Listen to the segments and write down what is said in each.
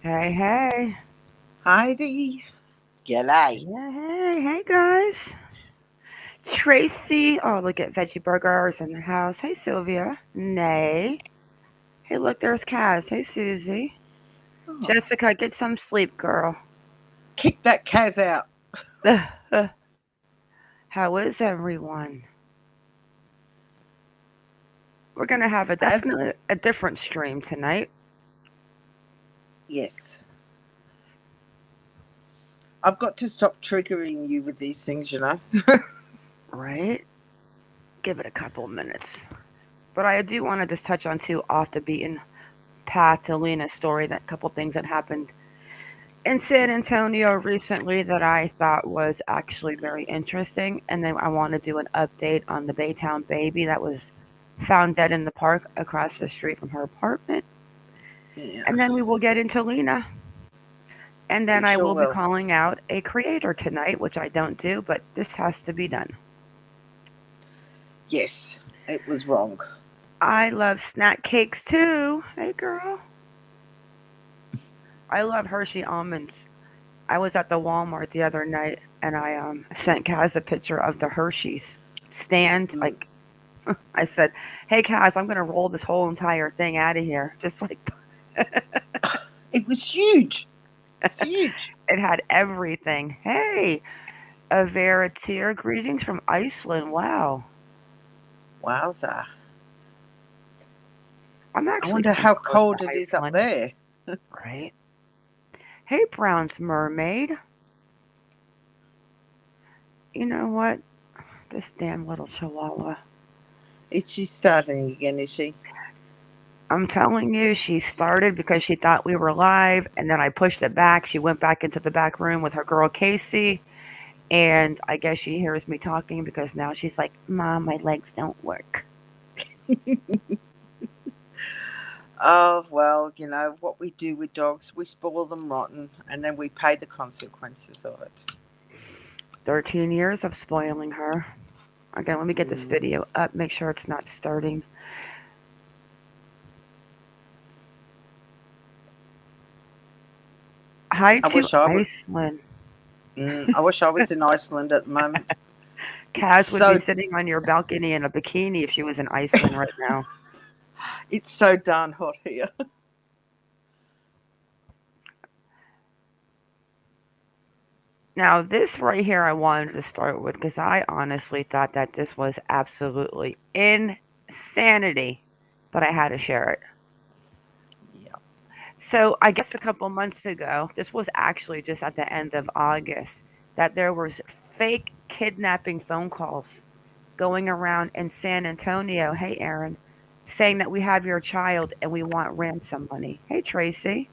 Hey, hey. Heidi. G'day. Yeah, hey guys. Tracy. Oh, look at Veggie Burgers in the house. Hey, Sylvia. Nay. Hey, look, there's Kaz. Hey, Susie. Oh, Jessica, get some sleep, girl. kick that Kaz out. How is everyone? We're going to have definitely a different stream tonight. Yes. I've got to stop triggering you with these things, you know. Right? Give it a couple minutes. But I do want to just touch on two off the beaten path to Lina's story, that couple things that happened in San Antonio recently that I thought was actually very interesting. And then I want to do an update on the Baytown baby that was found dead in the park across the street from her apartment. Yeah. And then we will get into Lina. And then I will be calling out a creator tonight, which I don't do, but this has to be done. Yes, it was wrong. I love snack cakes too. Hey, girl. I love Hershey almonds. I was at the Walmart the other night and I sent Kaz a picture of the Hershey's stand. Like, I said, hey, Kaz, I'm going to roll this whole entire thing out of here. Just like, it was huge. It's huge. It had everything. Hey, a Veritier, greetings from Iceland. Wow. Wowza. I wonder how cold it is up there. Right. Hey, Brown's Mermaid. You know what? This damn little chihuahua. Is she starting again, is she? I'm telling you, she started because she thought we were live, and then I pushed it back. She went back into the back room with her girl Casey, and I guess she hears me talking because now she's like, Mom, my legs don't work. Oh, well, you know, what we do with dogs, we spoil them rotten, and then we pay the consequences of it. 13 years of spoiling her. Okay, let me get this video up, make sure it's not starting. Hi to Iceland. I wish I was in Iceland at the moment. Kaz would be sitting on your balcony in a bikini if she was in Iceland right now. It's so darn hot here. Now, this right here I wanted to start with because I honestly thought that this was absolutely insanity, but I had to share it. Yeah. So I guess a couple months ago, this was actually just at the end of August, that there was fake kidnapping phone calls going around in San Antonio. Hey, Aaron, saying that we have your child and we want ransom money. Hey, Tracy.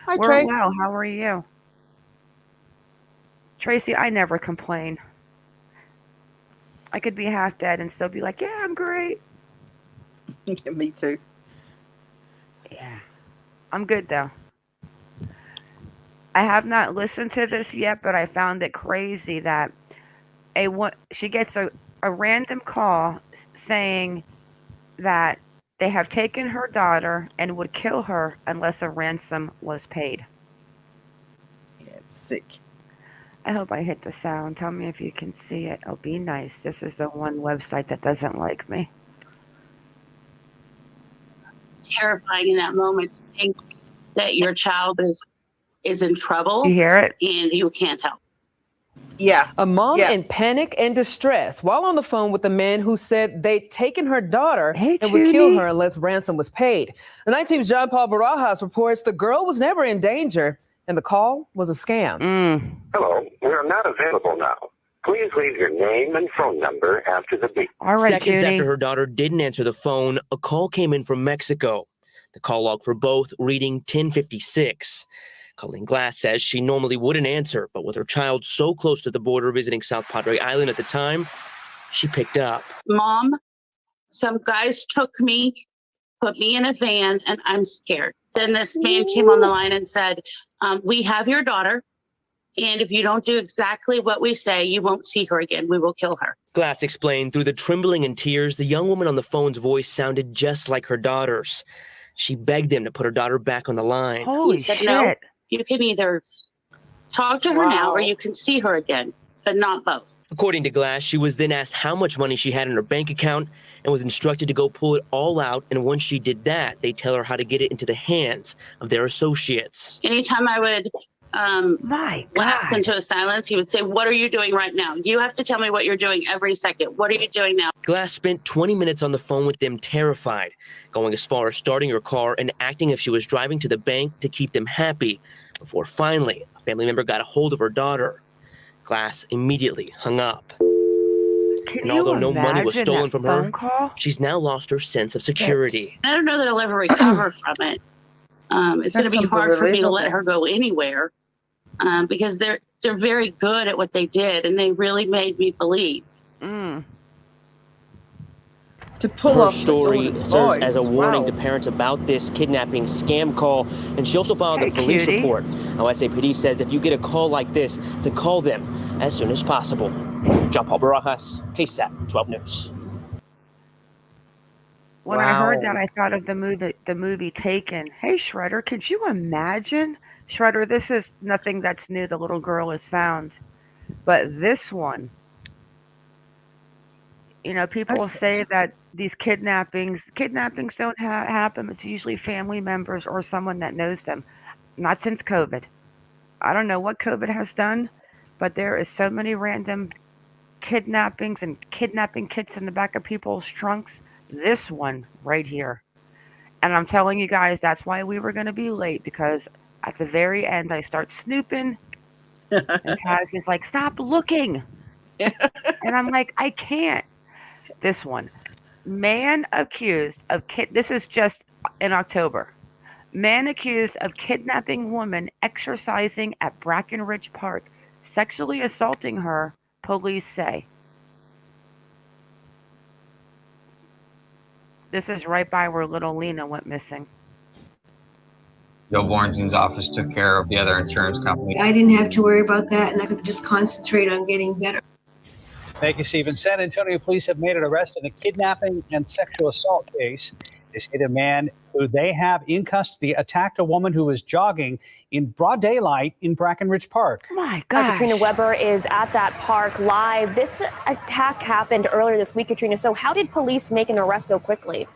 Hi, Tracy. Well. How are you? Tracy, I never complain. I could be half dead and still be like, yeah, I'm great. Me too. Yeah. I'm good, though. I have not listened to this yet, but I found it crazy that she gets a random call saying that they have taken her daughter and would kill her unless a ransom was paid. Yeah, it's sick. I hope I hit the sound. Tell me if you can see it. Oh, be nice. This is the one website that doesn't like me. Terrifying in that moment to think that your child is in trouble. You hear it? And you can't help. Yeah. A mom in panic and distress while on the phone with a man who said they'd taken her daughter and would kill her unless ransom was paid. The 19's John Paul Barajas reports the girl was never in danger and the call was a scam. Hello, we're not available now. Please leave your name and phone number after the beep. All right, Seconds after her daughter didn't answer the phone, a call came in from Mexico. The call log for both reading 1056. Colleen Glass says she normally wouldn't answer, but with her child so close to the border visiting South Padre Island at the time, she picked up. Mom, some guys took me, put me in a van, and I'm scared. Then this man came on the line and said, we have your daughter, and if you don't do exactly what we say, you won't see her again. We will kill her. Glass explained through the trembling and tears, the young woman on the phone's voice sounded just like her daughter's. She begged them to put her daughter back on the line. Holy He said, shit. no, you can either talk to her now or Wow. you can see her again, but not both. According to Glass, she was then asked how much money she had in her bank account and was instructed to go pull it all out. And once she did that, they tell her how to get it into the hands of their associates. Anytime I would My lapse God. into a silence, he would say, what are you doing right now? You have to tell me what you're doing every second. What are you doing now? Glass spent 20 minutes on the phone with them, terrified, going as far as starting her car and acting if she was driving to the bank to keep them happy, before finally a family member got a hold of her daughter. Glass immediately hung up. Can And you although no money was imagine stolen that from phone her, call? she's now lost her sense of security. I don't know that I'll ever recover from it. It's going to be That's hard for me to let unbelievable. her go anywhere because they're very good at what they did, and they really made me believe. Mm. To pull Her off the story daughter's serves voice. as a warning Wow. to parents about this kidnapping scam call, and she also filed Hey, a police cutie. report. Now, SAPD says if you get a call like this, to call them as soon as possible. John Paul Barajas, KSAT 12 News. When I heard Wow. that, I thought of the movie Taken. Hey, Shredder, could you imagine? Shredder, this is nothing that's new. The little girl is found. But this one, you know, people That's- say that these kidnappings don't happen. It's usually family members or someone that knows them. Not since COVID. I don't know what COVID has done, but there is so many random kidnappings and kidnapping kits in the back of people's trunks. This one right here. And I'm telling you guys, that's why we were going to be late, because at the very end, I start snooping, and Kaz is like, stop looking. And I'm like, I can't. This one. Man accused of this is just in October. Man accused of kidnapping woman exercising at Brackenridge Park, sexually assaulting her, police say. This is right by where little Lina went missing. Joe Bornstein's office took care of the other insurance company. I didn't have to worry about that, and I could just concentrate on getting better. Thank you, Stephen. San Antonio police have made an arrest in a kidnapping and sexual assault case. They say the man who they have in custody attacked a woman who was jogging in broad daylight in Brackenridge Park. My gosh. Katrina Weber is at that park live. This attack happened earlier this week, Katrina. So how did police make an arrest so quickly?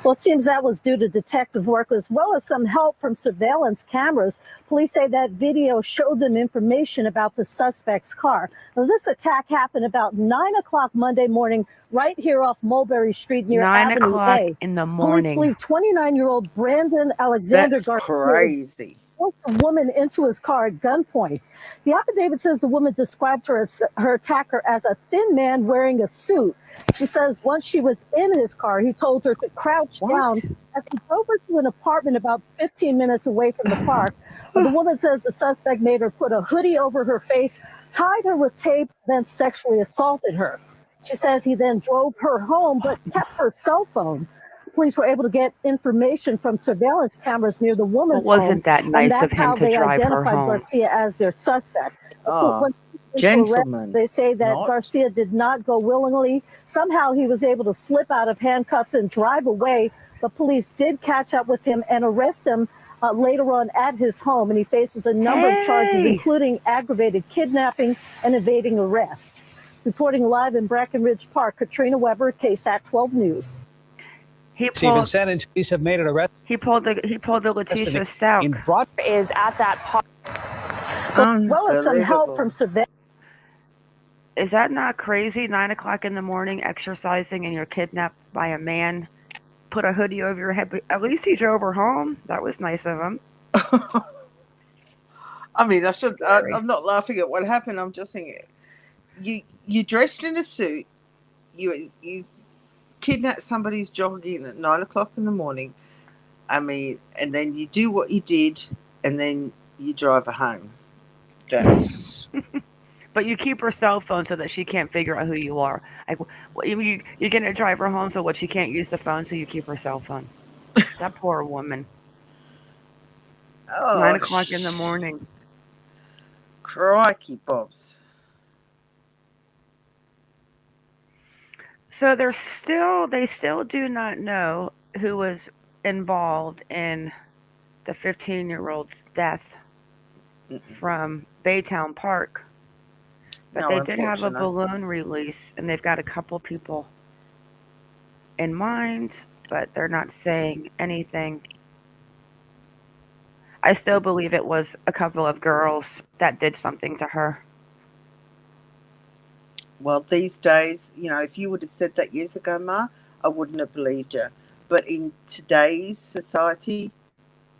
Well, it seems that was due to detective work as well as some help from surveillance cameras. Police say that video showed them information about the suspect's car. Now, this attack happened about 9 o'clock Monday morning right here off Mulberry Street near 9 Avenue o'clock A. in the Police morning. believe 29-year-old Brandon Alexander That's Garcia crazy. forced the woman into his car at gunpoint. The affidavit says the woman described her attacker as a thin man wearing a suit. She says once she was in his car, he told her to crouch down as he drove her to an apartment about 15 minutes away from the park. The woman says the suspect made her put a hoodie over her face, tied her with tape, then sexually assaulted her. She says he then drove her home, but kept her cell phone. Police were able to get information from surveillance cameras near the woman's home. Wasn't that nice and of that's him how to they drive her identified home? Garcia as their suspect. Oh, When gentlemen. they say that Not- Garcia did not go willingly. Somehow he was able to slip out of handcuffs and drive away. But police did catch up with him and arrest him later on at his home. And he faces a number of charges, including aggravated kidnapping and evading arrest. Reporting live in Brackenridge Park, Katrina Weber, KSAT 12 News. Stephen, San Antonio police have made an arrest. He pulled the Letitia Stout. In broad is at that park. Well as some help from surveillance. Is that not crazy? 9 o'clock in the morning, exercising, and you're kidnapped by a man. Put a hoodie over your head, but at least he drove her home. That was nice of him. I mean, I'm not laughing at what happened. I'm just thinking, you dressed in a suit, you kidnap somebody's jogging at 9 o'clock in the morning. I mean, and then you do what you did, and then you drive her home. That's... But you keep her cell phone so that she can't figure out who you are. Like, you're going to drive her home, so what? She can't use the phone, so you keep her cell phone. That poor woman. 9 o'clock in the morning. Crikey, Bobs. So they still do not know who was involved in the 15-year-old's death from Baytown Park. But they did have a balloon release, and they've got a couple people in mind, but they're not saying anything. I still believe it was a couple of girls that did something to her. Well, these days, if you would have said that years ago, Ma, I wouldn't have believed you. But in today's society,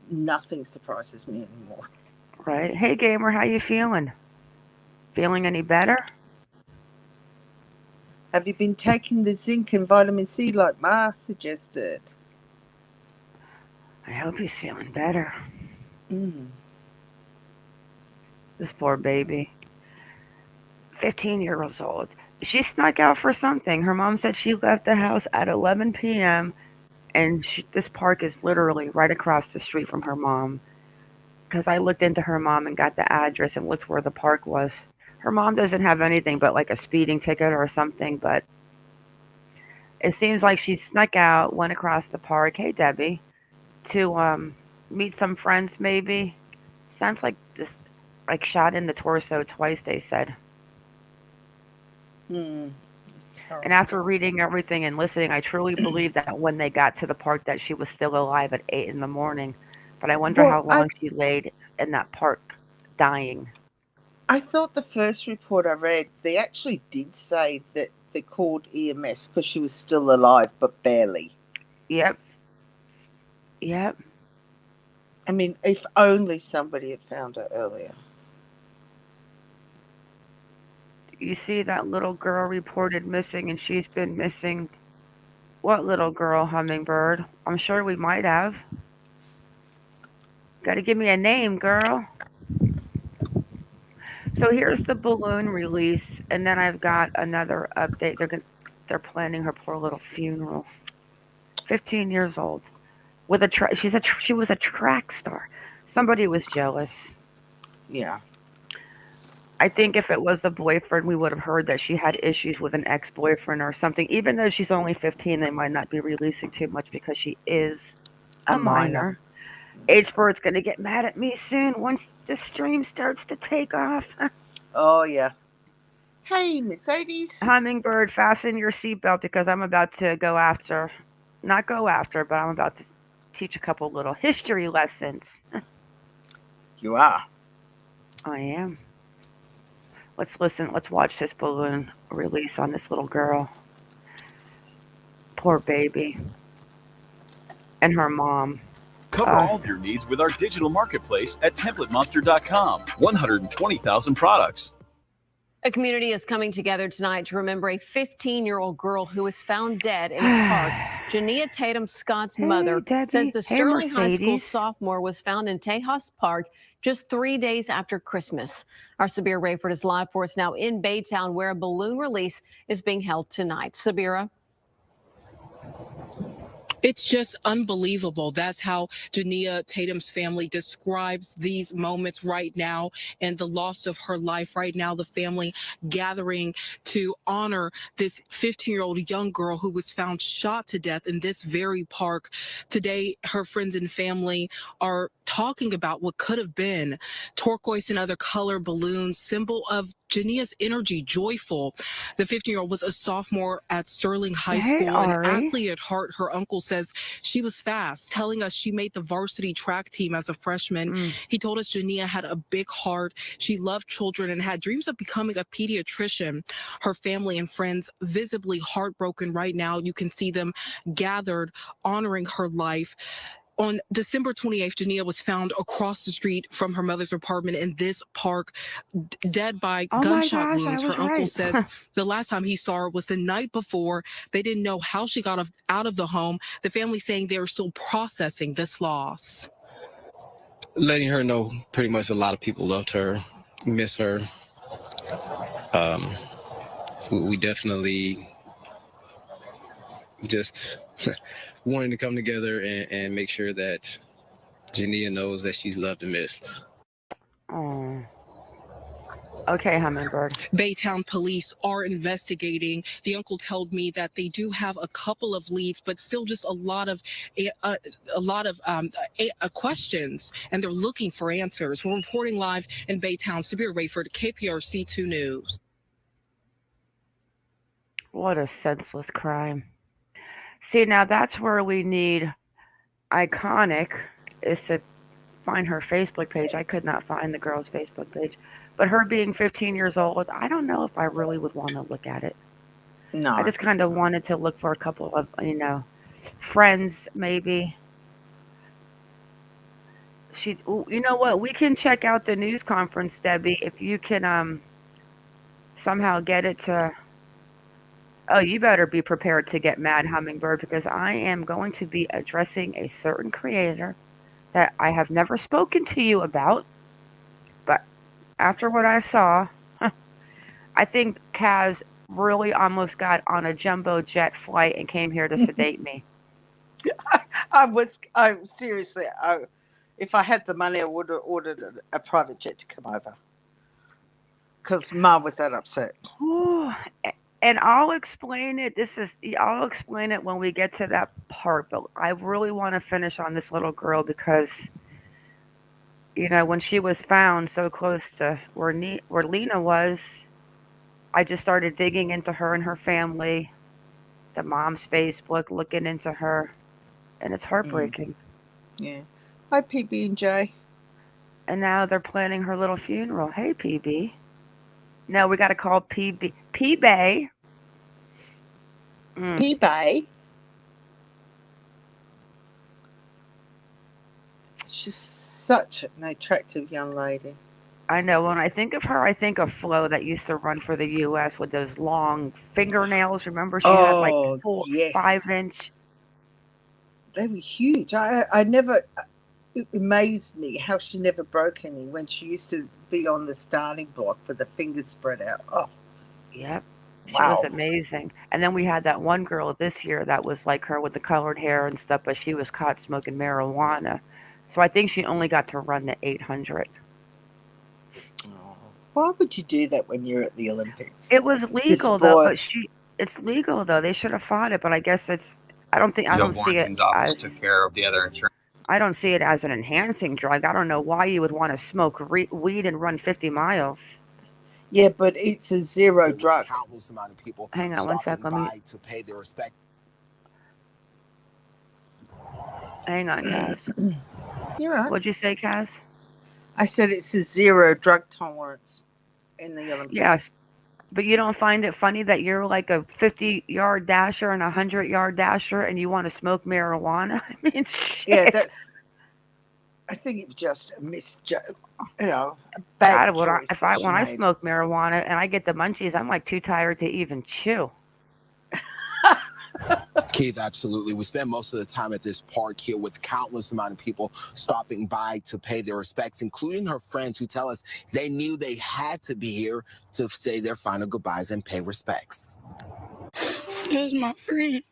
nothing surprises me anymore. Right. Hey, Gamer, how you feeling? Feeling any better? Have you been taking the zinc and vitamin C like Ma suggested? I hope he's feeling better. Mm. This poor baby. 15 years old. She snuck out for something. Her mom said she left the house at 11 p.m. and this park is literally right across the street from her mom. Because I looked into her mom and got the address and looked where the park was. Her mom doesn't have anything but like a speeding ticket or something, but it seems like she snuck out, went across the park, hey Debbie, to meet some friends maybe. Sounds like this, like shot in the torso twice, they said. And after reading everything and listening, I truly believe that when they got to the park that she was still alive at 8 in the morning. But I wonder how long she laid in that park dying. I thought the first report I read, they actually did say that they called EMS because she was still alive, but barely. Yep. I mean, if only somebody had found her earlier. You see that little girl reported missing, and she's been missing. What little girl, Hummingbird? I'm sure we might have. Got to give me a name, girl. So here's the balloon release, and then I've got another update. They're planning her poor little funeral. 15 years old, with she was a track star. Somebody was jealous. Yeah. I think if it was a boyfriend, we would have heard that she had issues with an ex-boyfriend or something. Even though she's only 15, they might not be releasing too much because she is a minor. H-Bird's going to get mad at me soon once the stream starts to take off. Oh, yeah. Hey, Mercedes. Hummingbird, fasten your seatbelt because I'm about to but I'm about to teach a couple little history lessons. You are. I am. Let's watch this balloon release on this little girl. Poor baby. And her mom. Cover all of your needs with our digital marketplace at templatemonster.com. 120,000 products. A community is coming together tonight to remember a 15-year-old girl who was found dead in a park. Jania Tatum Scott's mother says the Sterling High School sophomore was found in Tejas Park just 3 days after Christmas. Our Sabira Rayford is live for us now in Baytown, where a balloon release is being held tonight. Sabira. It's just unbelievable. That's how Jania Tatum's family describes these moments right now and the loss of her life right now. The family gathering to honor this 15-year-old young girl who was found shot to death in this very park. Today, her friends and family are talking about what could have been turquoise and other color balloons, symbol of Jania's energy, joyful. The 15-year-old was a sophomore at Sterling High School, an athlete at heart. Her uncle says she was fast, telling us she made the varsity track team as a freshman. He told us Jania had a big heart. She loved children and had dreams of becoming a pediatrician. Her family and friends visibly heartbroken right now. You can see them gathered, honoring her life. On December 28th, Jania was found across the street from her mother's apartment in this park, dead by gunshot wounds. Her uncle says the last time he saw her was the night before. They didn't know how she got out of the home. The family saying they are still processing this loss. Letting her know pretty much a lot of people loved her, miss her. We definitely just wanting to come together and make sure that Jania knows that she's loved and missed. Oh, Okay, Hummingbird. Baytown police are investigating. The uncle told me that they do have a couple of leads, but still just a lot of questions, and they're looking for answers. We're reporting live in Baytown. Sabir Rayford, KPRC 2 News. What a senseless crime. See, now that's where we need Iconic is to find her Facebook page. I could not find the girl's Facebook page. But her being 15 years old, I don't know if I really would want to look at it. No. I just kind of wanted to look for a couple of, friends maybe. You know what? We can check out the news conference, Debbie, if you can somehow get it to. Oh, you better be prepared to get mad, Hummingbird, because I am going to be addressing a certain creator that I have never spoken to you about. But after what I saw, I think Kaz really almost got on a jumbo jet flight and came here to sedate me. Seriously, if I had the money, I would have ordered a private jet to come over. Because Ma was that upset. Ooh, and I'll explain it. I'll explain it when we get to that part. But I really want to finish on this little girl because, when she was found so close to where Lina was, I just started digging into her and her family, the mom's Facebook, looking into her, and it's heartbreaking. Yeah. Hi, PB and J. And now they're planning her little funeral. Hey, PB. No, we got to call PB. P-Bay. P-Bay? She's such an attractive young lady. I know. When I think of her, I think of Flo that used to run for the U.S. with those long fingernails. Remember, she had like 5-inch. They were huge. I never. It amazed me how she never broke any when she used to be on the starting block with the fingers spread out. Oh, yep. She was amazing. And then we had that one girl this year that was like her with the colored hair and stuff, but she was caught smoking marijuana. So I think she only got to run the 800. Why would you do that when you're at the Olympics? It was legal though, but it's legal though. They should have fought it, but I guess I don't see it office took care of the other insurance. I don't see it as an enhancing drug. I don't know why you would want to smoke weed and run 50 miles. Yeah, but it's a zero drug. Countless amount of people hang on one sec. Let me to pay their respect. Hang on, Kaz. You're right. What'd you say, Kaz? I said it's a zero drug tolerance in the Olympics. Yes, but you don't find it funny that you're like a 50-yard dasher and a 100-yard dasher, and you want to smoke marijuana? I mean, shit. Yeah, I think it's just a misjudge. Bad choice. When I smoke marijuana and I get the munchies, I'm like too tired to even chew. Keith, absolutely. We spend most of the time at this park here with countless amount of people stopping by to pay their respects, including her friends who tell us they knew they had to be here to say their final goodbyes and pay respects. That's my friend.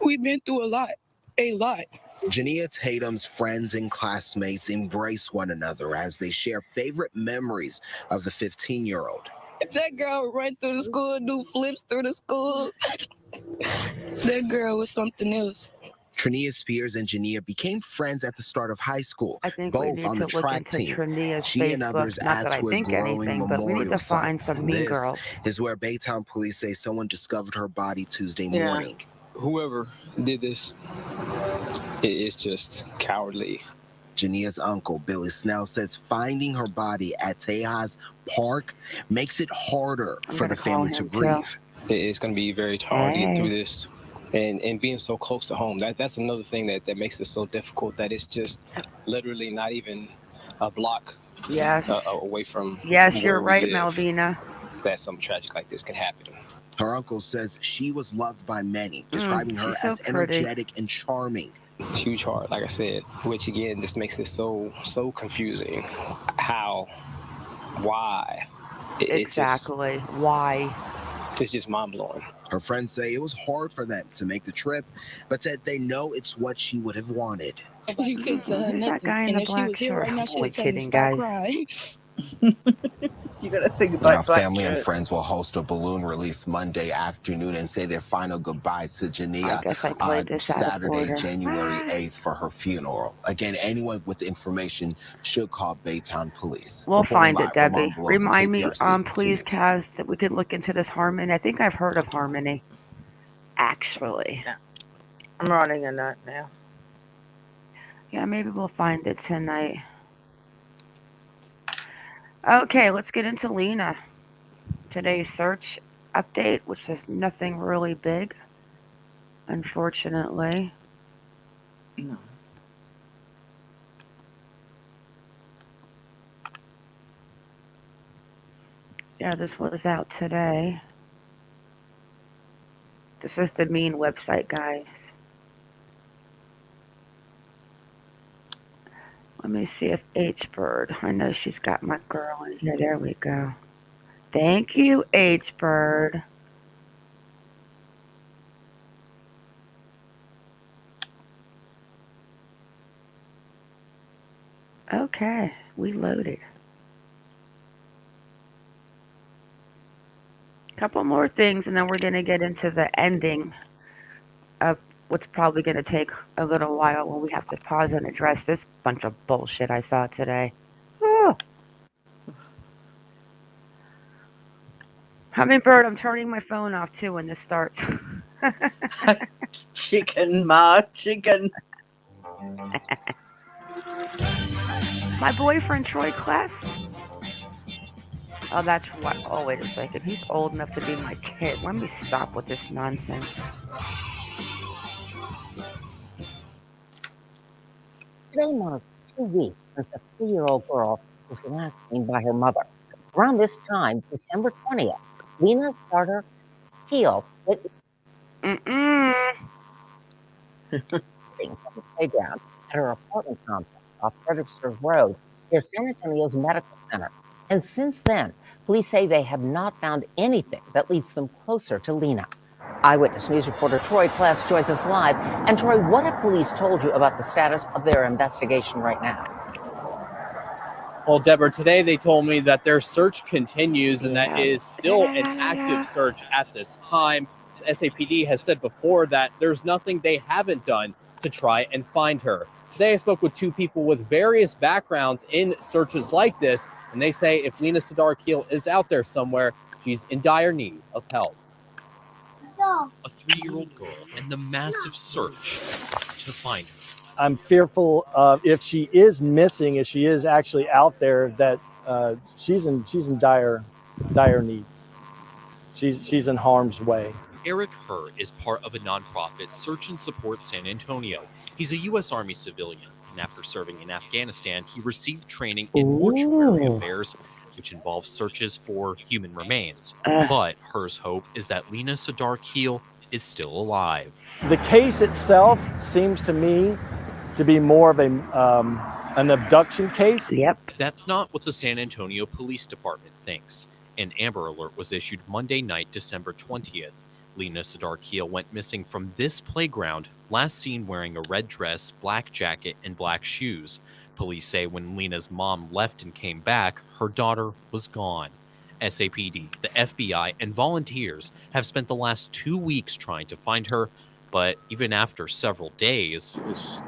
We've been through a lot. Jania Tatum's friends and classmates embrace one another as they share favorite memories of the 15-year-old. That girl would run through the school, do flips through the school. That girl was something else. Trania Spears and Jania became friends at the start of high school, both on the track team. She and others add to a growing memorial site. This is where Baytown police say someone discovered her body Tuesday morning. Whoever did this, it's just cowardly. Jania's uncle, Billy Snell, says finding her body at Tejas Park makes it harder for the family to grieve. It's going to be very hard to get through this. And being so close to home, that's another thing that makes it so difficult, that it's just literally not even a block away from Yes, you're right, Malvina. That something tragic like this can happen. Her uncle says she was loved by many, describing her as energetic and charming. Huge heart, like I said, which again just makes it so confusing. How, why? Exactly. Why? It's just mind-blowing. Her friends say it was hard for them to make the trip, but said they know it's what she would have wanted. You could tell her nothing. That guy in the black shirt. Right now, Only kidding, guys. You got to think about black Family and shirt. friends will host a balloon release Monday afternoon and say their final goodbyes to Jania I guess I played on this out of Saturday, order. January 8th for her funeral. Again, anyone with information should call Baytown Police. We'll Reporting find it, live from Debbie. Mount Below for Remind me, KPRC please, 2 News. Kaz, that we could look into this Harmony. I think I've heard of Harmony, actually. Yeah. I'm writing a note now. Yeah, maybe we'll find it tonight. Okay, let's get into Lina. Today's search update, which is nothing really big, unfortunately. No. Yeah, this was out today. This is the mean website, guys. Let me see if H-Bird. I know she's got my girl in here. There we go. Thank you, H-Bird. Okay, we loaded. Couple more things, and then we're going to get into the ending of what's probably going to take a little while when we have to pause and address this bunch of bullshit I saw today. Oh. Hummingbird, I'm turning my phone off too when this starts. Chicken, Ma, chicken. My boyfriend, Troy Kless. Oh, that's what. Oh, wait a second. He's old enough to be my kid. Let me stop with this nonsense. Today marks 2 weeks since a 3-year-old girl was last seen by her mother. Around this time, December 20th, Lina Sardar Khil went from the playground at her apartment complex off Fredericksburg Road near San Antonio's medical center. And since then, police say they have not found anything that leads them closer to Lina. Eyewitness News reporter Troy Kless joins us live. And Troy, what have police told you about the status of their investigation right now? Well, Deborah, today they told me that their search continues and that is still an active search at this time. The SAPD has said before that there's nothing they haven't done to try and find her. Today I spoke with 2 people with various backgrounds in searches like this, and they say if Lina Sardar Khil is out there somewhere, she's in dire need of help. A 3-year-old girl and the massive search to find her. I'm fearful if she is missing, if she is actually out there, that she's in dire need. She's in harm's way. Eric Herr is part of a nonprofit Search and Support San Antonio. He's a U.S. Army civilian, and after serving in Afghanistan, he received training in mortuary affairs, which involves searches for human remains. But Herr's hope is that Lina Sardar Khil is still alive. The case itself seems to me to be more of an abduction case. Yep. That's not what the San Antonio Police Department thinks. An Amber Alert was issued Monday night, December 20th. Lina Sardar Khil went missing from this playground, last seen wearing a red dress, black jacket, and black shoes. Police say when Lina's mom left and came back, her daughter was gone. SAPD, the FBI, and volunteers have spent the last 2 weeks trying to find her, but even after several days, it's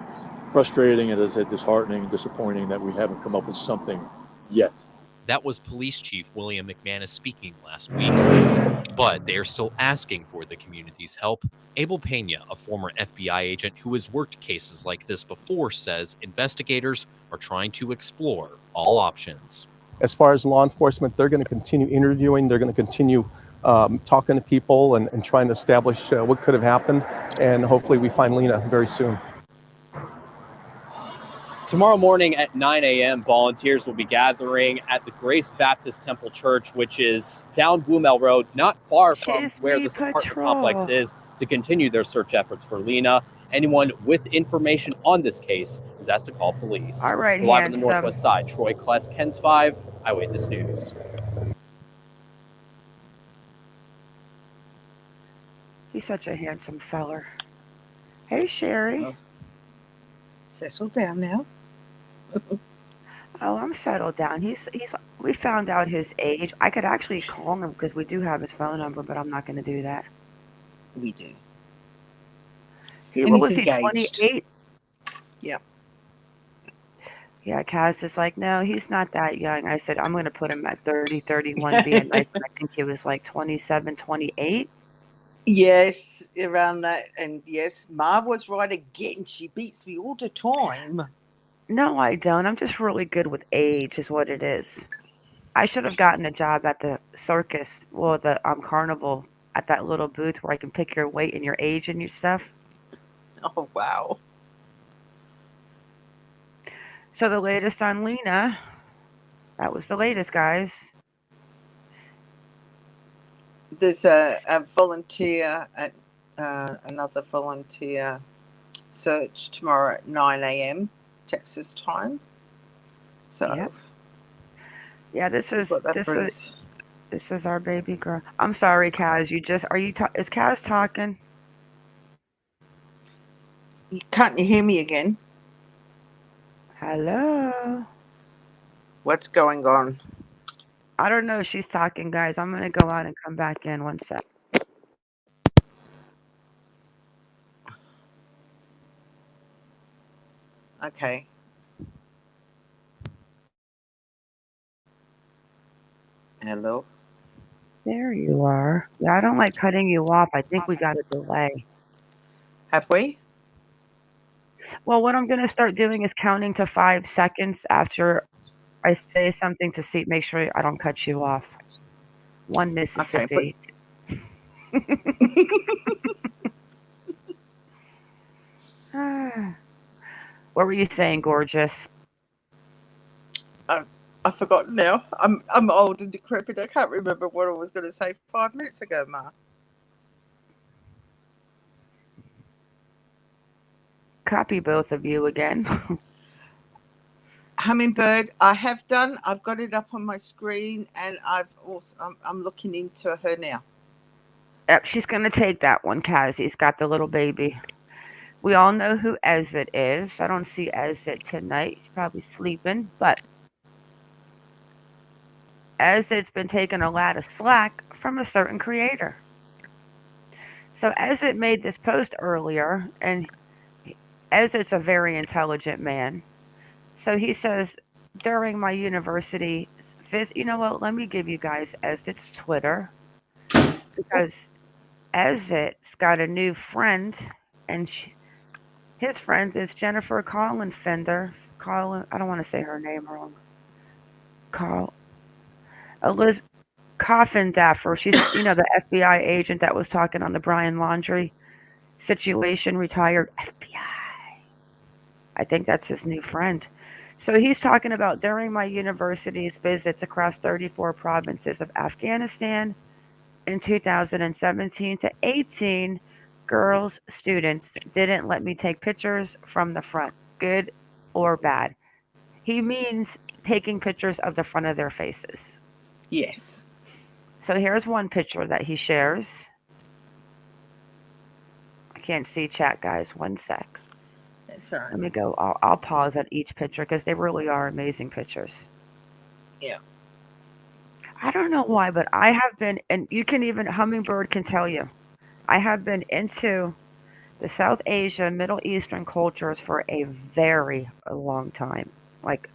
frustrating and, as I said, disheartening and disappointing that we haven't come up with something yet. That was Police Chief William McManus speaking last week. But they are still asking for the community's help. Abel Pena, a former FBI agent who has worked cases like this before, says investigators are trying to explore all options. As far as law enforcement, they're going to continue interviewing. They're going to continue talking to people and trying to establish what could have happened. And hopefully we find Lina very soon. Tomorrow morning at 9 a.m., volunteers will be gathering at the Grace Baptist Temple Church, which is down Bluemel Road, not far from where this apartment complex is, to continue their search efforts for Lina. Anyone with information on this case is asked to call police. All right, live on the Northwest Side, Troy Kless, KENS 5, Eyewitness News. He's such a handsome feller. Hey, Sherry. Settle down now. Oh, I'm settled down. We found out his age. I could actually call him because we do have his phone number, but I'm not going to do that. We do. What was he, 28? Yeah. Yeah, Kaz is like, no, he's not that young. I said, I'm going to put him at 30, 31, being nice. I think he was like 27, 28. Yes, around that. And yes, Ma was right again. She beats me all the time. No, I don't. I'm just really good with age is what it is. I should have gotten a job at the circus, well, the carnival, at that little booth where I can pick your weight and your age and your stuff. Oh, wow. So the latest on Lina, that was the latest, guys. There's a volunteer at another volunteer search tomorrow at 9 a.m. Texas time. So yep. Yeah, this is our baby girl. I'm sorry, Kaz. Is Kaz talking? Can't you hear me again? Hello. What's going on? I don't know. She's talking, guys. I'm gonna go out and come back in 1 sec. Okay. Hello. There you are. Yeah, I don't like cutting you off. I think we got a delay. Have we? Well, what I'm going to start doing is counting to 5 seconds after I say something to make sure I don't cut you off. 1 Mississippi. Okay, What were you saying, gorgeous? I forgot now. I'm old and decrepit. I can't remember what I was going to say 5 minutes ago, Ma. Copy both of you again. Hummingbird, I have done. I've got it up on my screen, and I'm looking into her now. Yep, she's going to take that one, Kaz. He's got the little baby. We all know who Ezit is. I don't see Ezit tonight. He's probably sleeping, but Ezit's been taking a lot of slack from a certain creator. So Ezit made this post earlier, and Ezit's a very intelligent man. So he says, during my university visit, you know what, let me give you guys Ezit's Twitter, because Ezit's got a new friend, and his friend is Jennifer Fender. I don't want to say her name wrong. Elizabeth Coffindaffer. She's, the FBI agent that was talking on the Brian Laundrie situation, retired FBI. I think that's his new friend. So he's talking about during my university's visits across 34 provinces of Afghanistan in 2017 to 18, girls, students didn't let me take pictures from the front, good or bad. He means taking pictures of the front of their faces. Yes. So here's one picture that he shares. I can't see chat, guys. 1 sec. That's all right. Let me go. I'll pause at each picture because they really are amazing pictures. Yeah. I don't know why, but I have been, and you can even, Hummingbird can tell you, I have been into the South Asia, Middle Eastern cultures for a very long time. Like,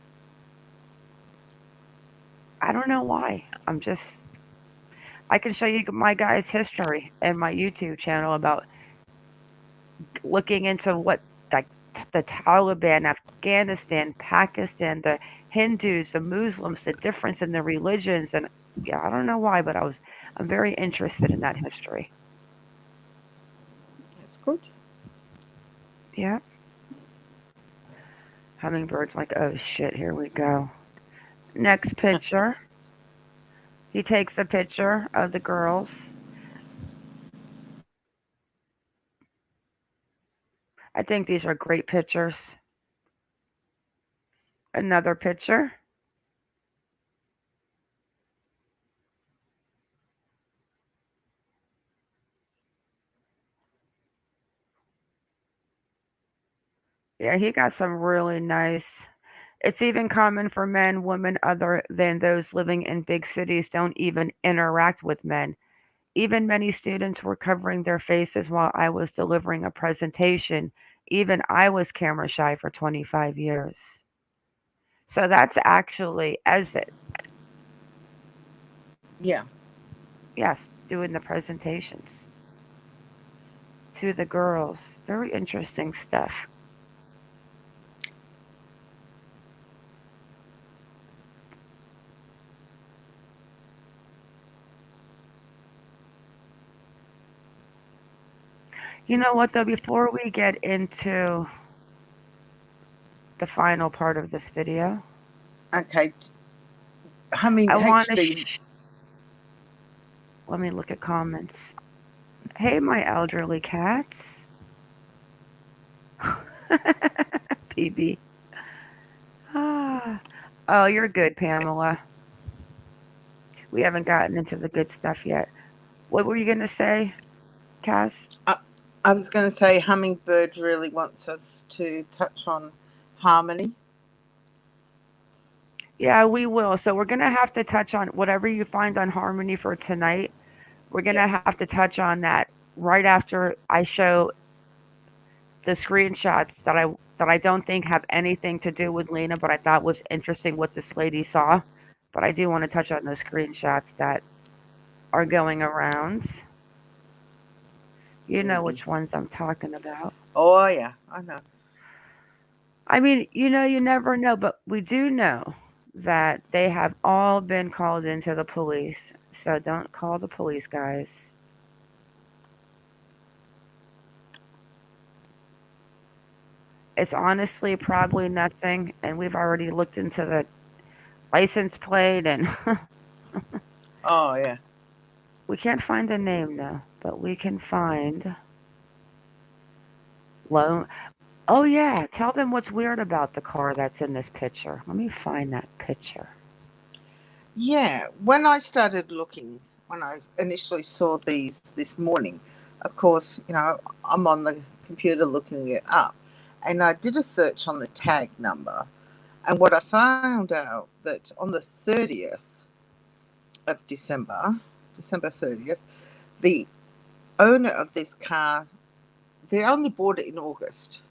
I don't know why. I can show you my guy's history and my YouTube channel about looking into what the Taliban, Afghanistan, Pakistan, the Hindus, the Muslims, the difference in the religions, and yeah, I don't know why, but I'm very interested in that history. That's good. Yeah. Hummingbird's like, oh shit, here we go. Next picture. He takes a picture of the girls. I think these are great pictures. Another picture. Yeah, he got some really nice. It's even common for men, women other than those living in big cities don't even interact with men. Even many students were covering their faces while I was delivering a presentation. Even I was camera shy for 25 years. So that's actually Exit. Yeah. Yes, doing the presentations to the girls. Very interesting stuff. You know what, though, before we get into the final part of this video. Okay. I mean, let me look at comments. Hey, my elderly cats. PB. Oh, you're good, Pamela. We haven't gotten into the good stuff yet. What were you going to say, Cass? I was going to say Hummingbird really wants us to touch on harmony. Yeah, we will. So we're going to have to touch on whatever you find on harmony for tonight. We're going to have to touch on that right after I show the screenshots that I don't think have anything to do with Lina, but I thought was interesting what this lady saw. But I do want to touch on those screenshots that are going around. You know which ones I'm talking about. Oh, yeah, I know. I mean, you never know, but we do know that they have all been called into the police. So don't call the police, guys. It's honestly probably nothing, and we've already looked into the license plate and oh, yeah. We can't find the name though, but we can find loan. Oh yeah, tell them what's weird about the car that's in this picture. Let me find that picture. Yeah, when I started looking, when I initially saw these this morning, of course, I'm on the computer looking it up, and I did a search on the tag number, and what I found out that on the 30th of December 30th, the owner of this car, they only bought it in August,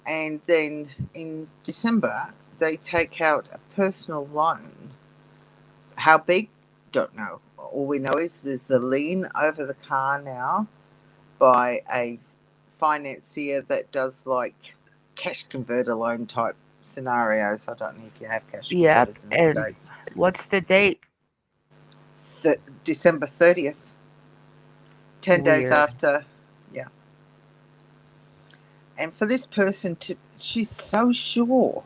and then in December they take out a personal loan. How big? Don't know. All we know is there's a lien over the car now by a financier that does like cash converter loan type scenarios. I don't know if you have cash converters in the States. What's the date? December 30th. 10 Weird. days after. Yeah. And for this person she's so sure.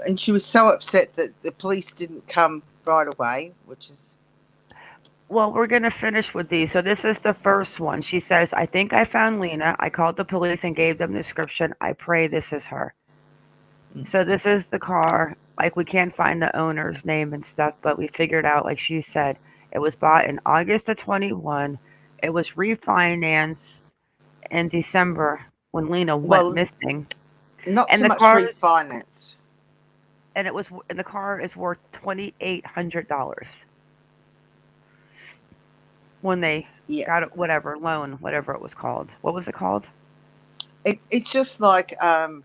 And she was so upset that the police didn't come right away, which is... Well, we're going to finish with these. So this is the first one. She says, I think I found Lina. I called the police and gave them the description. I pray this is her. So this is the car. Like, we can't find the owner's name and stuff, but we figured out, like she said, it was bought in August of 21. It was refinanced in December when Lina went missing. Not so much refinanced. And the car is worth $2,800 when they got it, whatever loan, whatever it was called. What was it called? It's just like a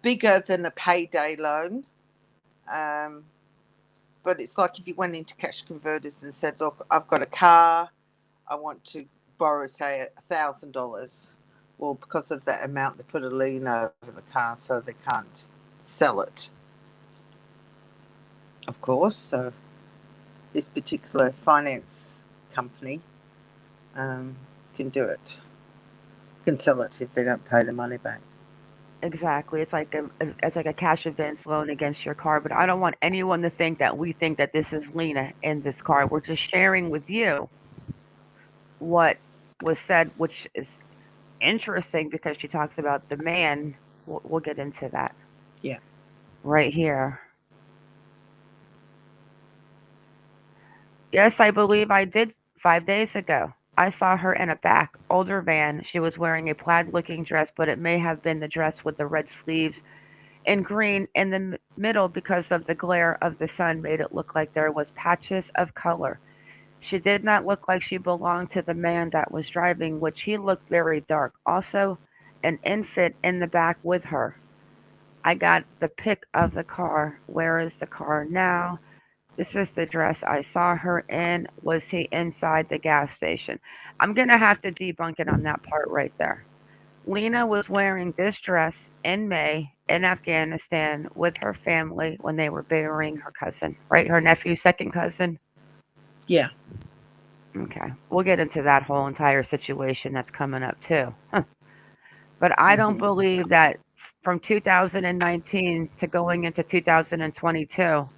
bigger than a payday loan, but it's like if you went into cash converters and said, "Look, I've got a car, I want to borrow, say, $1,000." Well, because of that amount, they put a lien over the car, so they can't sell it, of course. So this particular finance company can do it, can sell it if they don't pay the money back. Exactly. It's like a cash advance loan against your car. But I don't want anyone to think that we think that this is Lina in this car. We're just sharing with you what was said, which is interesting because she talks about the man. We'll get into that. Yeah. Right here. Yes, I believe I did 5 days ago. I saw her in a back, older van. She was wearing a plaid-looking dress, but it may have been the dress with the red sleeves in green in the middle because of the glare of the sun made it look like there was patches of color. She did not look like she belonged to the man that was driving, which he looked very dark. Also, an infant in the back with her. I got the pic of the car. Where is the car now? This is the dress I saw her in. Was he inside the gas station? I'm going to have to debunk it on that part right there. Lina was wearing this dress in May in Afghanistan with her family when they were burying her cousin, right? Her nephew's second cousin. Yeah. Okay. We'll get into that whole entire situation that's coming up too. But I don't believe that from 2019 to going into 2022.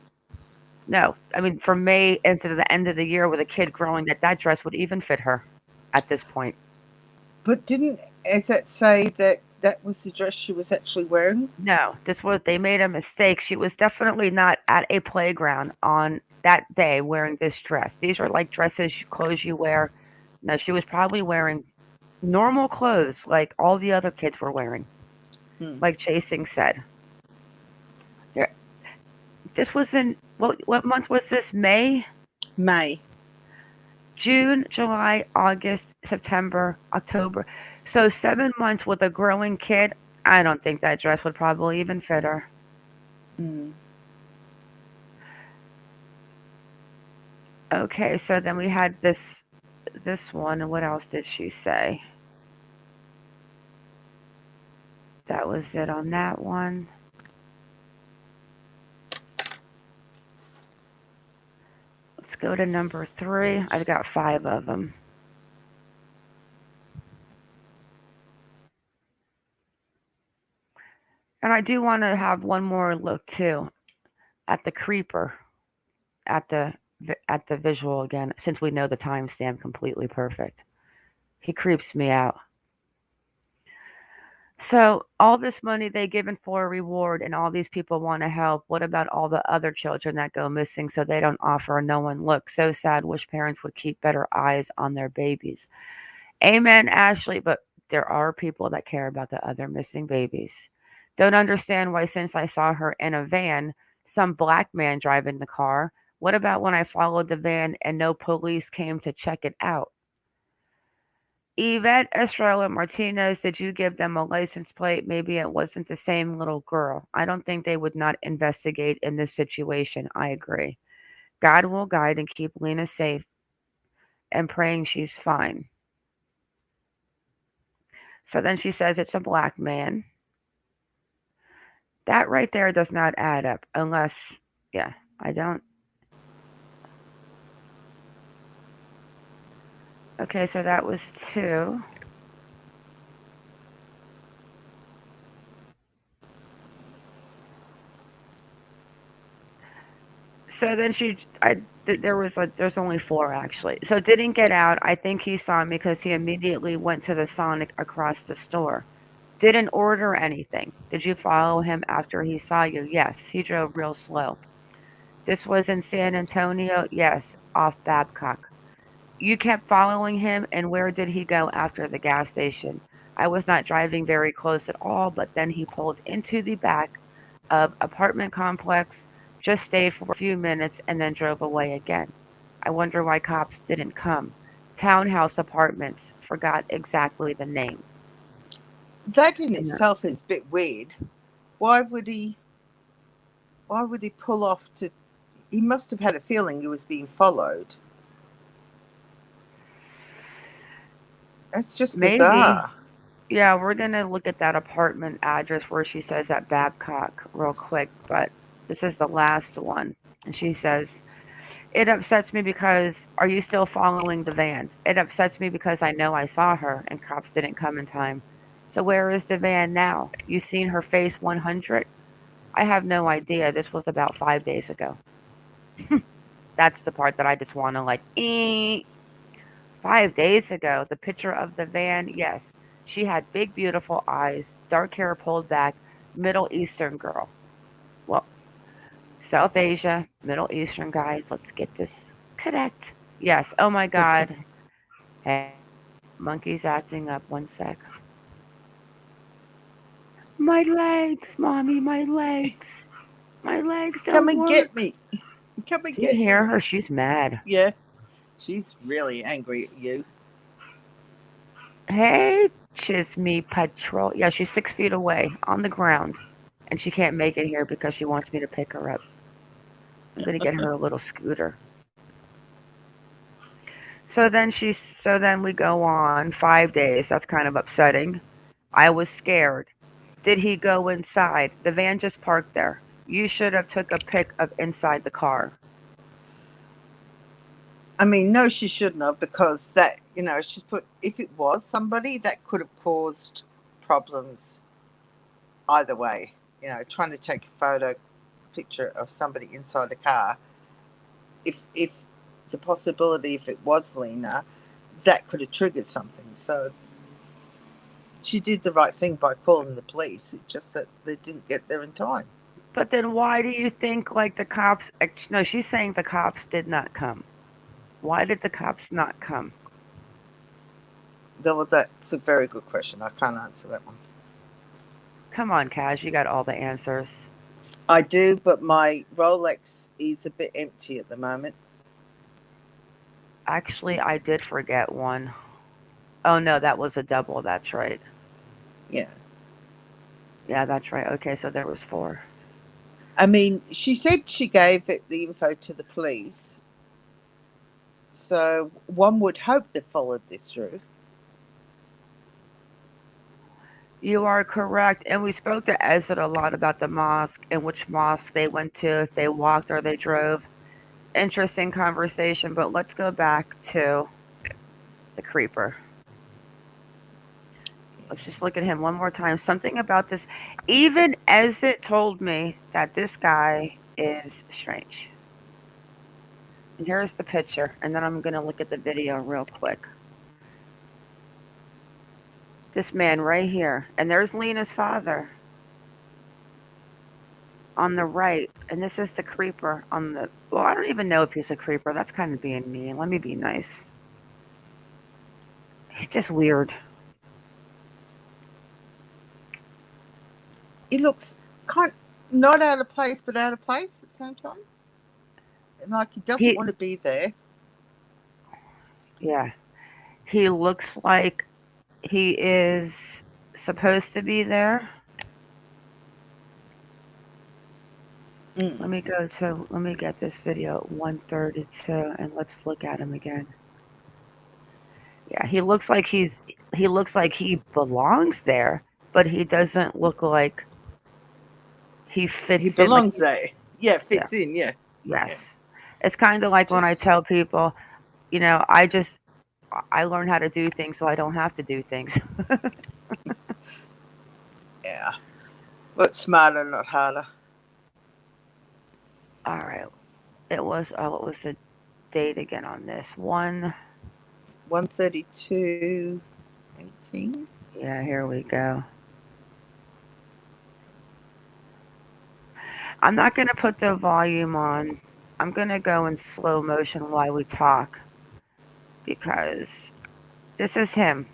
No, I mean from May into the end of the year with a kid growing, that dress would even fit her at this point. But didn't Ezet say that was the dress she was actually wearing? No, they made a mistake. She was definitely not at a playground on that day wearing this dress. These are like clothes you wear. No, she was probably wearing normal clothes like all the other kids were wearing. Like Chasing said. This was in, what month was this? May? May. June, July, August, September, October. So 7 months with a growing kid. I don't think that dress would probably even fit her. Okay, so then we had this one, and what else did she say? That was it on that one. Let's go to number 3. I've got 5 of them. And I do want to have one more look too at the creeper, at the visual again, since we know the timestamp completely perfect. He creeps me out. So all this money they given for a reward and all these people want to help. What about all the other children that go missing so they don't offer no one look? So sad. Wish parents would keep better eyes on their babies. Amen, Ashley. But there are people that care about the other missing babies. Don't understand why since I saw her in a van, some black man driving the car. What about when I followed the van and no police came to check it out? Yvette Estrella Martinez, did you give them a license plate? Maybe it wasn't the same little girl. I don't think they would not investigate in this situation. I agree. God will guide and keep Lina safe and praying she's fine. So then she says it's a black man. That right there does not add up unless, yeah, I don't. Okay, so that was 2. So then there's only 4 actually. So didn't get out. I think he saw me because he immediately went to the Sonic across the store. Didn't order anything. Did you follow him after he saw you? Yes, he drove real slow. This was in San Antonio? Yes, off Babcock. You kept following him, and where did he go after the gas station? I was not driving very close at all, but then he pulled into the back of apartment complex, just stayed for a few minutes, and then drove away again. I wonder why cops didn't come. Townhouse apartments, forgot exactly the name. That in itself is a bit weird. Why would he pull off to... He must have had a feeling he was being followed. That's just bizarre. Maybe. Yeah, we're going to look at that apartment address where she says at Babcock real quick, but this is the last one. And she says, it upsets me because, are you still following the van? It upsets me because I know I saw her and cops didn't come in time. So where is the van now? You seen her face 100? I have no idea. This was about 5 days ago. That's the part that I just want to like, 5 days ago, the picture of the van, yes. She had big, beautiful eyes, dark hair pulled back, Middle Eastern girl. Well, South Asia, Middle Eastern guys, let's get this correct. Yes, oh my God. Hey, monkey's acting up, 1 sec. My legs, Mommy, my legs. My legs don't Come and work. get me. Come and Do get you me. hear her? She's mad. Yeah. She's really angry at you. Hey, Chisme Patrol. Yeah, she's 6 feet away on the ground. And she can't make it here because she wants me to pick her up. I'm going to get her a little scooter. So then we go on 5 days. That's kind of upsetting. I was scared. Did he go inside? The van just parked there. You should have took a pic of inside the car. I mean, no, she shouldn't have, because that, she's put, if it was somebody, that could have caused problems either way. Trying to take a picture of somebody inside the car, if the possibility, if it was Lina, that could have triggered something. So she did the right thing by calling the police. It's just that they didn't get there in time. But then why do you think, the cops... No, she's saying the cops did not come. Why did the cops not come? That's a very good question. I can't answer that one. Come on, Kaz, you got all the answers. I do, but my Rolex is a bit empty at the moment. Actually, I did forget one. Oh, no, that was a double. That's right. Yeah. Yeah, that's right. Okay, so there was 4. I mean, she said she gave the info to the police. So one would hope they followed this through. You are correct. And we spoke to Ezra a lot about the mosque and which mosque they went to, if they walked or they drove. Interesting conversation, but let's go back to the creeper. Let's just look at him one more time. Something about this. Even Ezra told me that this guy is strange. And here's the picture. And then I'm going to look at the video real quick. This man right here. And there's Lina's father on the right. And this is the creeper on the... Well, I don't even know if he's a creeper. That's kind of being mean. Let me be nice. He's just weird. He looks not out of place, but out of place at the same time. And like he doesn't want to be there. Yeah. He looks like he is supposed to be there. Let me get this video at 1:32 and let's look at him again. Yeah, he looks like he belongs there, but he doesn't look like he fits in. He belongs there. Yeah, fits in, yeah. Yes. Yeah. It's kind of like when I tell people, I learned how to do things so I don't have to do things. Yeah. But smarter, not harder. All right. It was, what was the date again on this? 1:32:18. Yeah, here we go. I'm not going to put the volume on. I'm going to go in slow motion while we talk. Because this is him.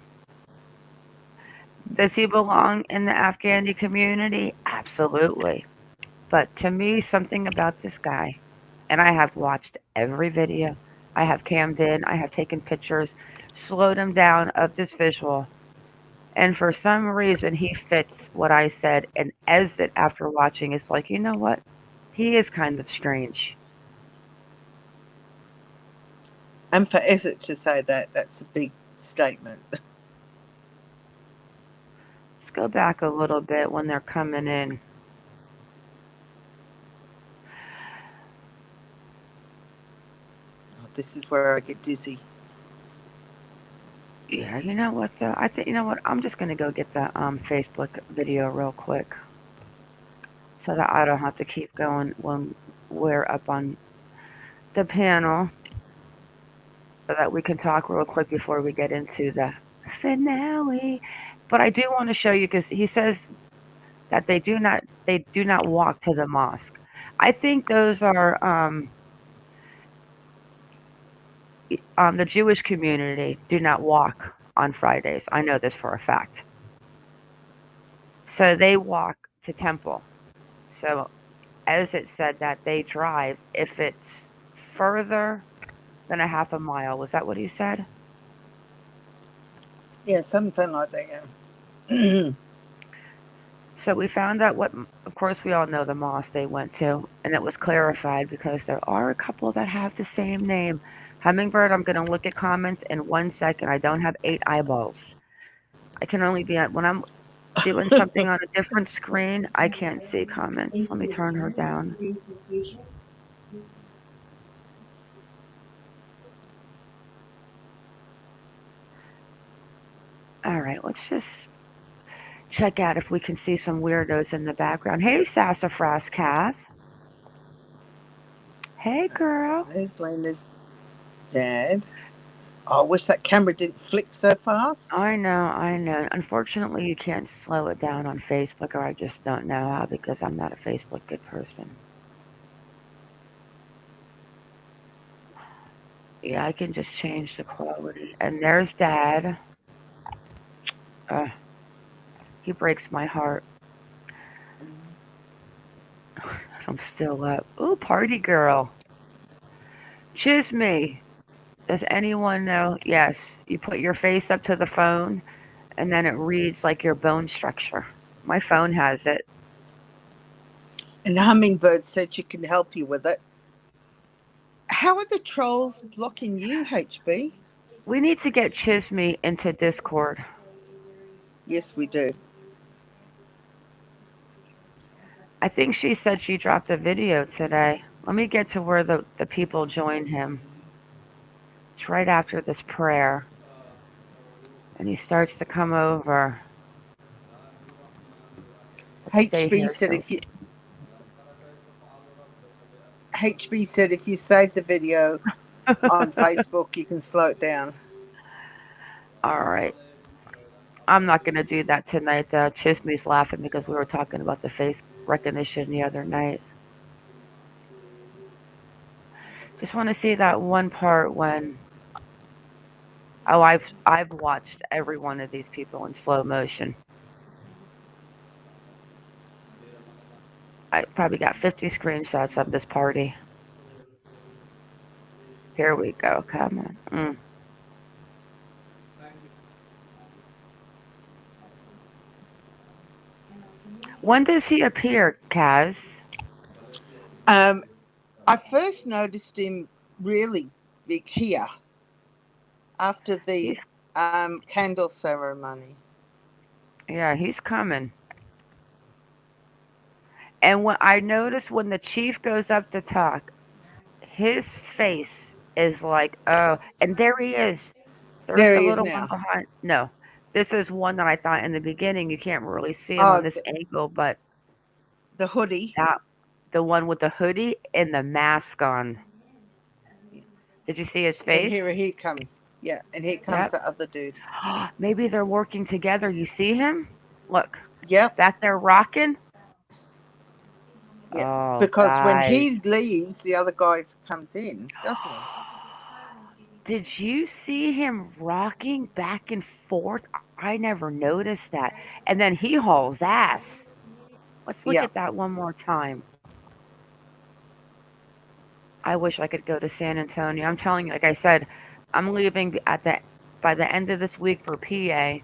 Does he belong in the Afghani community? Absolutely. But to me, something about this guy, and I have watched every video, I have cammed in, I have taken pictures, slowed him down of this visual, and for some reason he fits what I said, and as it after watching is like, you know what? He is kind of strange. And for Ezra to say that, that's a big statement. Let's go back a little bit when they're coming in. Oh, this is where I get dizzy. Yeah, you know what though? I think, you know what? I'm just gonna go get the Facebook video real quick, so that I don't have to keep going when we're up on the panel, so that we can talk real quick before we get into the finale. But I do want to show you, because he says that they do not walk to the mosque. I think those are the Jewish community do not walk on Fridays. I know this for a fact. So they walk to Temple. So as it said that they drive, if it's further than a half a mile, was that what he said? Yeah, something like that, yeah. So we found out what, of course, we all know the mosque they went to, and it was clarified because there are a couple that have the same name. Hummingbird, I'm going to look at comments in 1 second. I don't have 8 eyeballs. I can only be when I'm doing something on a different screen, I can't see comments. Let me turn her down. All right, let's just check out if we can see some weirdos in the background. Hey, Sassafras Calf. Hey, girl. There's Lina's dad. Oh, I wish that camera didn't flick so fast. I know. Unfortunately, you can't slow it down on Facebook, or I just don't know how because I'm not a Facebook good person. Yeah, I can just change the quality. And there's Dad. He breaks my heart. I'm still up. Ooh, party girl. Chisme. Does anyone know? Yes. You put your face up to the phone, and then it reads like your bone structure. My phone has it. And Hummingbird said she can help you with it. How are the trolls blocking you, HB? We need to get Chisme into Discord. Yes, we do. I think she said she dropped a video today. Let me get to where the people join him. It's right after this prayer. And he starts to come over. HB said if you save the video on Facebook, you can slow it down. All right. I'm not going to do that tonight. Chisme's laughing because we were talking about the face recognition the other night. Just want to see that one part when... Oh, I've watched every one of these people in slow motion. I probably got 50 screenshots of this party. Here we go. Come on. When does he appear, Kaz? I first noticed him really big here after the candle ceremony. Yeah, he's coming. And when I noticed when the chief goes up to talk, his face is like, oh, and there he is. There's the little one behind. No, this is one that I thought in the beginning you can't really see him on this angle, but the hoodie. The one with the hoodie and the mask on. Did you see his face? And here he comes. Yeah, and here comes the other dude. Maybe they're working together. You see him? Look. Yep. Back there rocking. Yeah, because when he leaves, the other guy comes in, doesn't he? Did you see him rocking back and forth? I never noticed that. And then he hauls ass. Let's look at that one more time. I wish I could go to San Antonio. I'm telling you, like I said, I'm leaving by the end of this week for PA.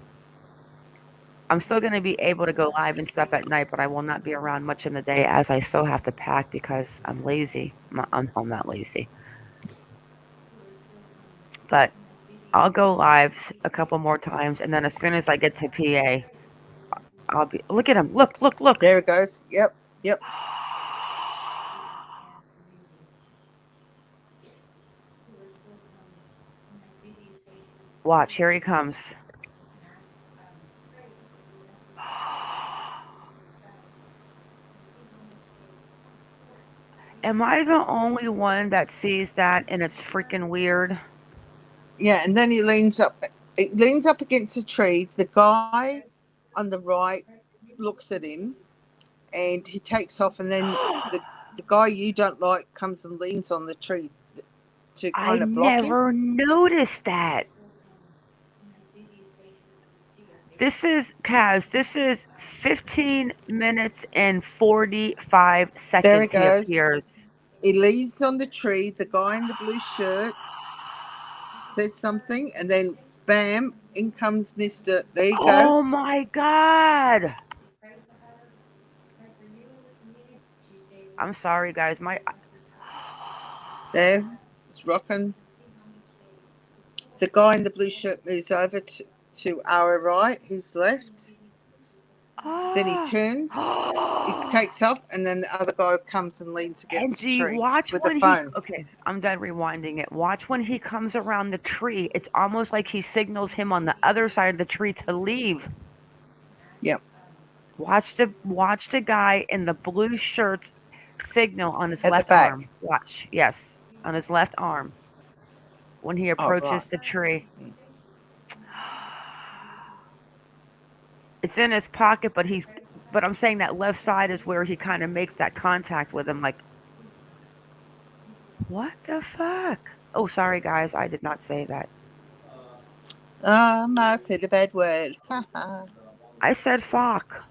I'm still going to be able to go live and stuff at night, but I will not be around much in the day as I still have to pack because I'm lazy. I'm not lazy. But I'll go live a couple more times, and then as soon as I get to PA, I'll be... Look at him. Look. There it goes. Yep. Watch, here he comes. Am I the only one that sees that and it's freaking weird? Yeah, and then he leans up against a tree. The guy on the right looks at him and he takes off, and then the guy you don't like comes and leans on the tree to kind of block him. I never noticed that. This is Kaz. This is 15 minutes and 45 seconds. There he goes. appears. He leads on the tree. The guy in the blue shirt says something, and then bam, in comes Mr. There you go. Oh my God. I'm sorry, guys. There, it's rocking. The guy in the blue shirt moves over to our right, his left. Then he turns, he takes off, and then the other guy comes and leans against the tree with the phone. Okay, I'm done rewinding it. Watch when he comes around the tree. It's almost like he signals him on the other side of the tree to leave. Yep. Watch the guy in the blue shirts signal on his At left the back. arm. Watch, yes, on his left arm when he approaches the tree. It's in his pocket, but I'm saying that left side is where he kind of makes that contact with him. Like, what the fuck? Oh, sorry, guys. I did not say that. I said a bad word. I said fuck.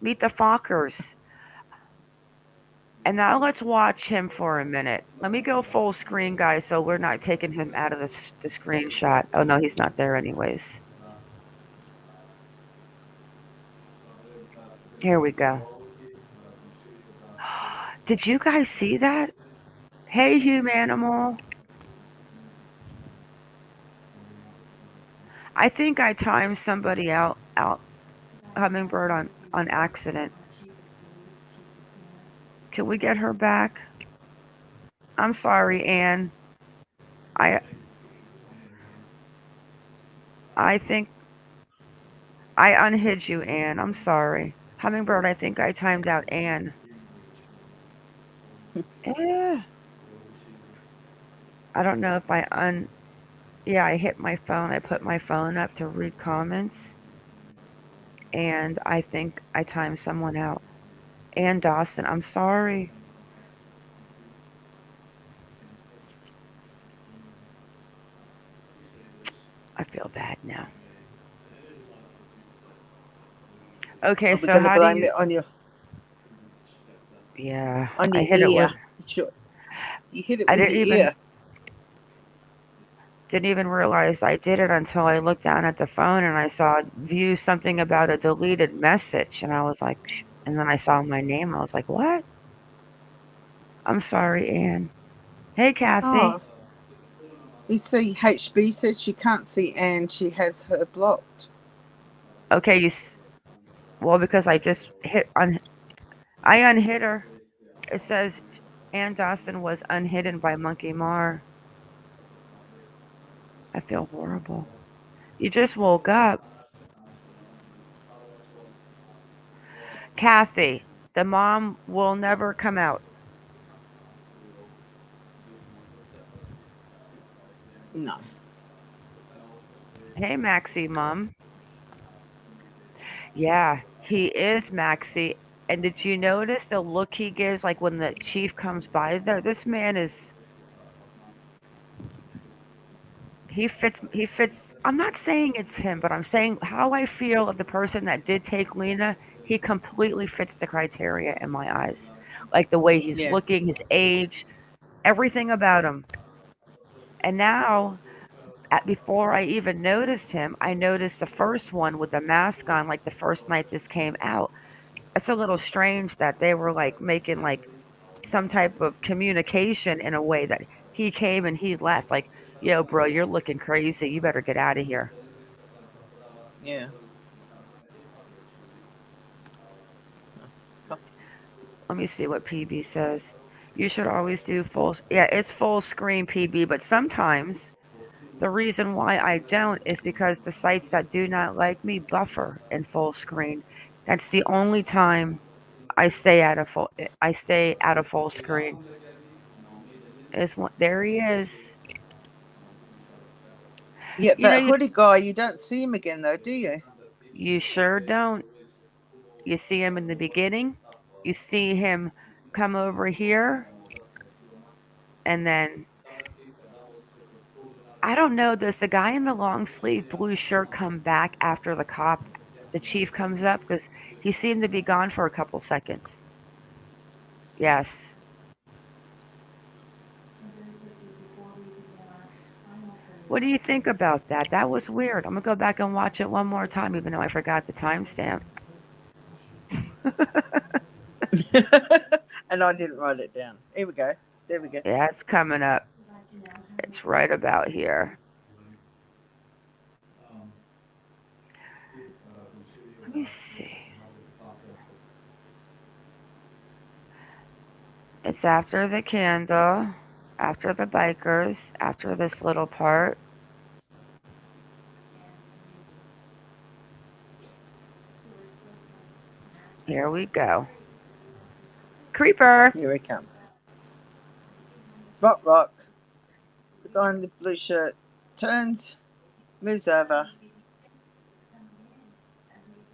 Meet the Fockers. And now let's watch him for a minute. Let me go full screen, guys, so we're not taking him out of the screenshot. Oh, no, he's not there anyways. Here we go. Did you guys see that? Hey, Humanimal. I think I timed somebody out Hummingbird on accident. Can we get her back? I'm sorry, Anne. I think I unhid you, Anne. I'm sorry. Hummingbird, I think I timed out Anne. Yeah. I don't know if yeah, I hit my phone. I put my phone up to read comments. And I think I timed someone out. Ann Dawson, I'm sorry. I feel bad now. Okay, so how do you... on your... Yeah, on your I hit ear. it with... Sure. You hit it with your ear. Didn't even realize I did it until I looked down at the phone and I saw view something about a deleted message, and I was like, and then I saw my name. I was like, what? I'm sorry, Anne. Hey, Kathy. Oh. You see, HB said she can't see Anne. She has her blocked. Okay, well, because I just I unhid her. It says Ann Dawson was unhidden by MonkieMar. I feel horrible. You just woke up. Kathy, the mom will never come out. No. Hey, Maxie, Mom. Yeah, he is Maxie. And did you notice the look he gives, like when the chief comes by there? This man is... He fits. I'm not saying it's him, but I'm saying how I feel of the person that did take Lina. He completely fits the criteria in my eyes. Like the way he's looking, his age, everything about him. And now, before I even noticed him, I noticed the first one with the mask on, like the first night this came out. It's a little strange that they were like making like some type of communication in a way that he came and he left. Like, yo, bro, you're looking crazy. You better get out of here. Yeah. Let me see what PB says. You should always do full... Yeah, it's full screen, PB, but sometimes the reason why I don't is because the sites that do not like me buffer in full screen. That's the only time I stay out of full screen. There he is. Yeah, that hoodie guy, you don't see him again though, do you? You sure don't. You see him in the beginning. You see him come over here. And then, I don't know, does the guy in the long sleeve blue shirt come back after the cop the chief comes up because he seemed to be gone for a couple seconds. Yes. What do you think about that? That was weird. I'm going to go back and watch it one more time, even though I forgot the timestamp. And I didn't write it down. Here we go. There we go. Yeah, it's coming up. It's right about here. Let me see. It's after the candle, after the bikers, after this little part. Here we go. Creeper. Here we come. Rock. The guy in the blue shirt turns, moves over,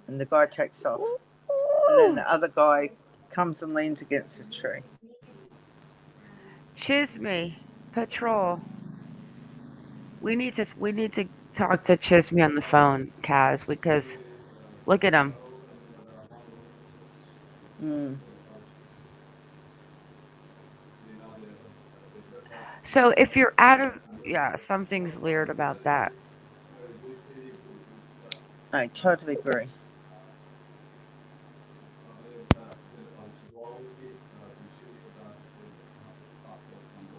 and the guy takes off. And then the other guy comes and leans against a tree. Chisme Patrol. We need to talk to Chisme on the phone, Kaz, because look at him. So if you're out of something's weird about that. I totally agree.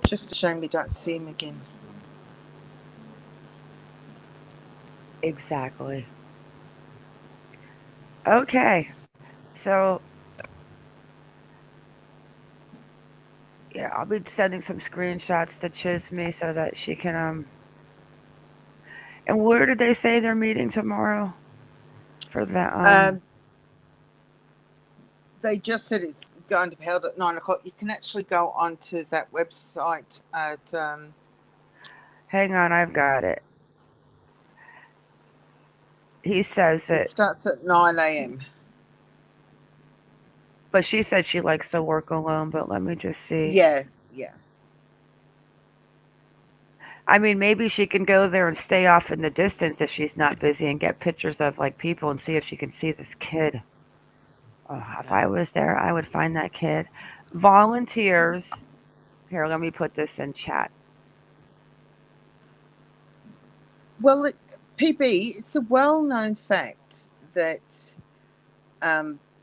Just a shame we don't see him again. Exactly. Okay. So yeah, I'll be sending some screenshots to Chisme so that she can And where did they say they're meeting tomorrow? For the they just said it's going to be held at 9 o'clock. You can actually go onto that website at hang on, I've got it. He says it starts at 9 a.m. But she said she likes to work alone, but let me just see. Yeah. I mean, maybe she can go there and stay off in the distance if she's not busy and get pictures of like people and see if she can see this kid. Oh, if I was there, I would find that kid. Volunteers. Here, let me put this in chat. Well, PB, it's a well-known fact that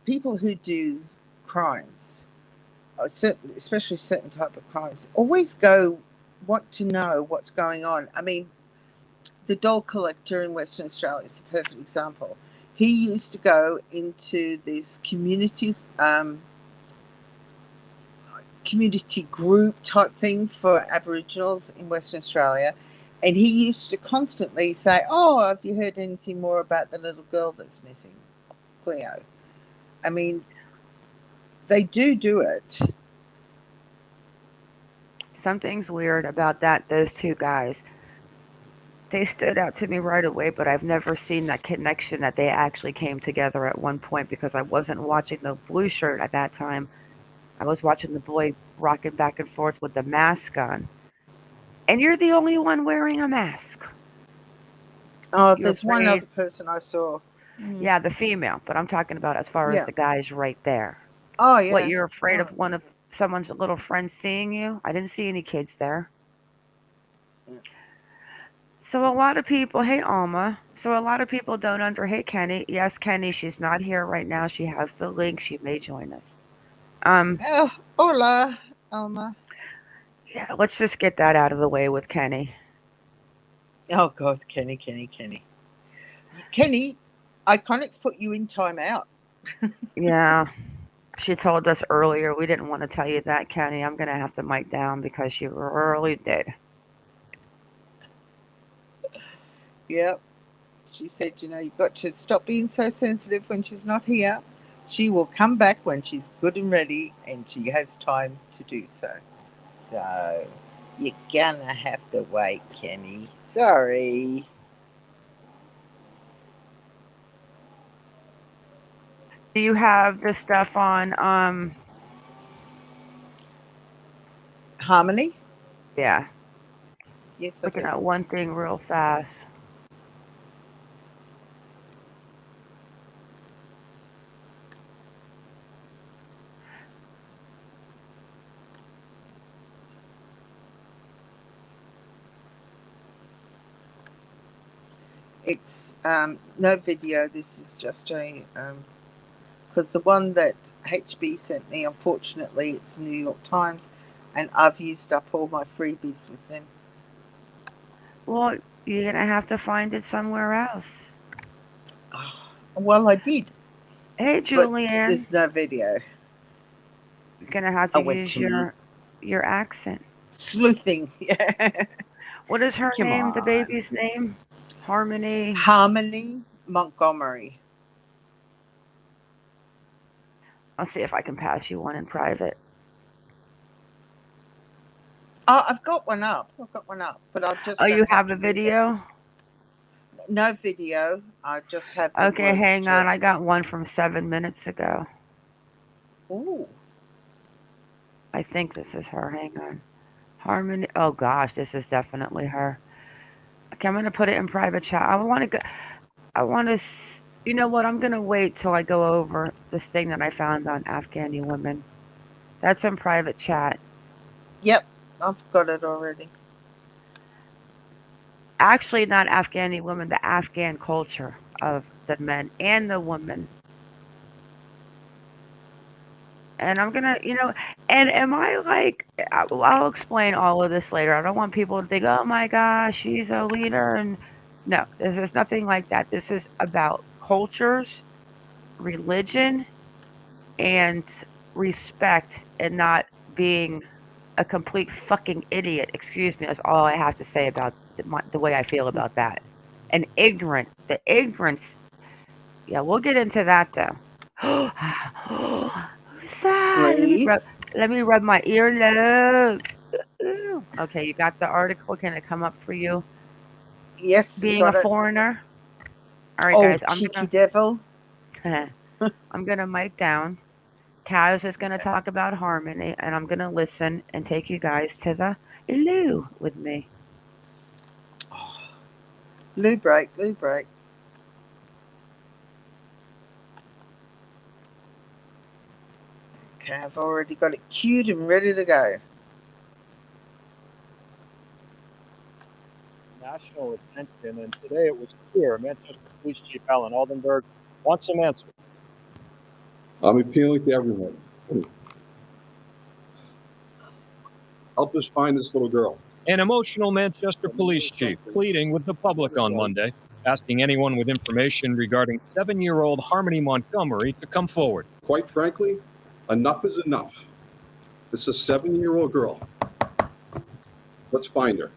people who do crimes, especially certain type of crimes, always want to know what's going on. I mean, the doll collector in Western Australia is a perfect example. He used to go into this community group type thing for Aboriginals in Western Australia. And he used to constantly say, "Oh, have you heard anything more about the little girl that's missing, Cleo?" I mean, they do it. Something's weird about those two guys. They stood out to me right away, but I've never seen that connection that they actually came together at one point because I wasn't watching the blue shirt at that time. I was watching the boy rocking back and forth with the mask on. And you're the only one wearing a mask. Oh, there's one other person I saw. Yeah, the female, but I'm talking about as far as the guys right there. Oh, yeah. What, you're afraid of one of someone's little friends seeing you? I didn't see any kids there. So a lot of people, hey Alma. So a lot of people don't hey Kenny. Yes, Kenny, she's not here right now. She has the link. She may join us. Hola, Alma. Yeah, let's just get that out of the way with Kenny. Oh God, Kenny. Kenny, Iconics put you in timeout. Yeah. She told us earlier we didn't want to tell you that, Kenny. I'm going to have to mic down because she really did. Yep. She said, you've got to stop being so sensitive when she's not here. She will come back when she's good and ready and she has time to do so. So, you're gonna have to wait, Kenny. Sorry. Do you have the stuff on Harmony? Yeah. Yes, looking at one thing real fast. It's no video. This is just a because the one that HB sent me, unfortunately, it's New York Times, and I've used up all my freebies with them. Well, you're gonna have to find it somewhere else. Well, I did. Hey, Julianne. There's no video. You're gonna have to use your accent. Sleuthing, yeah. What is her Come name? on. The baby's name? Harmony. Harmony Montgomery. I'll see if I can pass you one in private. Oh, I've got one up. But I'll just. Oh, you have a video? No video. I just have. Okay, hang on. I got one from 7 minutes ago. Ooh. I think this is her. Hang on. Harmony. Oh gosh, this is definitely her. Okay, I'm gonna put it in private chat. I want to go. I want to. You know what? I'm gonna wait till I go over this thing that I found on Afghani women. That's in private chat. Yep, I've got it already. Actually, not Afghani women. The Afghan culture of the men and the women. And I'm gonna, and am I like? I'll explain all of this later. I don't want people to think, oh my gosh, she's a leader, and no, this is nothing like that. This is about cultures, religion, and respect, and not being a complete fucking idiot. Excuse me. That's all I have to say about the way I feel about that. And ignorant. The ignorance. Yeah, we'll get into that though. Let me rub my earlobes. Okay, you got the article. Can it come up for you? Yes. Being a foreigner. All right, guys. Cheeky devil. I'm gonna mic down. Kaz is gonna talk about Harmony, and I'm gonna listen and take you guys to the loo with me. Loo break. Okay, I've already got it queued and ready to go. National attention, and today it was clear Manchester Police Chief Alan Aldenberg wants some answers. I'm appealing to everyone. Help us find this little girl. An emotional Manchester police chief pleading with the public on Monday, asking anyone with information regarding 7-year-old Harmony Montgomery to come forward. Quite frankly, enough is enough. This is a 7-year-old girl. Let's find her.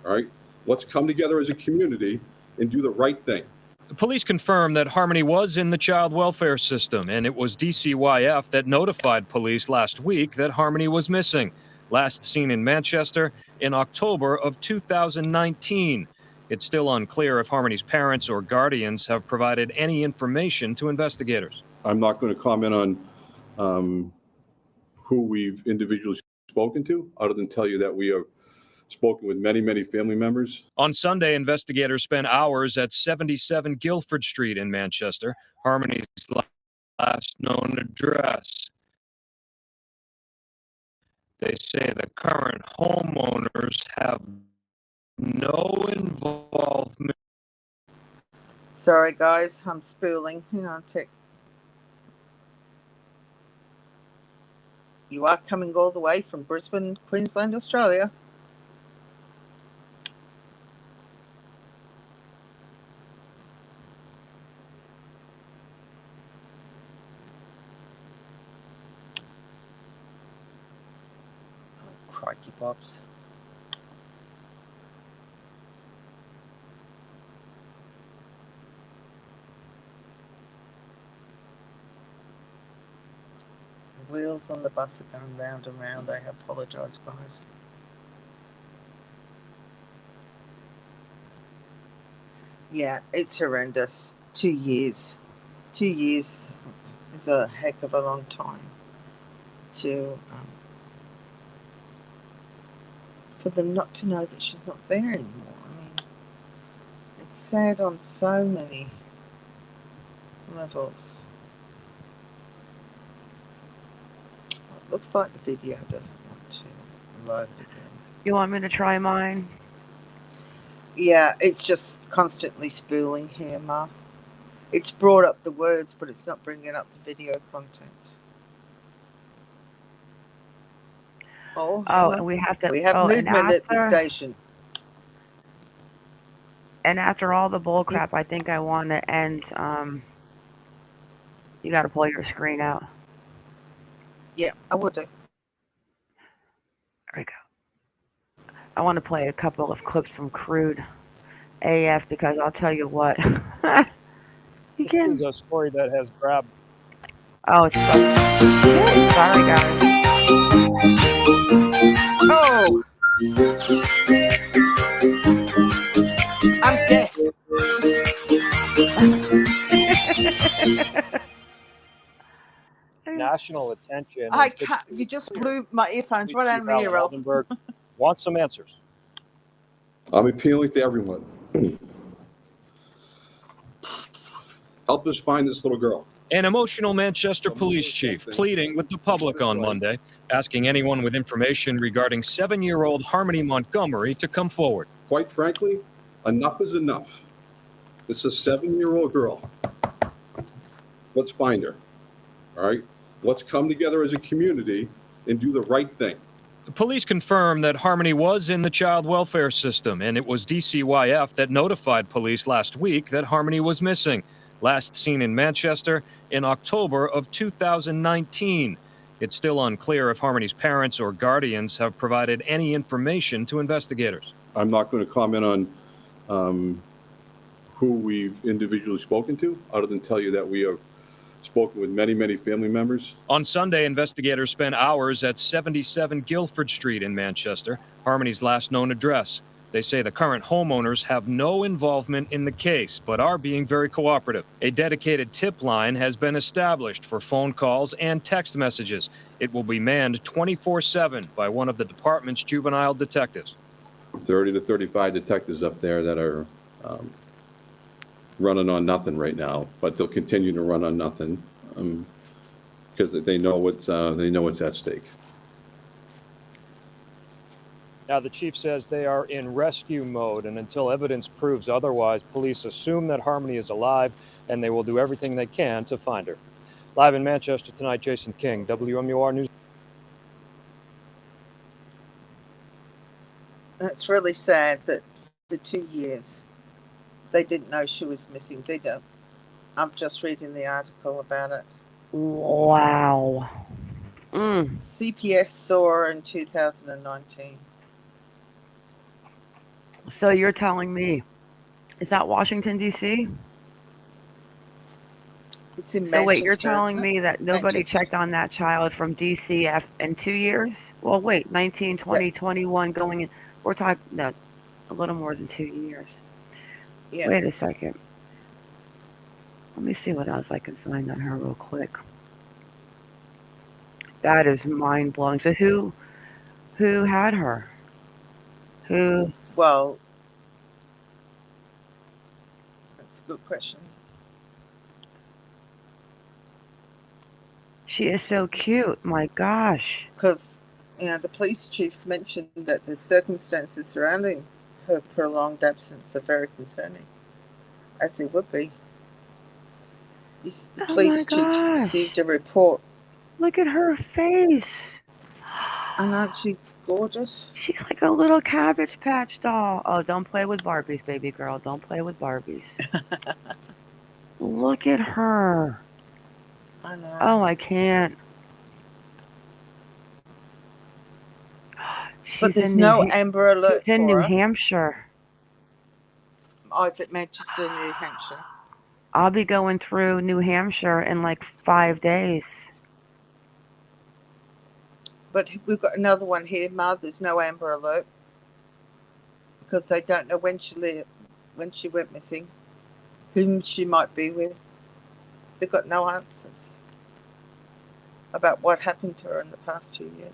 All right? Let's come together as a community and do the right thing. The police confirmed that Harmony was in the child welfare system, and it was DCYF that notified police last week that Harmony was missing. Last seen in Manchester in October of 2019. It's still unclear if Harmony's parents or guardians have provided any information to investigators. I'm not going to comment on who we've individually spoken to, other than tell you that we have spoken with many, many family members. On Sunday, investigators spent hours at 77 Guildford Street in Manchester, Harmony's last known address. They say the current homeowners have no involvement. Sorry, guys, I'm spooling. Hang on a tick. You are coming all the way from Brisbane, Queensland, Australia. Oh, crikey pops. The wheels on the bus are going round and round. I apologise, guys. Yeah, it's horrendous. 2 years. 2 years is a heck of a long time to for them not to know that she's not there anymore. I mean, it's sad on so many levels. It looks like the video doesn't want to load again. You want me to try mine? Yeah, it's just constantly spooling here, Ma. It's brought up the words, but it's not bringing up the video content. Oh, and we have movement at the station. And after all the bull crap, I think I want to end. You got to pull your screen out. Yeah, I would do. There we go. I want to play a couple of clips from Crude AF because I'll tell you what. This is a story that has grabbed. Oh, it's sorry, guys. Oh! I'm dead. National attention. I can't. You just blew my earphones right out of my ear. Oldenburg wants some answers. I'm appealing to everyone. Help us find this little girl. An emotional Manchester police chief pleading with the public on Monday, asking anyone with information regarding 7-year-old Harmony Montgomery to come forward. Quite frankly, enough is enough. It's a 7-year-old girl. Let's find her. All right? Let's come together as a community and do the right thing. The police confirmed that Harmony was in the child welfare system, and it was DCYF that notified police last week that Harmony was missing. Last seen in Manchester in October of 2019. It's still unclear if Harmony's parents or guardians have provided any information to investigators. I'm not going to comment on who we've individually spoken to, other than tell you that we have spoken with many, many family members. On Sunday, investigators spent hours at 77 Guilford Street in Manchester, Harmony's last known address. They say the current homeowners have no involvement in the case, but are being very cooperative. A dedicated tip line has been established for phone calls and text messages. It will be manned 24/7 by one of the department's juvenile detectives. 30 to 35 detectives up there that are running on nothing right now, but they'll continue to run on nothing because they know what's at stake. Now, the chief says they are in rescue mode, and until evidence proves otherwise, police assume that Harmony is alive, and they will do everything they can to find her. Live in Manchester tonight, Jason King, WMUR News. That's really sad that for 2 years they didn't know she was missing. They don't. I'm just reading the article about it. Wow. CPS saw her in 2019. So you're telling me, is that Washington, D.C.? It's in Manchester. So wait, you're telling me that nobody checked on that child from D.C. in 2 years? Well, wait, 19, 20, 21 going in. We're talking, no, a little more than 2 years. Yeah. Wait a second. Let me see what else I can find on her real quick. That is mind-blowing. So who had her? Who? Well, that's a good question. She is so cute. My gosh. Because, the police chief mentioned that the circumstances surrounding her prolonged absence are very concerning, as it would be. The police chief received a report. Look at her face. And aren't she gorgeous? She's like a little Cabbage Patch doll. Oh, don't play with Barbies, baby girl. Don't play with Barbies. Look at her. I know. Oh, I can't. But there's no Amber Alert. She's in New Hampshire. Oh, it's at Manchester, New Hampshire. I'll be going through New Hampshire in like 5 days. But we've got another one here, Ma. There's no Amber Alert because they don't know when she went missing, whom she might be with. They've got no answers about what happened to her in the past 2 years.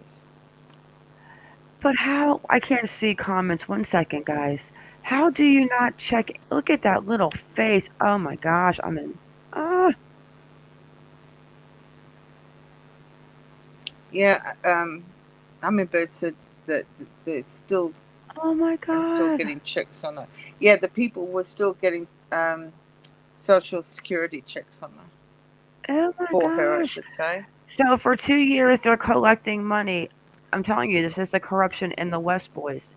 But how? I can't see comments. 1 second, guys. How do you not check? Look at that little face. Oh my gosh. I'm in. Yeah, Hummingbird said that they're still Oh my And still God. getting checks on her. Yeah, the people were still getting Social Security checks on her. Oh my For her, I gosh. should say. So for 2 years, they're collecting money. I'm telling you, this is the corruption in the West Boys.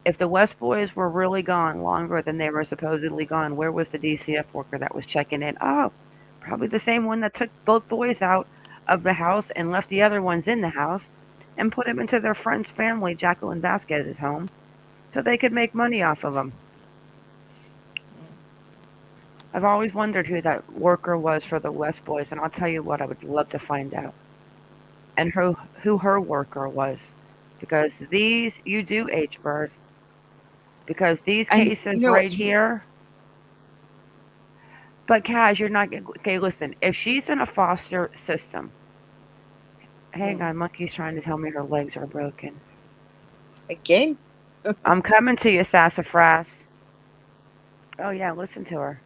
If the West Boys were really gone longer than they were supposedly gone, where was the DCF worker that was checking in? Oh, probably the same one that took both boys out of the house and left the other ones in the house and put them into their friend's family, Jacqueline Vasquez's home, so they could make money off of them. I've always wondered who that worker was for the West Boys, and I'll tell you what, I would love to find out. And who her worker was. Because these, you do, H-Bird. Because these cases right here. But Kaz, you're not, okay, listen, if she's in a foster system. Hang on, Monkey's trying to tell me her legs are broken. Again? I'm coming to you, Sassafras. Oh yeah, listen to her.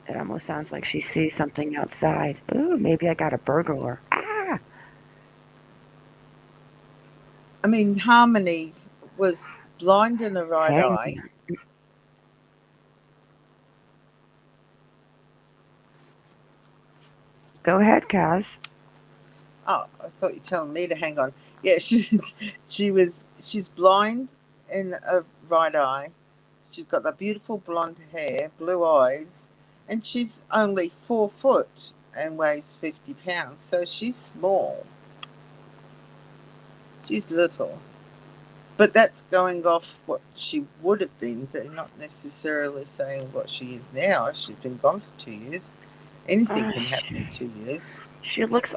It almost sounds like she sees something outside. Ooh, maybe I got a burglar. Ah! I mean, Harmony was blind in her right eye. Go ahead, Kaz. Oh, I thought you were telling me to hang on. Yeah, she's blind in her right eye. She's got that beautiful blonde hair, blue eyes, and she's only 4 foot and weighs 50 pounds. So she's small. She's little. But that's going off what she would have been. They're not necessarily saying what she is now. She's been gone for 2 years. Anything can happen in 2 years. She looks,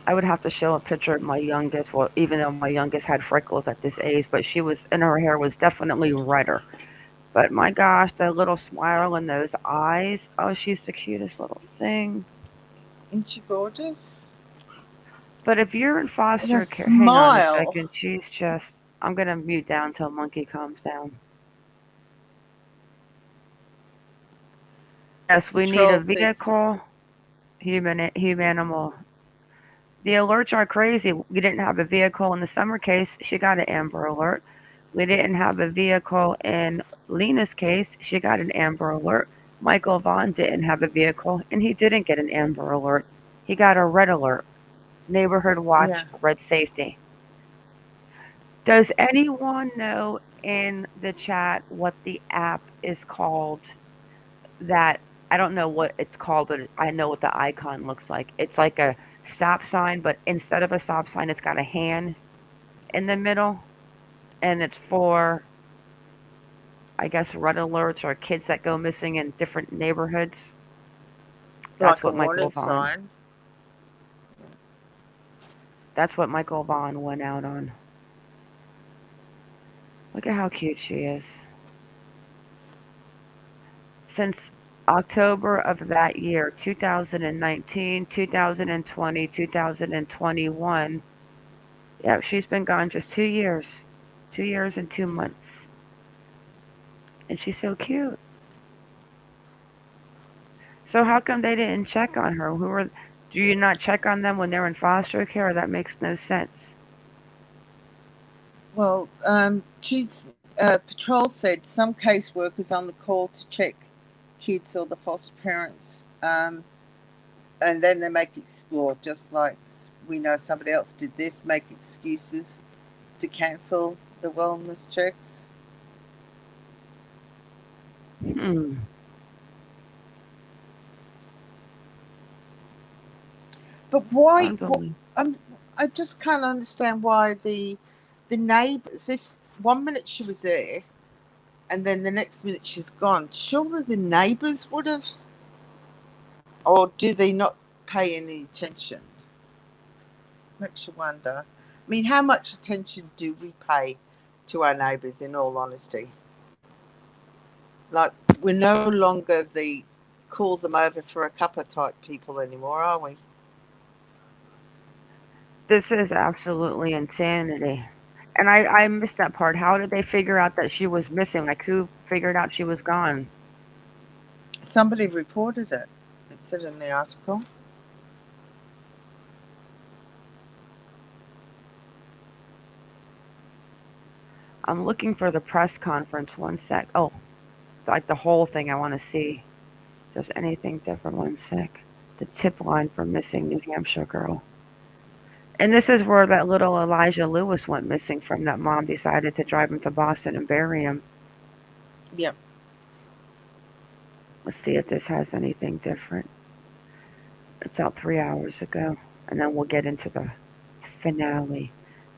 I would have to show a picture of my youngest. Well, even though my youngest had freckles at this age, but she was, and her hair was definitely redder. But my gosh, that little smile and those eyes. Oh, she's the cutest little thing. Isn't she gorgeous? But if you're in foster care, hang on a second. She's just, I'm going to mute down until Monkey calms down. Yes, we need a vehicle, human animal. The alerts are crazy. We didn't have a vehicle in the Summer case. She got an Amber Alert. We didn't have a vehicle in Lina's case. She got an Amber Alert. Michael Vaughn didn't have a vehicle, and he didn't get an Amber Alert. He got a Red Alert. Neighborhood Watch, Red Safety. Does anyone know in the chat what the app is called? That, I don't know what it's called, but I know what the icon looks like. It's like a stop sign, but instead of a stop sign, it's got a hand in the middle. And it's for, I guess, red alerts or kids that go missing in different neighborhoods. That's like what Michael Vaughn. Sign. That's what Michael Vaughn went out on. Look at how cute she is. Since October of that year, 2019, 2020, 2021. Yeah, she's been gone just 2 years. 2 years and 2 months. And she's so cute. So how come they didn't check on her? Do you not check on them when they're in foster care? That makes no sense. Well, Patrol said some caseworkers on the call to check kids or the foster parents, and then they make explore, just like we know somebody else did this, make excuses to cancel the wellness checks. But why? I just can't understand why the neighbours, if 1 minute she was there and then the next minute she's gone, surely the neighbours would have, or do they not pay any attention? Makes you wonder. I mean, how much attention do we pay to our neighbours, in all honesty? Like, we're no longer the call them over for a cuppa type people anymore, are we? This is absolutely insanity. And I missed that part. How did they figure out that she was missing? Like, who figured out she was gone? Somebody reported it. It said in the article. I'm looking for the press conference. One sec. Oh, like the whole thing I want to see. If there's anything different. One sec. The tip line for missing New Hampshire girl. And this is where that little Elijah Lewis went missing from. That mom decided to drive him to Boston and bury him. Yep. Let's see if this has anything different. It's out 3 hours ago. And then we'll get into the finale.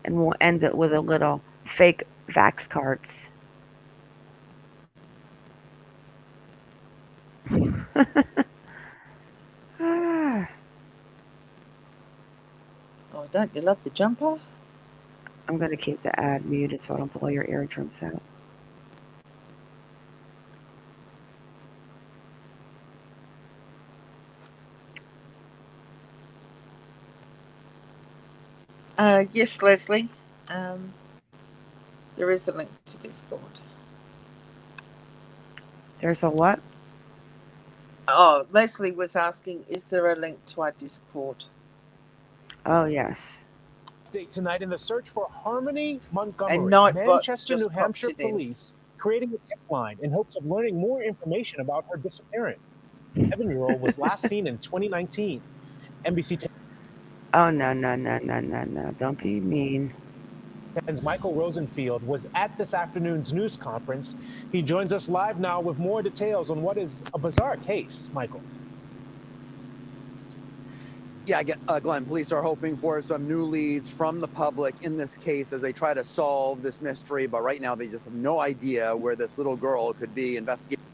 And we'll end it with a little fake vax cards. Oh, don't you love the jumper? I'm going to keep the ad muted so I don't blow your eardrums out. Yes, Leslie. There is a link to Discord. There's a what? Oh, Leslie was asking, is there a link to our Discord? Oh, yes. Tonight in the search for Harmony Montgomery, And Nightbot's Manchester, just New Hampshire popped it in. police creating a tip line in hopes of learning more information about her disappearance. The 7-year-old was last seen in 2019. NBC Oh, no. Don't be mean. 10's Michael Rosenfield was at this afternoon's news conference. He joins us live now with more details on what is a bizarre case. Michael. Yeah, Glenn, police are hoping for some new leads from the public in this case as they try to solve this mystery. But right now, they just have no idea where this little girl could be. Investigators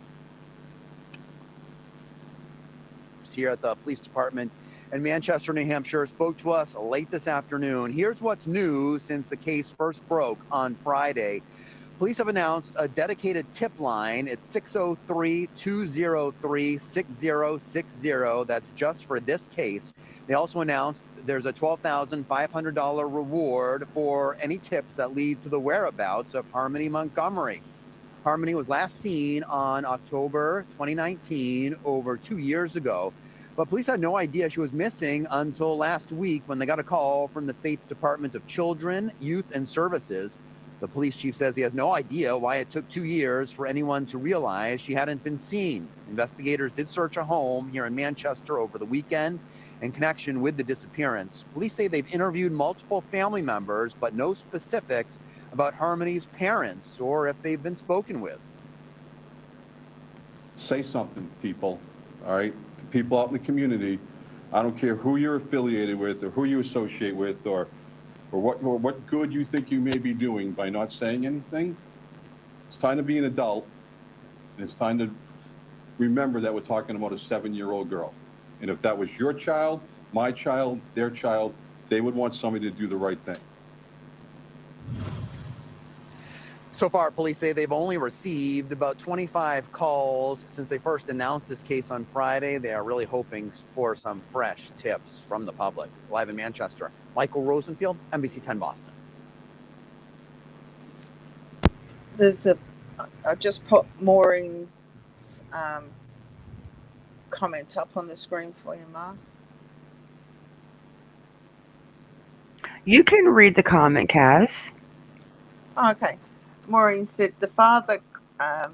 here at the police department in Manchester, New Hampshire, spoke to us late this afternoon. Here's what's new since the case first broke on Friday. Police have announced a dedicated tip line. It's 603-203-6060. That's just for this case. They also announced there's a $12,500 reward for any tips that lead to the whereabouts of Harmony Montgomery. Harmony was last seen on October 2019, over 2 years ago. But police had no idea she was missing until last week when they got a call from the state's Department of Children, Youth and Services. The police chief says he has no idea why it took 2 years for anyone to realize she hadn't been seen. Investigators did search a home here in Manchester over the weekend in connection with the disappearance. Police say they've interviewed multiple family members, but no specifics about Harmony's parents or if they've been spoken with. Say something, people, all right? The people out in the community, I don't care who you're affiliated with or who you associate with or what good you think you may be doing by not saying anything. It's time to be an adult, and it's time to remember that we're talking about a 7-year-old girl. And if that was your child, my child, their child, they would want somebody to do the right thing. So far, police say they've only received about 25 calls since they first announced this case on Friday. They are really hoping for some fresh tips from the public. Live in Manchester, Michael Rosenfield, NBC 10 Boston. I just put Maureen's comment up on the screen for you, Mark. You can read the comment, Kaz. Oh, okay. Maureen said the father had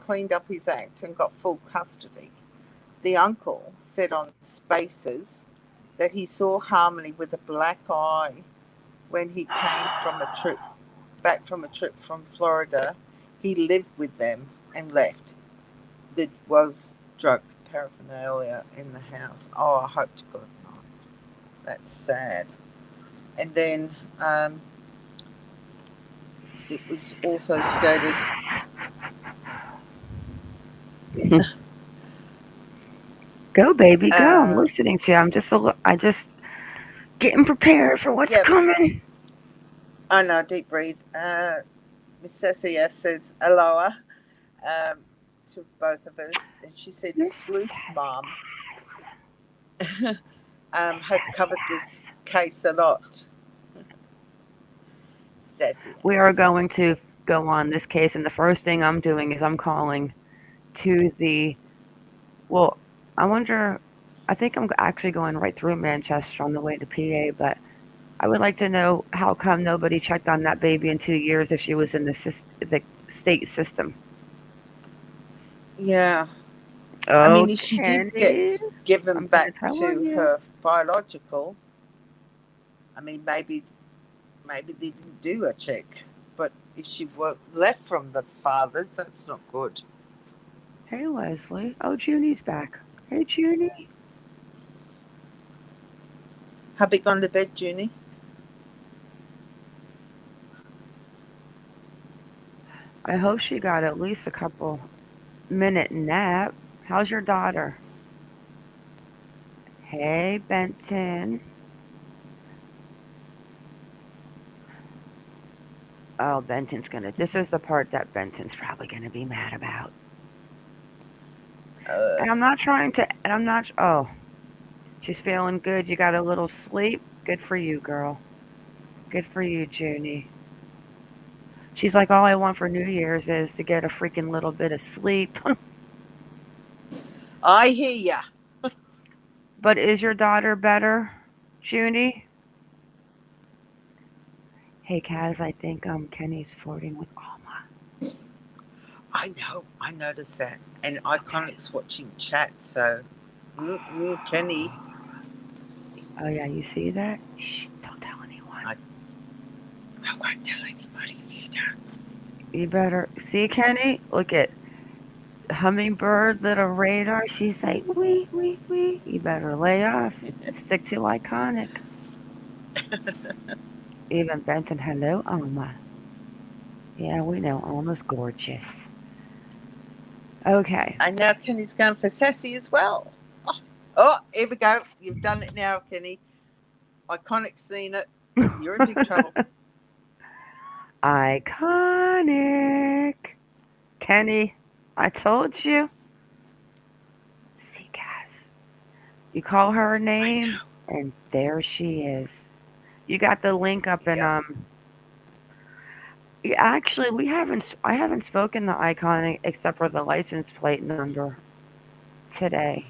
cleaned up his act and got full custody. The uncle said on Spaces that he saw Harmony with a black eye when he came back from a trip from Florida. He lived with them and left. There was drug paraphernalia in the house. Oh, I hope to God not. That's sad. And then it was also stated. Go, baby, go. I'm listening to you. I just getting prepared for what's coming. I know, deep breathe. Miss Cecilia says aloha to both of us. And she said, Sleuth Mom has covered this case a lot. We are going to go on this case, and the first thing I'm doing is I'm calling to I think I'm actually going right through Manchester on the way to PA, but I would like to know how come nobody checked on that baby in 2 years if she was in the state system. Yeah. Oh, I mean, if she did Kenny, get given I'm back gonna tell to on you. her biological, I mean, maybe they didn't do a check. But if she were left from the fathers, that's not good. Hey, Leslie. Oh, Junie's back. Hey, Junie. Hubby gone to bed, Junie? I hope she got at least a couple minute nap. How's your daughter? Hey, Benton. Oh, Benton's gonna. This is the part that Benton's probably gonna be mad about. And I'm not trying to. And I'm not. Oh, she's feeling good. You got a little sleep. Good for you, girl. Good for you, Junie. She's like, all I want for New Year's is to get a freaking little bit of sleep. I hear ya. But is your daughter better, Junie? Hey, Kaz, I think Kenny's flirting with Alma. I know. I noticed that. And Iconic's watching chat, so... Kenny. Oh, yeah, you see that? Shh, don't tell anyone. I won't tell anybody if you don't. You better... See, Kenny? Look at Hummingbird, little radar. She's like, wee, wee, wee. You better lay off. Stick to Iconic. Even Benton, hello, Alma. Yeah, we know Alma's gorgeous. Okay. And now Kenny's going for sassy as well. Oh, here we go. You've done it now, Kenny. Iconic's seen it. You're in big trouble. Iconic. Kenny, I told you. See, guys. You call her a name, and there she is. You got the link up in Actually, I haven't spoken to Iconic except for the license plate number today.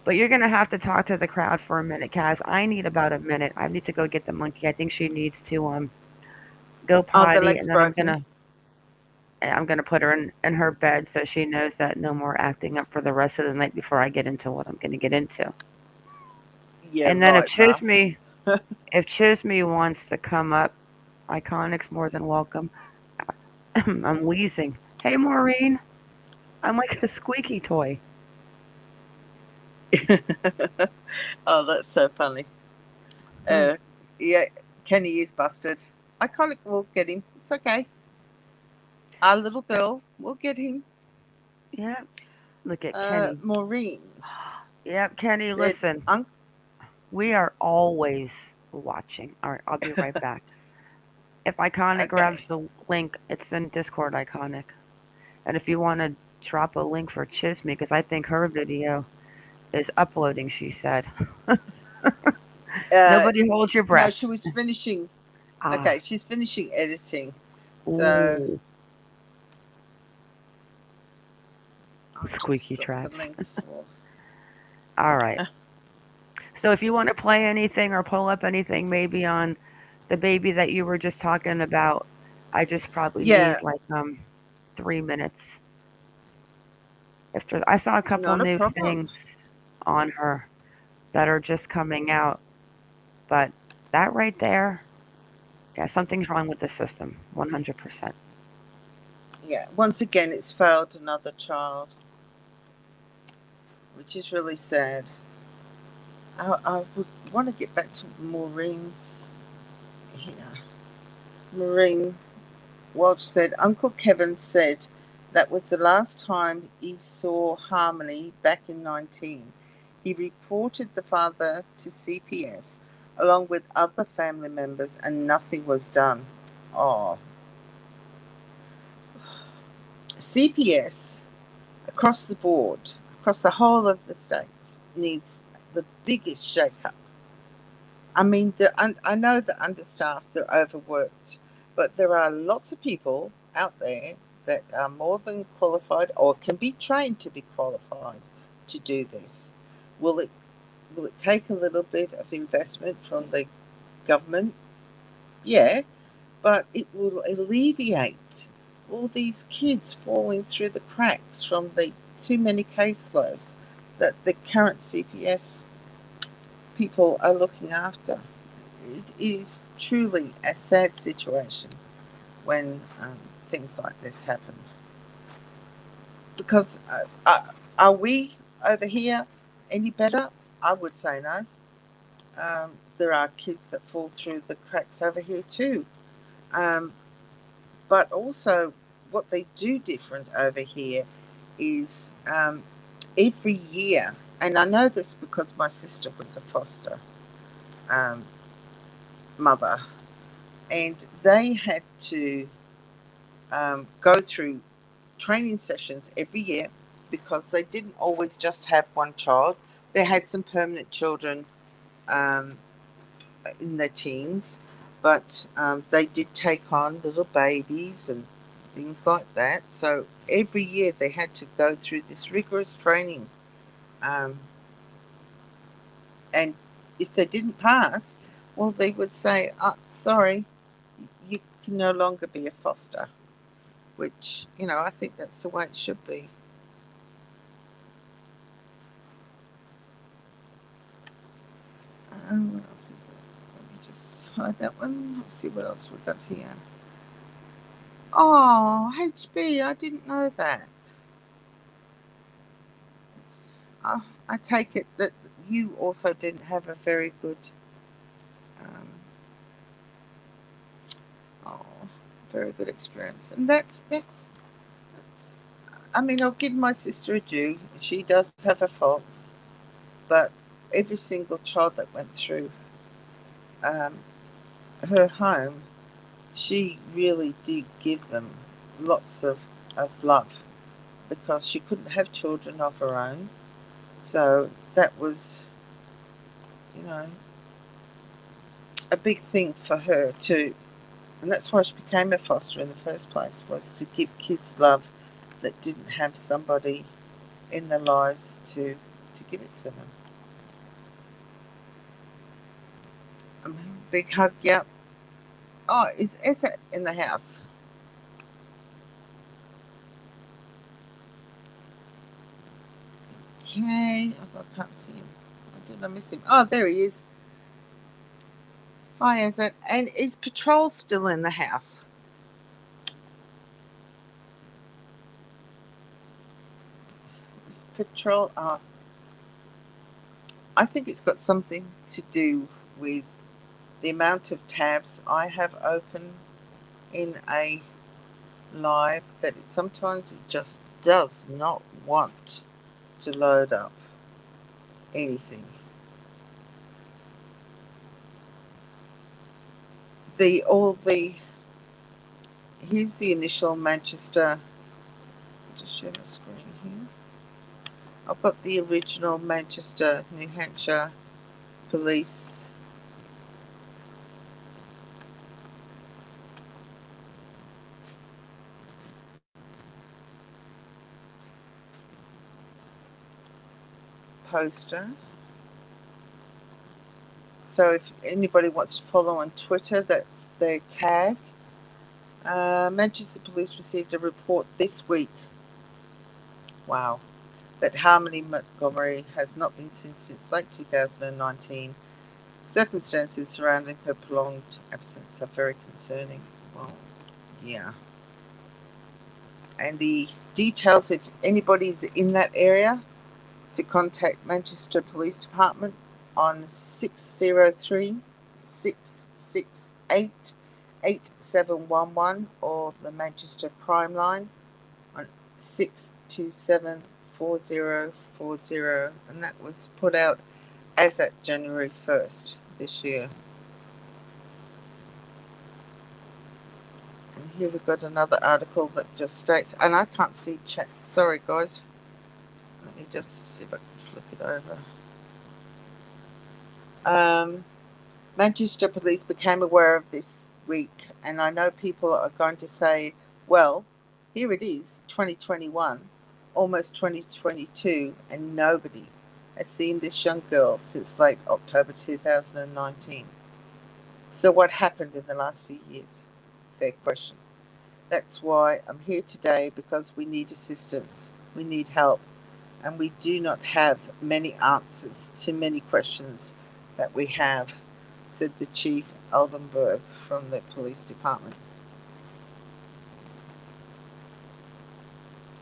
But you're gonna have to talk to the crowd for a minute, Kaz. I need about a minute. I need to go get the monkey. I think she needs to go potty, and then I'm gonna put her in her bed so she knows that no more acting up for the rest of the night before I get into what I'm gonna get into. Yeah, and then right, if Chisme wants to come up, Iconic's more than welcome. I'm wheezing. Hey, Maureen. I'm like a squeaky toy. Oh, that's so funny. Yeah, Kenny is busted. Iconic will get him. It's okay. Our little girl will get him. Yeah. Look at Kenny. Maureen. Yep, Kenny, listen. We are always watching. All right, I'll be right back. If Iconic grabs the link, it's in Discord, Iconic. And if you want to drop a link for Chisme, because I think her video is uploading, she said. Nobody hold your breath. No, she was finishing. Okay, she's finishing editing. So. Squeaky traps. All right. So if you want to play anything or pull up anything, maybe on the baby that you were just talking about, I just probably need like 3 minutes. I saw a couple new things on her that are just coming out, but that right there, yeah, something's wrong with the system, 100%. Yeah, once again, it's failed another child, which is really sad. I would want to get back to Maureen's here. Maureen Welch said, Uncle Kevin said that was the last time he saw Harmony back in 19. He reported the father to CPS along with other family members and nothing was done. Oh. CPS across the board, across the whole of the states, needs the biggest shake-up. I mean, I know they're understaffed, they're overworked, but there are lots of people out there that are more than qualified or can be trained to be qualified to do this. Will it take a little bit of investment from the government, yeah, but it will alleviate all these kids falling through the cracks from the too many caseloads that the current CPS people are looking after. It is truly a sad situation when things like this happen. Because are we over here any better? I would say no. There are kids that fall through the cracks over here too. But also what they do different over here is every year, and I know this because my sister was a foster mother, and they had to go through training sessions every year because they didn't always just have one child. They had some permanent children in their teens, but they did take on little babies and things like that. So every year they had to go through this rigorous training. And if they didn't pass, well, they would say, sorry, you can no longer be a foster, which, I think that's the way it should be. What else is it? Let me just hide that one. Let's see what else we've got here. Oh, HB, I didn't know that. I take it that you also didn't have a very good, very good experience. And that's I mean, I'll give my sister a due. She does have her faults, but every single child that went through her home, she really did give them lots of love because she couldn't have children of her own. So that was, a big thing for her too. And that's why she became a foster in the first place, was to give kids love that didn't have somebody in their lives to give it to them. Big hug, yep. Oh, is Essa in the house? Okay, I can't see him. Did I miss him? Oh, there he is. Hi, Essa. And is Patrol still in the house? Patrol, I think it's got something to do with the amount of tabs I have open in a live, that sometimes it just does not want to load up anything. Here's the initial Manchester. I'll just share my screen here. I've got the original Manchester, New Hampshire police. Poster. So if anybody wants to follow on Twitter, that's their tag. Manchester Police received a report this week. Wow. That Harmony Montgomery has not been seen since late 2019. Circumstances surrounding her prolonged absence are very concerning. Well, yeah. And the details, if anybody's in that area, to contact Manchester Police Department on 603-668-8711 or the Manchester Crime Line on 627-4040, and that was put out as at January 1st this year. And here we've got another article that just states, and I can't see chat, sorry guys. Let me just see if I can flick it over. Manchester Police became aware of this week, and I know people are going to say, well, here it is, 2021, almost 2022, and nobody has seen this young girl since late October 2019. So what happened in the last few years? Fair question. That's why I'm here today, because we need assistance. We need help. And we do not have many answers to many questions that we have, said the Chief Oldenburg from the police department.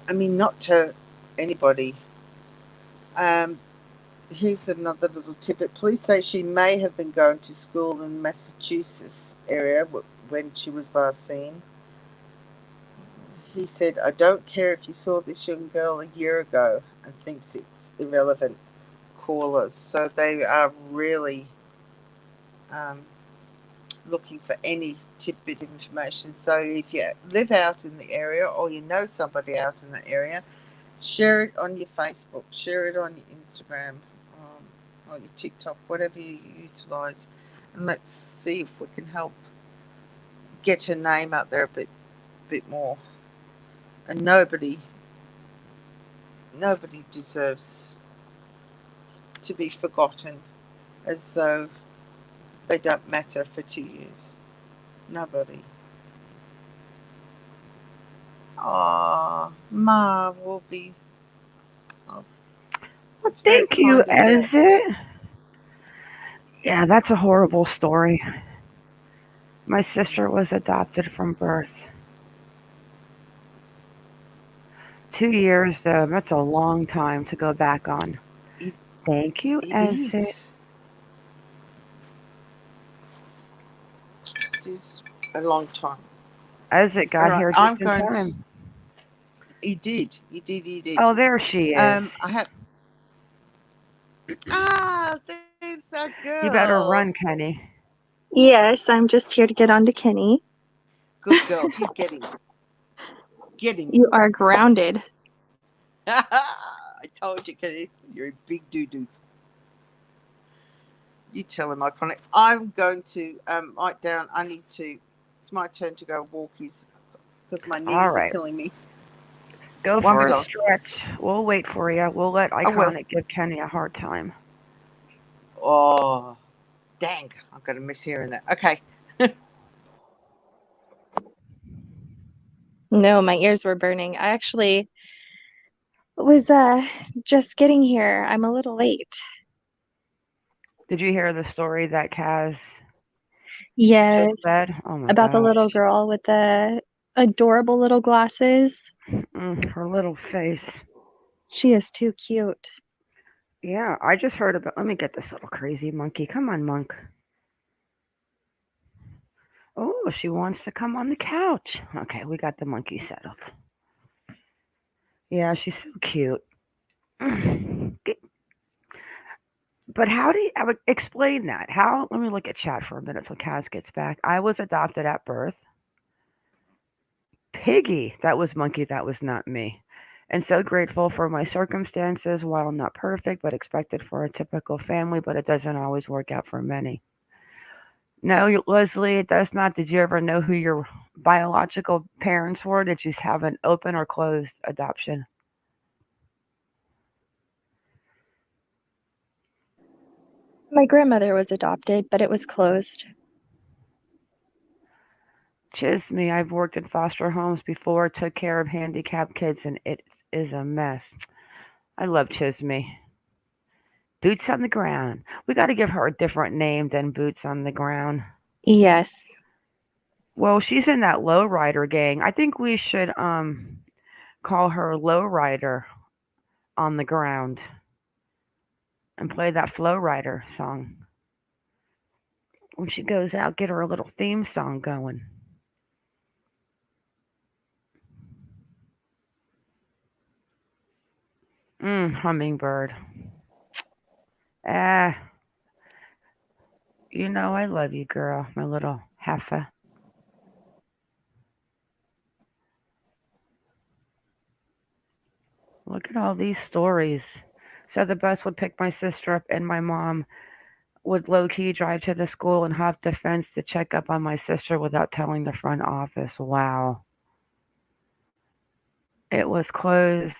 I mean, not to anybody. Here's another little tidbit. Police say she may have been going to school in Massachusetts area when she was last seen. He said, I don't care if you saw this young girl a year ago and thinks it's irrelevant. Call us. So they are really looking for any tidbit of information. So if you live out in the area or you know somebody out in the area, share it on your Facebook, share it on your Instagram, or your TikTok, whatever you utilise, and let's see if we can help get her name out there a bit more. And nobody deserves to be forgotten as though they don't matter for 2 years. Nobody. Ma will be. Thank you, Ezit. Yeah, that's a horrible story. My sister was adopted from birth. 2 years, though, that's a long time to go back on. Thank you, Ezit. It is a long time. Ezit got here just in time. He did. Oh, there she is. I have. There's that girl. You better run, Kenny. Yes, I'm just here to get onto Kenny. Good girl. He's getting it. Getting it. You are grounded. I told you, Kenny. You're a big doo-doo. You tell him, Iconic. I'm going to write down. It's my turn to go walkies because my knees are killing me. Go for a stretch. We'll wait for you. We'll let Iconic give Kenny a hard time. Oh, dang. I'm going to miss hearing that. Okay. No, my ears were burning. I actually was just getting here. I'm a little late. Did you hear the story that Kaz yes, just said? Oh my about the little girl with the adorable little glasses? Her little face. She is too cute. Yeah, I just heard about. Let me get this little crazy monkey. Come on, Monk. Oh, she wants to come on the couch. Okay, we got the monkey settled. Yeah, she's so cute. But how do you explain that? How? Let me look at chat for a minute so Kaz gets back. I was adopted at birth. Piggy, that was monkey, that was not me. And so grateful for my circumstances, while not perfect, but expected for a typical family, but it doesn't always work out for many. No, Leslie, it does not. Did you ever know who your biological parents were? Did you have an open or closed adoption? My grandmother was adopted, but it was closed. Chisme, I've worked in foster homes before, took care of handicapped kids, and it is a mess. I love Chisme. Boots on the ground. We got to give her a different name than Boots on the Ground. Yes. Well, she's in that lowrider gang. I think we should call her Lowrider on the Ground and play that Flow Rider song. When she goes out, get her a little theme song going. Hummingbird. You know I love you, girl, my little heifer. Look at all these stories. So the bus would pick my sister up, and my mom would low-key drive to the school and hop the fence to check up on my sister without telling the front office. Wow. It was closed.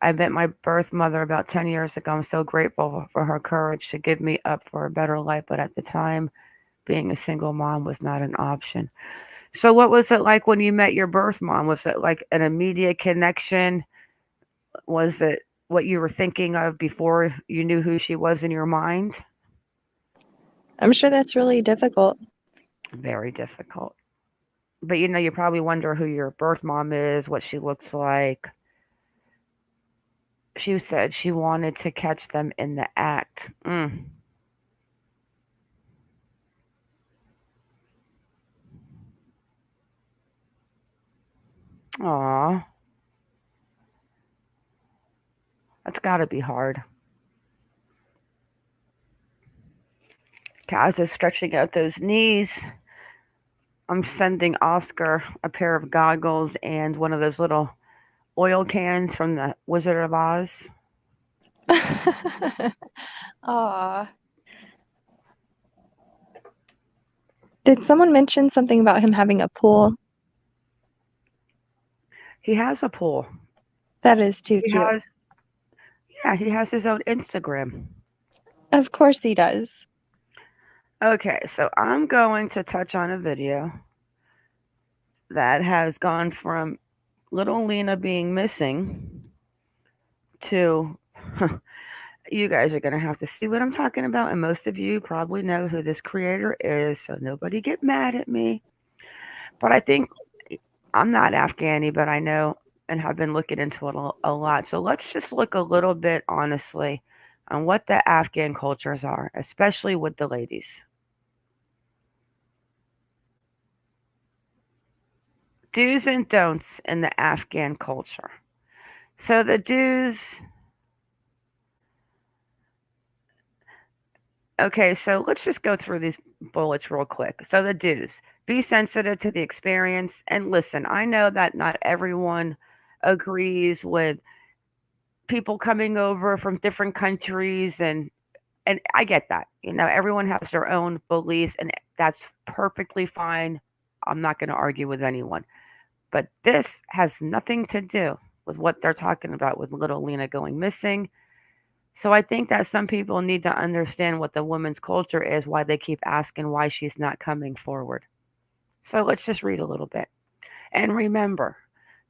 I met my birth mother about 10 years ago. I'm so grateful for her courage to give me up for a better life, but at the time, being a single mom was not an option. So, what was it like when you met your birth mom? Was it like an immediate connection? Was it what you were thinking of before you knew who she was in your mind? I'm sure that's really difficult. Very difficult. But you probably wonder who your birth mom is, what she looks like. She said she wanted to catch them in the act. Aw. That's gotta be hard. Kaz is stretching out those knees. I'm sending Oscar a pair of goggles and one of those little oil cans from the Wizard of Oz. Aw. Did someone mention something about him having a pool? He has a pool. That is too cute. He has his own Instagram. Of course he does. Okay, so I'm going to touch on a video that has gone from little Lina being missing to you guys are going to have to see what I'm talking about, and most of you probably know who this creator is, so nobody get mad at me. But I think I'm not Afghani, but I know and have been looking into it a lot. So let's just look a little bit honestly on what the Afghan cultures are, especially with the ladies. Do's and don'ts in the Afghan culture. So the do's. Okay, so let's just go through these bullets real quick. So the do's. Be sensitive to the experience and listen. I know that not everyone agrees with people coming over from different countries and I get that. Everyone has their own beliefs and that's perfectly fine. I'm not going to argue with anyone. But this has nothing to do with what they're talking about with little Lina going missing. So I think that some people need to understand what the woman's culture is, why they keep asking why she's not coming forward. So let's just read a little bit. And remember,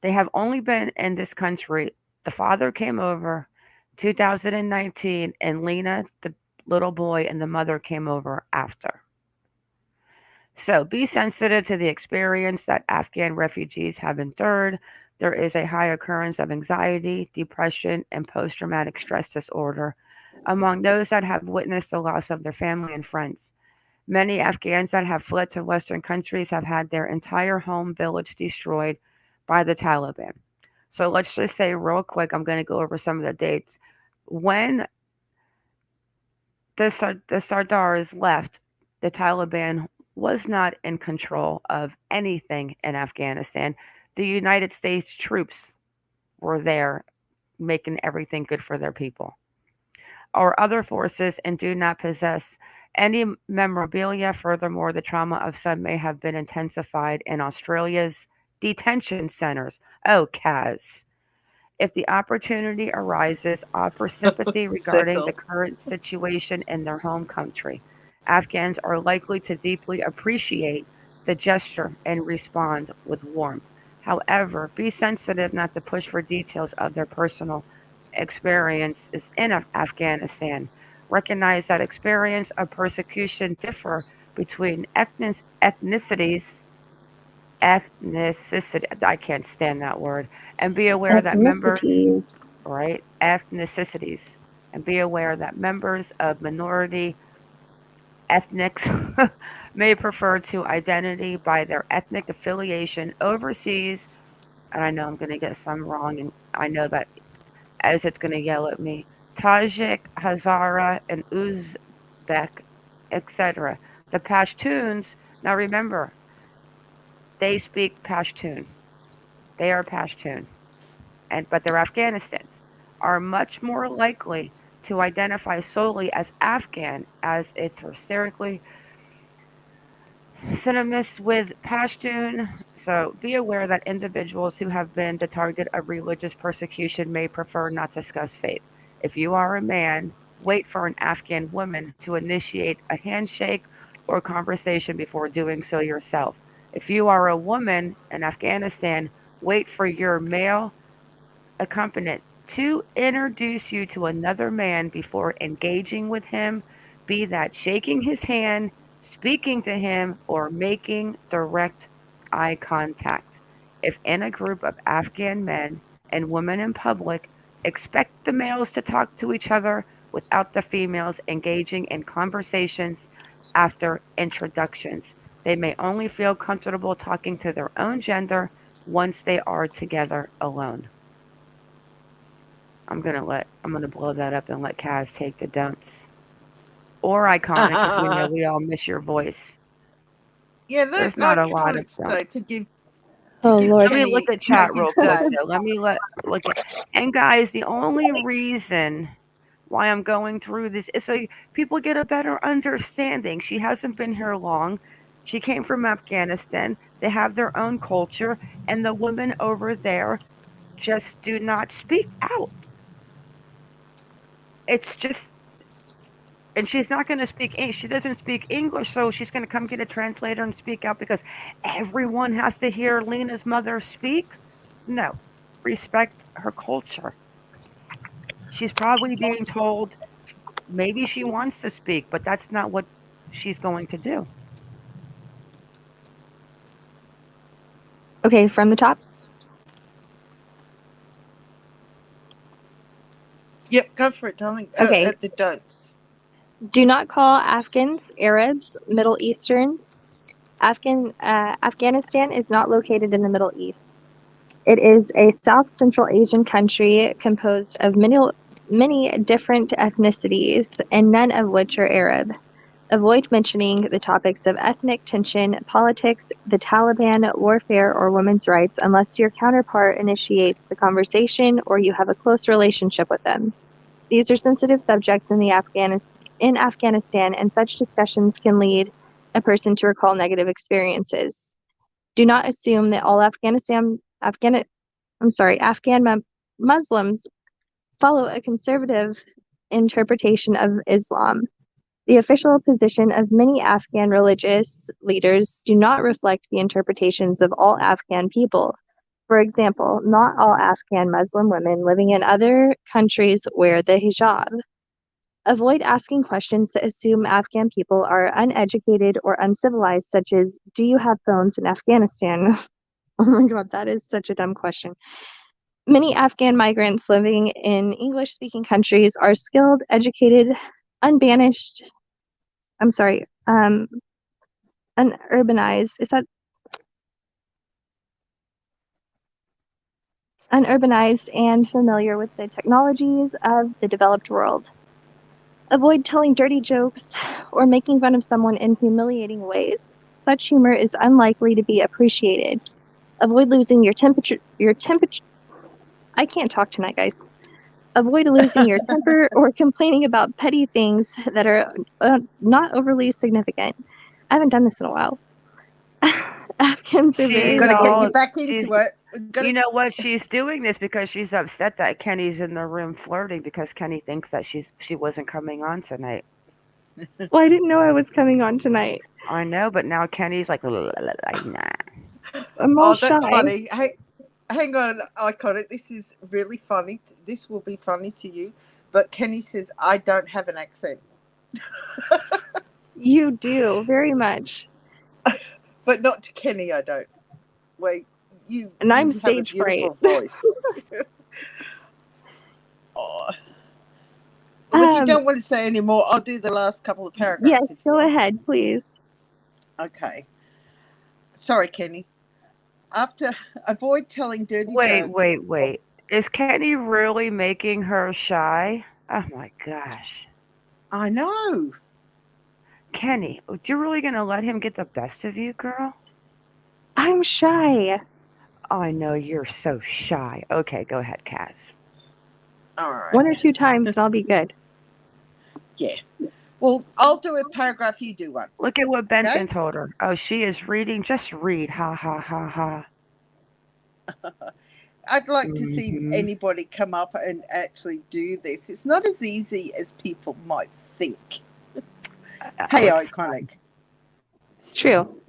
they have only been in this country. The father came over 2019 and Lina, the little boy, and the mother came over after. So be sensitive to the experience that Afghan refugees have endured. There is a high occurrence of anxiety, depression, and post-traumatic stress disorder among those that have witnessed the loss of their family and friends. Many Afghans that have fled to Western countries have had their entire home village destroyed by the Taliban. So let's just say real quick, I'm going to go over some of the dates. When the Sardars left, the Taliban was not in control of anything in Afghanistan. The United States troops were there making everything good for their people. Our other forces and do not possess any memorabilia. Furthermore, the trauma of some may have been intensified in Australia's detention centers. Oh, Kaz. If the opportunity arises, offer sympathy regarding the current situation in their home country. Afghans are likely to deeply appreciate the gesture and respond with warmth. However, be sensitive not to push for details of their personal experiences in Afghanistan. Recognize that experience of persecution differ between ethnicities. Ethnicity. I can't stand that word. And be aware that members, right? Ethnicities. And be aware that members of minority ethnics may prefer to identity by their ethnic affiliation overseas. And I know I'm going to get some wrong, and I know that as it's going to yell at me. Tajik, Hazara, and Uzbek, etc. The Pashtuns, now remember, they speak Pashtun. They are Pashtun. But their Afghanistans are much more likely to identify solely as Afghan, as it's hysterically synonymous with Pashtun. So be aware that individuals who have been the target of religious persecution may prefer not to discuss faith. If you are a man, wait for an Afghan woman to initiate a handshake or conversation before doing so yourself. If you are a woman in Afghanistan, wait for your male accompaniment to introduce you to another man before engaging with him, be that shaking his hand, speaking to him, or making direct eye contact. If in a group of Afghan men and women in public, expect the males to talk to each other without the females engaging in conversations after introductions. They may only feel comfortable talking to their own gender once they are together alone. I'm gonna blow that up and let Kaz take the dunce. Or iconic, because we know we all miss your voice. Yeah, there's not a lot of so to give. Oh Lord! Let me look at chat real quick. Though. Let me look at. And guys, the only reason why I'm going through this is so people get a better understanding. She hasn't been here long. She came from Afghanistan. They have their own culture, and the women over there just do not speak out. It's just, and she's not going to speak. She doesn't speak English, so she's going to come get a translator and speak out because everyone has to hear Lina's mother speak. No, respect her culture. She's probably being told maybe she wants to speak, but that's not what she's going to do. Okay, from the top. Yep, go for it, darling. Okay. At the don'ts. Do not call Afghans, Arabs, Middle Easterns. Afghanistan is not located in the Middle East. It is a South Central Asian country composed of many different ethnicities, and none of which are Arab. Avoid mentioning the topics of ethnic tension, politics, the Taliban, warfare, or women's rights unless your counterpart initiates the conversation or you have a close relationship with them. These are sensitive subjects in Afghanistan, and such discussions can lead a person to recall negative experiences. Do not assume that all Afghan Muslims follow a conservative interpretation of Islam. The official position of many Afghan religious leaders do not reflect the interpretations of all Afghan people. For example, not all Afghan Muslim women living in other countries wear the hijab. Avoid asking questions that assume Afghan people are uneducated or uncivilized, such as, do you have phones in Afghanistan? Oh my God, that is such a dumb question. Many Afghan migrants living in English-speaking countries are skilled, educated, unurbanized. Unurbanized and familiar with the technologies of the developed world. Avoid telling dirty jokes or making fun of someone in humiliating ways. Such humor is unlikely to be appreciated. Avoid losing your temperature. I can't talk tonight, guys. Avoid losing your temper or complaining about petty things that are not overly significant. I haven't done this in a while. Afghans are very Got to get you back into it. You know what? She's doing this because she's upset that Kenny's in the room flirting because Kenny thinks that she wasn't coming on tonight. Well, I didn't know I was coming on tonight. I know, but now Kenny's like, nah. I'm all shy. That's funny. Hey, hang on, Iconic. This is really funny. This will be funny to you. But Kenny says, I don't have an accent. You do, very much. But not to Kenny, I don't. Wait, you. And I'm you stage have a beautiful fright. voice. Oh. Well, if you don't want to say any more, I'll do the last couple of paragraphs. Yes, go ahead, please. Okay. Sorry, Kenny. Avoid telling dirty jokes. Wait. Is Kenny really making her shy? Oh my gosh. I know. Kenny, you're really going to let him get the best of you, girl? I'm shy. I know you're so shy. Okay, go ahead, Kaz. All right. 1 or 2 times and I'll be good. Yeah. Well, I'll do a paragraph, you do one. Look at what Benson told her. Oh, she is reading. Just read. Ha, ha, ha, ha. I'd like to see anybody come up and actually do this. It's not as easy as people might think. Hey, Iconic. True.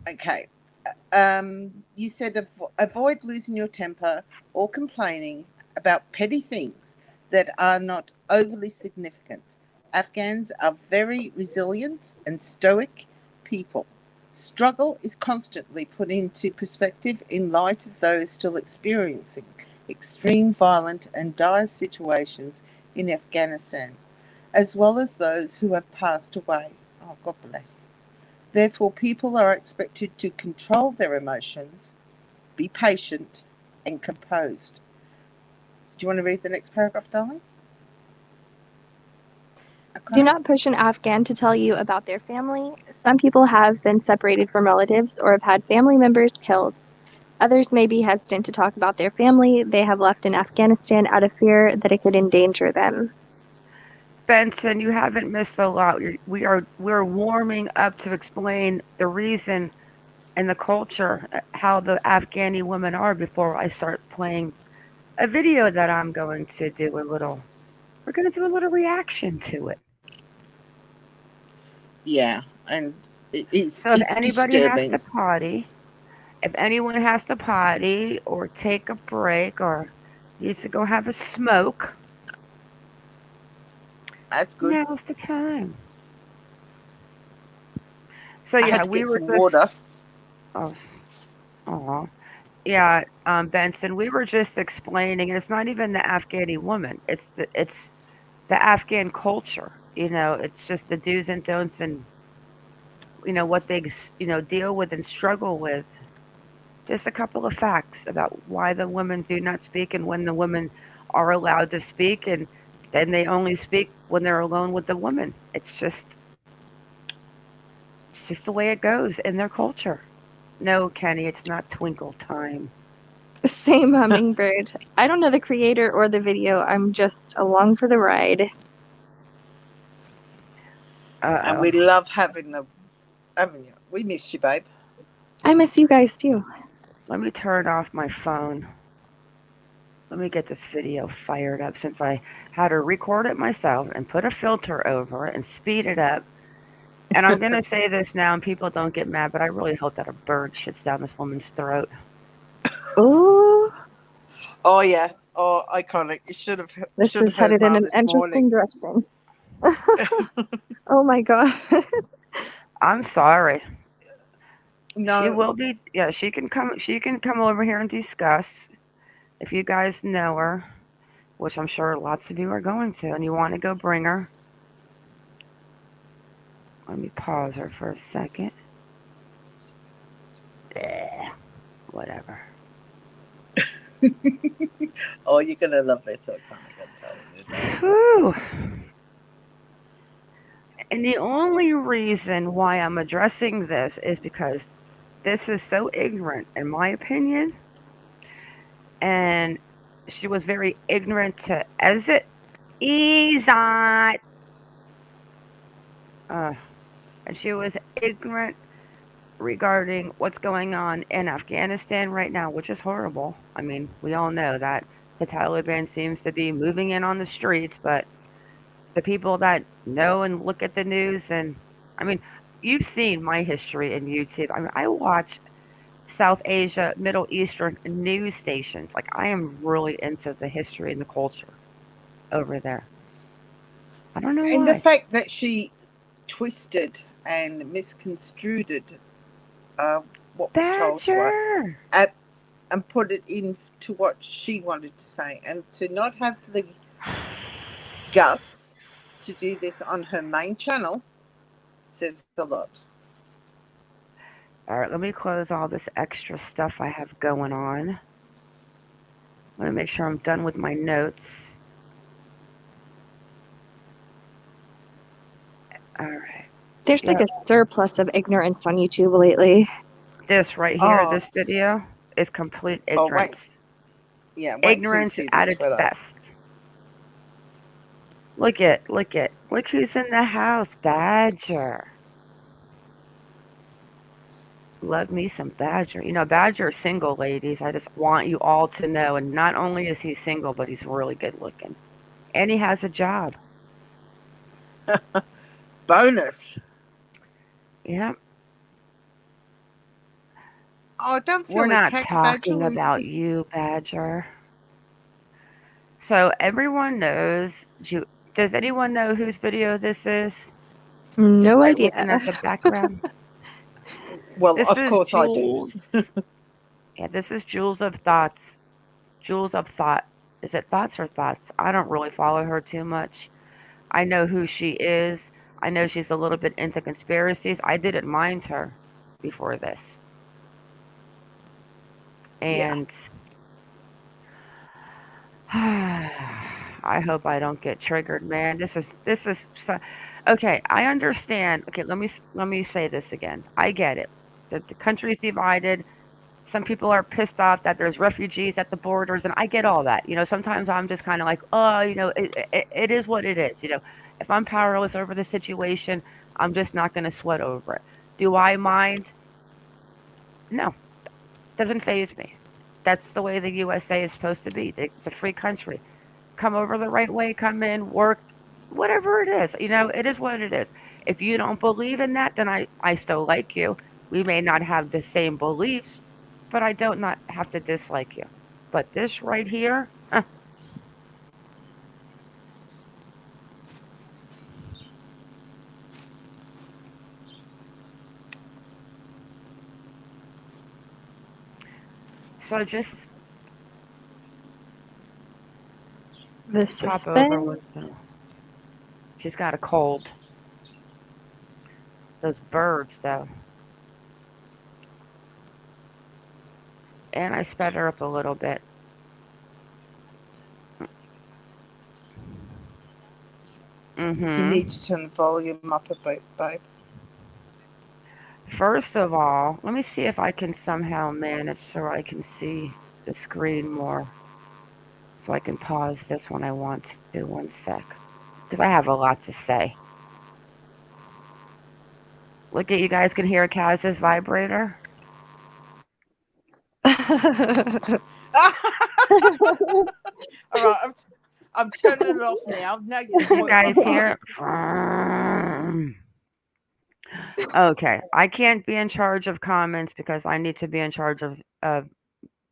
Okay. You said avoid losing your temper or complaining about petty things that are not overly significant. Afghans are very resilient and stoic people. Struggle is constantly put into perspective in light of those still experiencing extreme violent and dire situations in Afghanistan, as well as those who have passed away. Oh, God bless. Therefore, people are expected to control their emotions, be patient, and composed. Do you want to read the next paragraph, darling? Okay. Do not push an Afghan to tell you about their family. Some people have been separated from relatives or have had family members killed. Others may be hesitant to talk about their family they have left in Afghanistan out of fear that it could endanger them. Benson, you haven't missed a lot. We're warming up to explain the reason and the culture, how the Afghani women are, before I start playing a video that I'm going to do we're going to do a little reaction to it. Yeah, and it's so if it's anybody disturbing. has to potty, if anyone has to potty or take a break or needs to go have a smoke, that's good. Now's the time. So I yeah, had to we get were some just water. Yeah, Benson, we were just explaining. It's not even the Afghani woman; it's the Afghan culture. It's just the do's and don'ts, and what they deal with and struggle with. Just a couple of facts about why the women do not speak and when the women are allowed to speak, and then they only speak when they're alone with the woman. It's just the way it goes in their culture. No, Kenny, it's not twinkle time. Same, Hummingbird. I don't know the creator or the video. I'm just along for the ride. And we love having you. We miss you, babe. I miss you guys too. Let me turn off my phone. Let me get this video fired up since I had to record it myself and put a filter over it and speed it up. And I'm going to say this now and people don't get mad, but I really hope that a bird shits down this woman's throat. Ooh. Oh, yeah. Oh, iconic. You should have. This is headed in an interesting direction. Oh my God. I'm sorry. No. She will be. Yeah, she can come. She can come over here and discuss. If you guys know her, which I'm sure lots of you are going to, and you want to go bring her. Let me pause her for a second. Whatever. Oh, you're going to love this. So Whew. And the only reason why I'm addressing this is because this is so ignorant, in my opinion. And she was very ignorant to Izat. And she was ignorant regarding what's going on in Afghanistan right now, which is horrible. I mean, we all know that the Taliban seems to be moving in on the streets, but the people that know and look at the news, and I mean, you've seen my history in YouTube. I mean, I watch South Asia, Middle Eastern news stations. Like, I am really into the history and the culture over there. I don't know why. And the fact that she twisted and misconstrued what was told to her and put it into what she wanted to say, and to not have the guts to do this on her main channel says a lot. All right, let me close all this extra stuff I have going on. Let me make sure I'm done with my notes. All right. There's like a surplus of ignorance on YouTube lately. This right here, this video, is complete ignorance. Ignorance at its best. Look who's in the house, Badger. Love me some Badger. Badger is single, ladies. I just want you all to know. And not only is he single, but he's really good looking. And he has a job. Bonus. Yep. Oh, don't feel We're not attacked, talking Badger. about you, Badger. So everyone knows. Does anyone know whose video this is? No Just by idea. looking at the background. Well, this of is course Jules. I do. Yeah, this is Jules of Thoughts. Jules of Thought. Is it Thoughts or Thoughts? I don't really follow her too much. I know who she is. I know she's a little bit into conspiracies. I didn't mind her before this. And I hope I don't get triggered, man. This is so, okay. I understand. Okay, let me say this again. I get it. The country's divided. Some people are pissed off that there's refugees at the borders, and I get all that. Sometimes I'm just kind of like, oh, it is what it is. If I'm powerless over the situation, I'm just not going to sweat over it. Do I mind? No, doesn't faze me. That's the way the USA is supposed to be. It's a free country. Come over the right way, come in, work, whatever it is. It is what it is. If you don't believe in that, then I still like you. We may not have the same beliefs, but I don't not have to dislike you. But this right here, so just pop over with them. She's got a cold. Those birds, though. And I sped her up a little bit. You need to turn the volume up a bit, babe. First of all, let me see if I can somehow manage so I can see the screen more. So I can pause this when I want to. 1 sec. Because I have a lot to say. Look at you guys can hear Kaz's vibrator. All right, I'm turning it off now. Now you guys hear it? Okay, I can't be in charge of comments because I need to be in charge of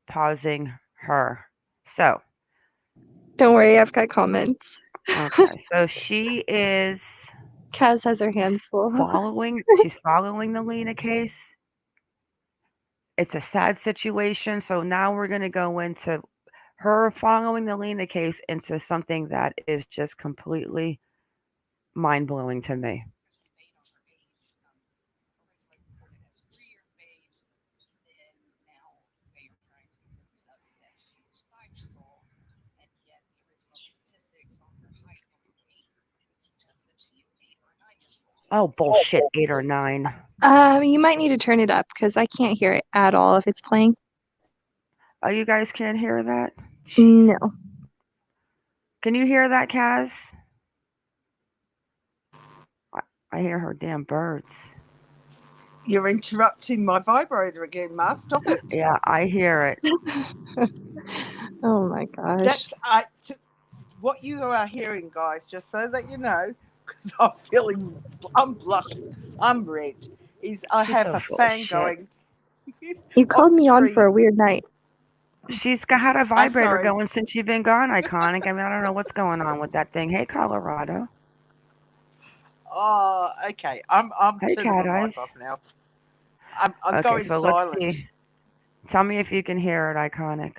pausing her. So. Don't worry, I've got comments. Okay, so she is. Kaz has her hands full. She's following the Lina case. It's a sad situation. So now we're going to go into her following the Lina case into something that is just completely mind-blowing to me. Oh, bullshit, 8 or 9. You might need to turn it up because I can't hear it at all if it's playing. Oh, you guys can't hear that? Jeez. No. Can you hear that, Kaz? I hear her damn birds. You're interrupting my vibrator again, Ma. Stop it. Yeah, I hear it. Oh my gosh. That's what you are hearing, guys, just so that you know, because I'm blushing, I'm red, is I have a fan going. You called me on for a weird night. She's had a vibrator going since you've been gone, Iconic. I mean, I don't know what's going on with that thing. Hey, Colorado. Oh, okay. I'm hey, turning my mic off now. I'm going so silent. Let's see. Tell me if you can hear it, Iconic.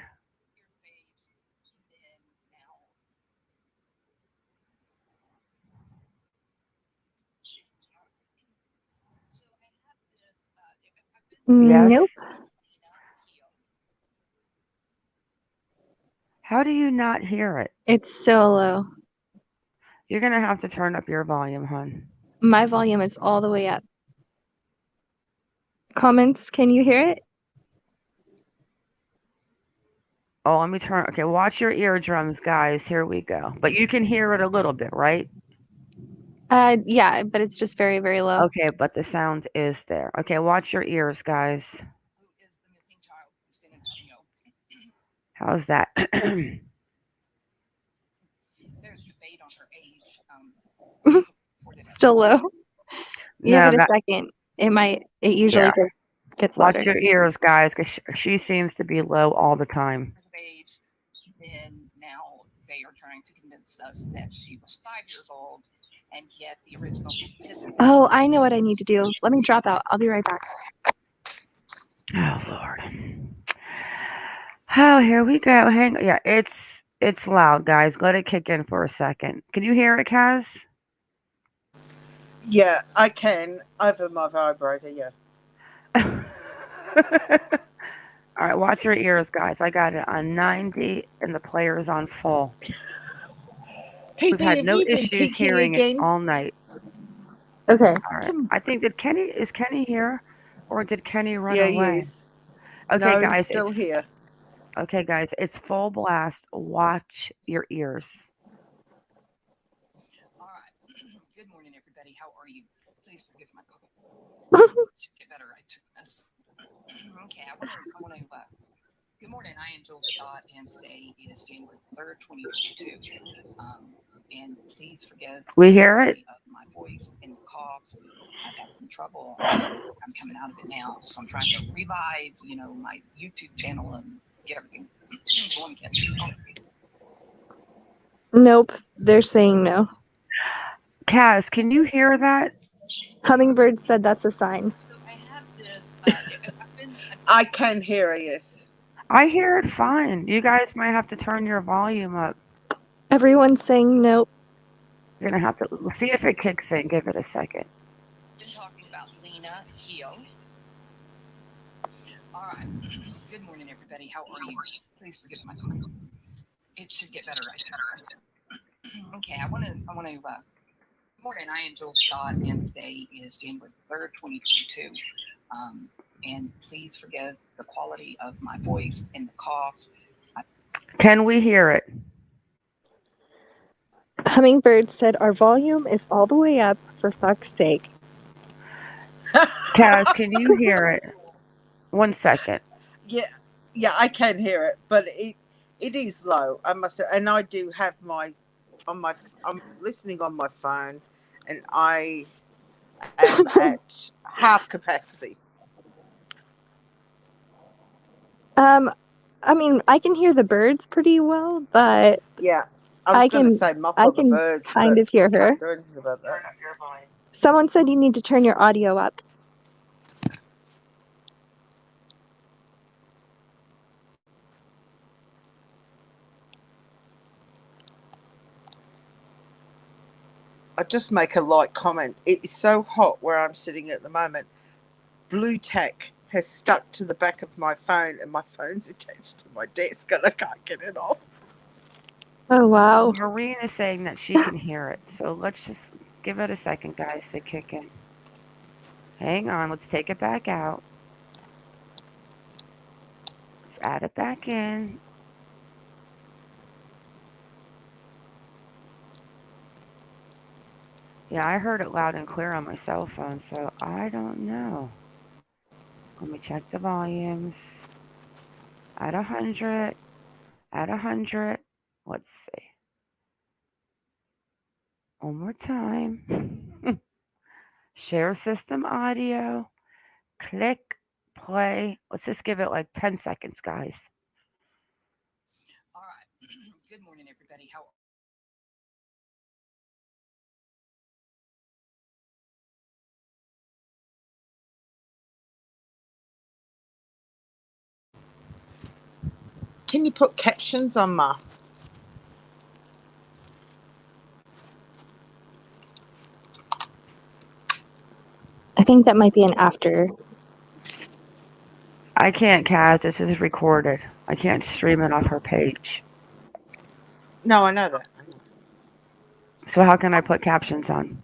Yes? Nope. How do you not hear it? It's so low. You're going to have to turn up your volume, hon. My volume is all the way up. Comments, can you hear it? Oh, let me turn. Okay, watch your eardrums, guys. Here we go. But you can hear it a little bit, right? Yeah, but it's just very, very low. Okay, but the sound is there. Okay, watch your ears, guys. How's that? Still low. Give it a second. It usually gets louder. Watch your ears, guys, because she seems to be low all the time. Then now they are trying to convince us that she was 5 years old, and yet the original statistic. Oh, I know what I need to do. Let me drop out. I'll be right back. Oh Lord. Oh, here we go. Yeah, it's loud, guys. Let it kick in for a second. Can you hear it, Kaz? Yeah, I can over my vibrator. Yeah. All right, watch your ears, guys. I got it on 90, and the player is on full. We've had no issues hearing it all night. Okay. All right. I think is Kenny here, or did Kenny run away? Yeah, he is. Okay, no, guys, he's still here. Okay, guys, it's full blast. Watch your ears. All right. Good morning, everybody. How are you? Please forgive my cough. Get better. I took medicine. Okay, I want to. Good morning. I am Joel Scott, and today is January 3rd, 2022. And please forgive. We hear it. Of my voice and cough. I've had some trouble, and I'm coming out of it now. So I'm trying to revive, my YouTube channel and get everything going again. Nope, they're saying no. Kaz, can you hear that? Hummingbird said that's a sign. So I have this. I can hear it, yes. I hear it fine. You guys might have to turn your volume up. Everyone's saying nope. You're going to have to see if it kicks in. Give it a second. Been talking about Lina Sardar. All right. Good morning, everybody. How are you? Please forgive my cough. It should get better. Okay, I want to. Good morning. I am Joel Scott, and today is January 3rd, 2022. And please forgive the quality of my voice and the cough. Can we hear it? Hummingbird said our volume is all the way up, for fuck's sake. Kaz, can you hear it? 1 second. Yeah, I can hear it, but it is low. I must, and I do have I'm listening on my phone, and I am at half capacity. I mean, I can hear the birds pretty well, but yeah, I can kind of hear her. Do anything about that. Someone said you need to turn your audio up. I just make a light comment. It is so hot where I'm sitting at the moment. Blue tack has stuck to the back of my phone, and my phone's attached to my desk, and I can't get it off. Oh, wow. Maureen is saying that she can hear it, so let's just give it a second, guys, to kick in. Hang on, let's take it back out. Let's add it back in. Yeah, I heard it loud and clear on my cell phone, so I don't know. Let me check the volumes. At 100. At 100. Let's see. One more time. Share system audio. Click play. Let's just give it like 10 seconds, guys. All right. Good morning, everybody. How Can you put captions on my? I think that might be an after. I can't, Kaz. This is recorded. I can't stream it off her page. No, I know that. So how can I put captions on?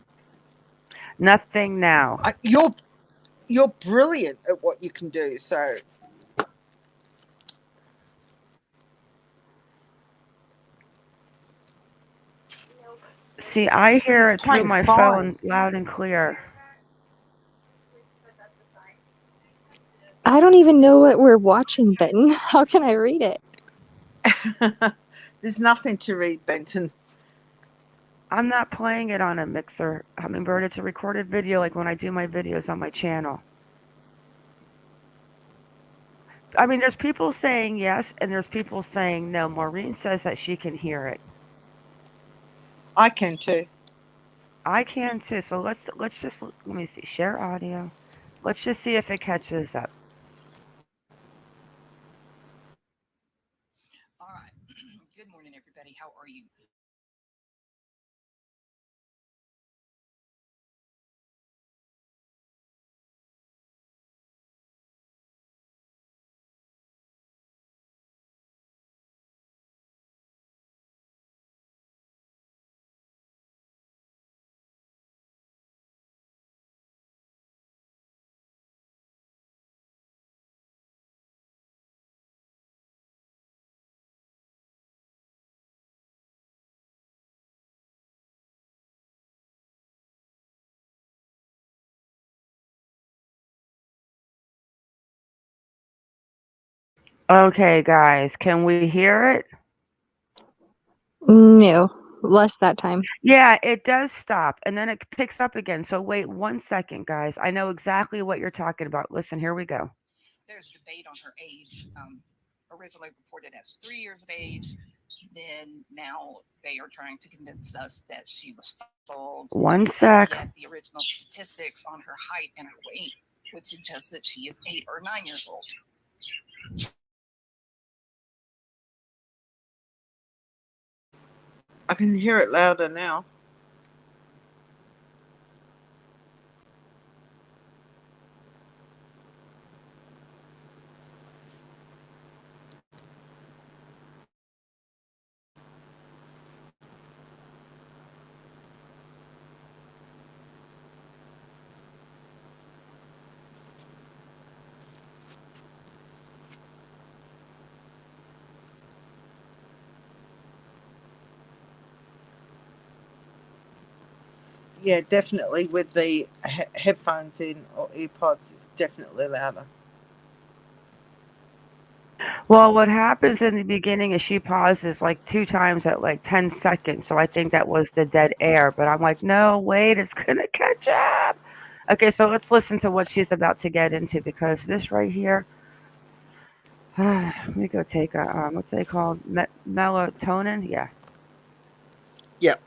Nothing now. You're brilliant at what you can do. So. See, I hear it through my phone loud and clear. I don't even know what we're watching, Benton. How can I read it? There's nothing to read, Benton. I'm not playing it on a mixer, Hummingbird. It's a recorded video like when I do my videos on my channel. I mean, there's people saying yes, and there's people saying no. Maureen says that she can hear it. I can too. I can too. So let's just let me see. Share audio. Let's just see if it catches up. All right. Good morning, everybody. How are you? Okay, guys, can we hear it? No, less that time. Yeah, it does stop, and then it picks up again. So wait 1 second, guys. I know exactly what you're talking about. Listen, here we go. There's debate on her age. Originally reported as 3 years of age. Then now they are trying to convince us that she was old. 1 sec. Yet the original statistics on her height and her weight would suggest that she is 8 or 9 years old. I can hear it louder now. Yeah, definitely with the headphones in or earpods, it's definitely louder. Well, what happens in the beginning is she pauses like 2 times at like 10 seconds. So I think that was the dead air. But I'm like, no, wait, it's going to catch up. Okay, so let's listen to what she's about to get into because this right here. Let me go take a, what's they called? Melatonin? Yeah. Yep.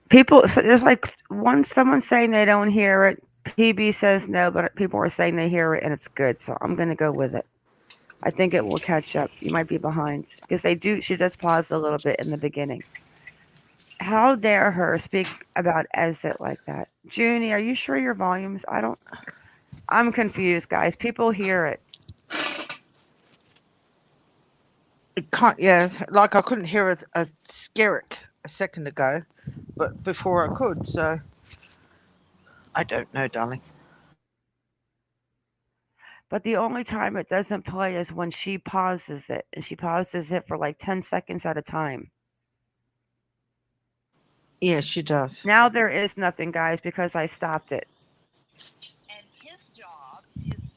People, so there's like someone saying they don't hear it. PB says no, but people are saying they hear it and it's good. So I'm going to go with it. I think it will catch up. You might be behind because she does pause a little bit in the beginning. How dare her speak about exit like that? Junie, are you sure your volumes? I'm confused, guys. People hear it. It can't, yeah, like I couldn't hear a skerrick a second ago, but before I could, so I don't know, darling. But the only time it doesn't play is when she pauses it, and she pauses it for like 10 seconds at a time. Yeah, she does. Now there is nothing, guys, because I stopped it. And his job is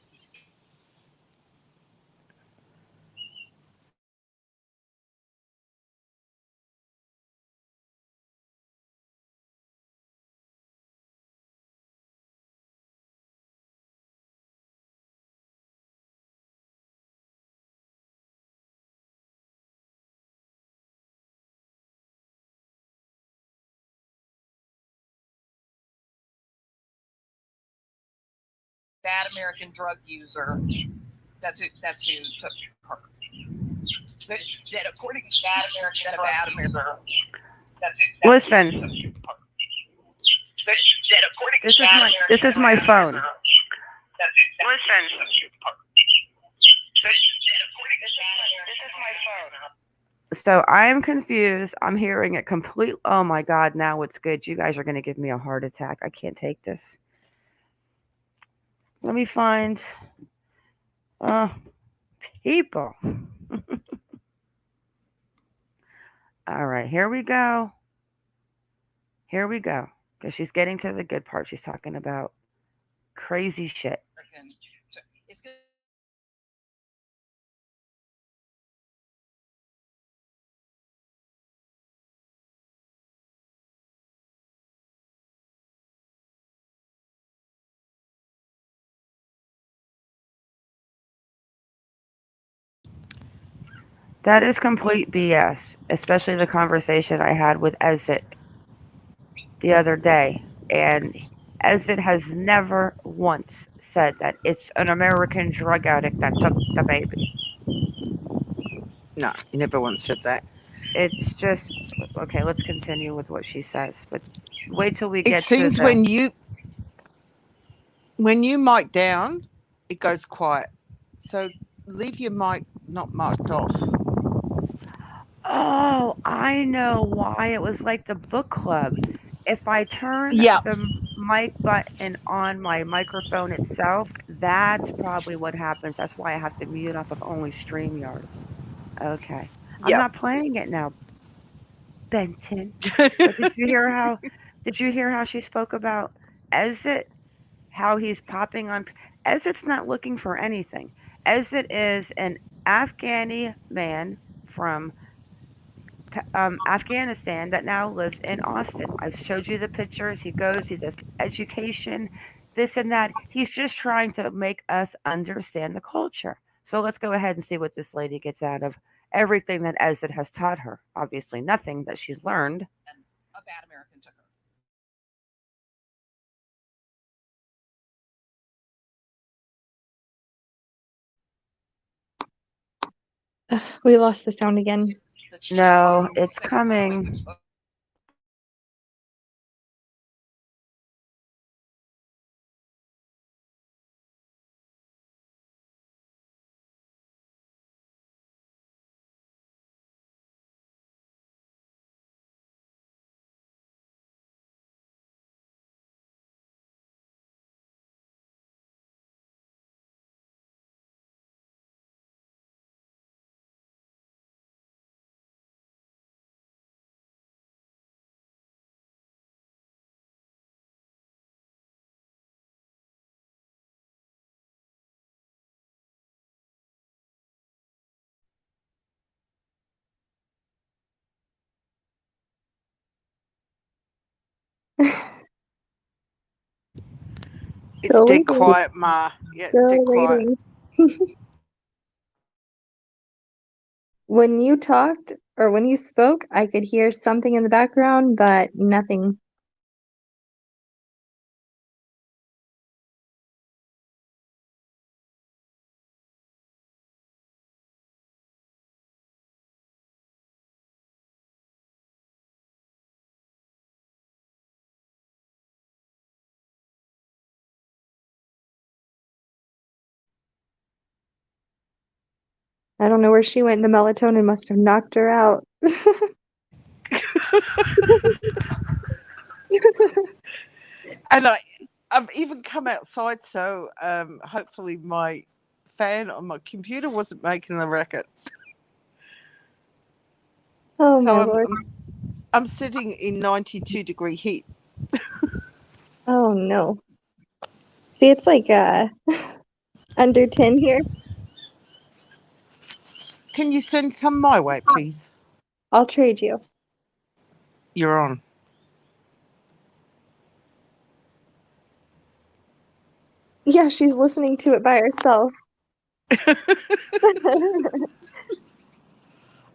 bad American drug user. That's who took her. That according to bad American Listen. This is my phone. Listen. So I am confused. I'm hearing it complete. Oh my God, now it's good. You guys are going to give me a heart attack. I can't take this. Let me find people. All right, here we go. Here we go. Because she's getting to the good part. She's talking about crazy shit. It's good. That is complete BS, especially the conversation I had with Ezit the other day. And Ezit has never once said that it's an American drug addict that took the baby. No, he never once said that. It's just, okay, let's continue with what she says. But wait till we It get to seems the... when you mic down, it goes quiet. So leave your mic not mic'd off. Oh, I know why. It was like the book club. If I turn the mic button on my microphone itself, that's probably what happens. That's why I have to mute off of only StreamYards. Okay. I'm not playing it now, Benton. But did you hear how she spoke about Ezit? How he's popping on Ezit's not looking for anything. Ezit is an Afghani man from Afghanistan that now lives in Austin. I've showed you the pictures. He goes, he does education, this and that. He's just trying to make us understand the culture. So let's go ahead and see what this lady gets out of everything that Ezit has taught her. Obviously, nothing that she's learned. And a bad American took her. We lost the sound again. No, it's coming. It's dead quiet, Ma. Yeah, it's dead quiet. When you talked or when you spoke, I could hear something in the background, but nothing. I don't know where she went. The melatonin must have knocked her out. And I've even come outside, so hopefully my fan on my computer wasn't making a racket. Oh So my Lord. I'm sitting in 92-degree heat. Oh no. See, it's like under 10 here. Can you send some my way, please? I'll trade you. You're on. Yeah, she's listening to it by herself.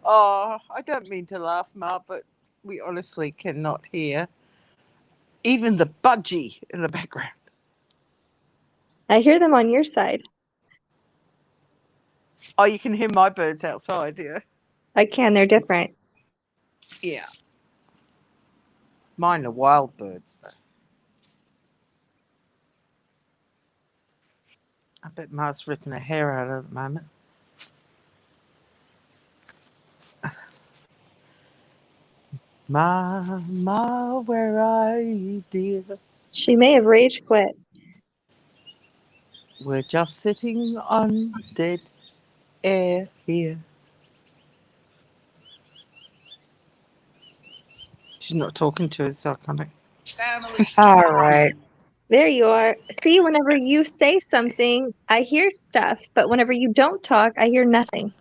Oh, I don't mean to laugh, Ma, but we honestly cannot hear even the budgie in the background. I hear them on your side. Oh, you can hear my birds outside, yeah? I can, they're different. Yeah. Mine are wild birds, though. I bet Ma's ripping her hair out at the moment. Mama, where are you, dear? She may have rage quit. We're just sitting on dead air here. She's not talking to us, iconic. All right. There you are. See, whenever you say something, I hear stuff, but whenever you don't talk, I hear nothing.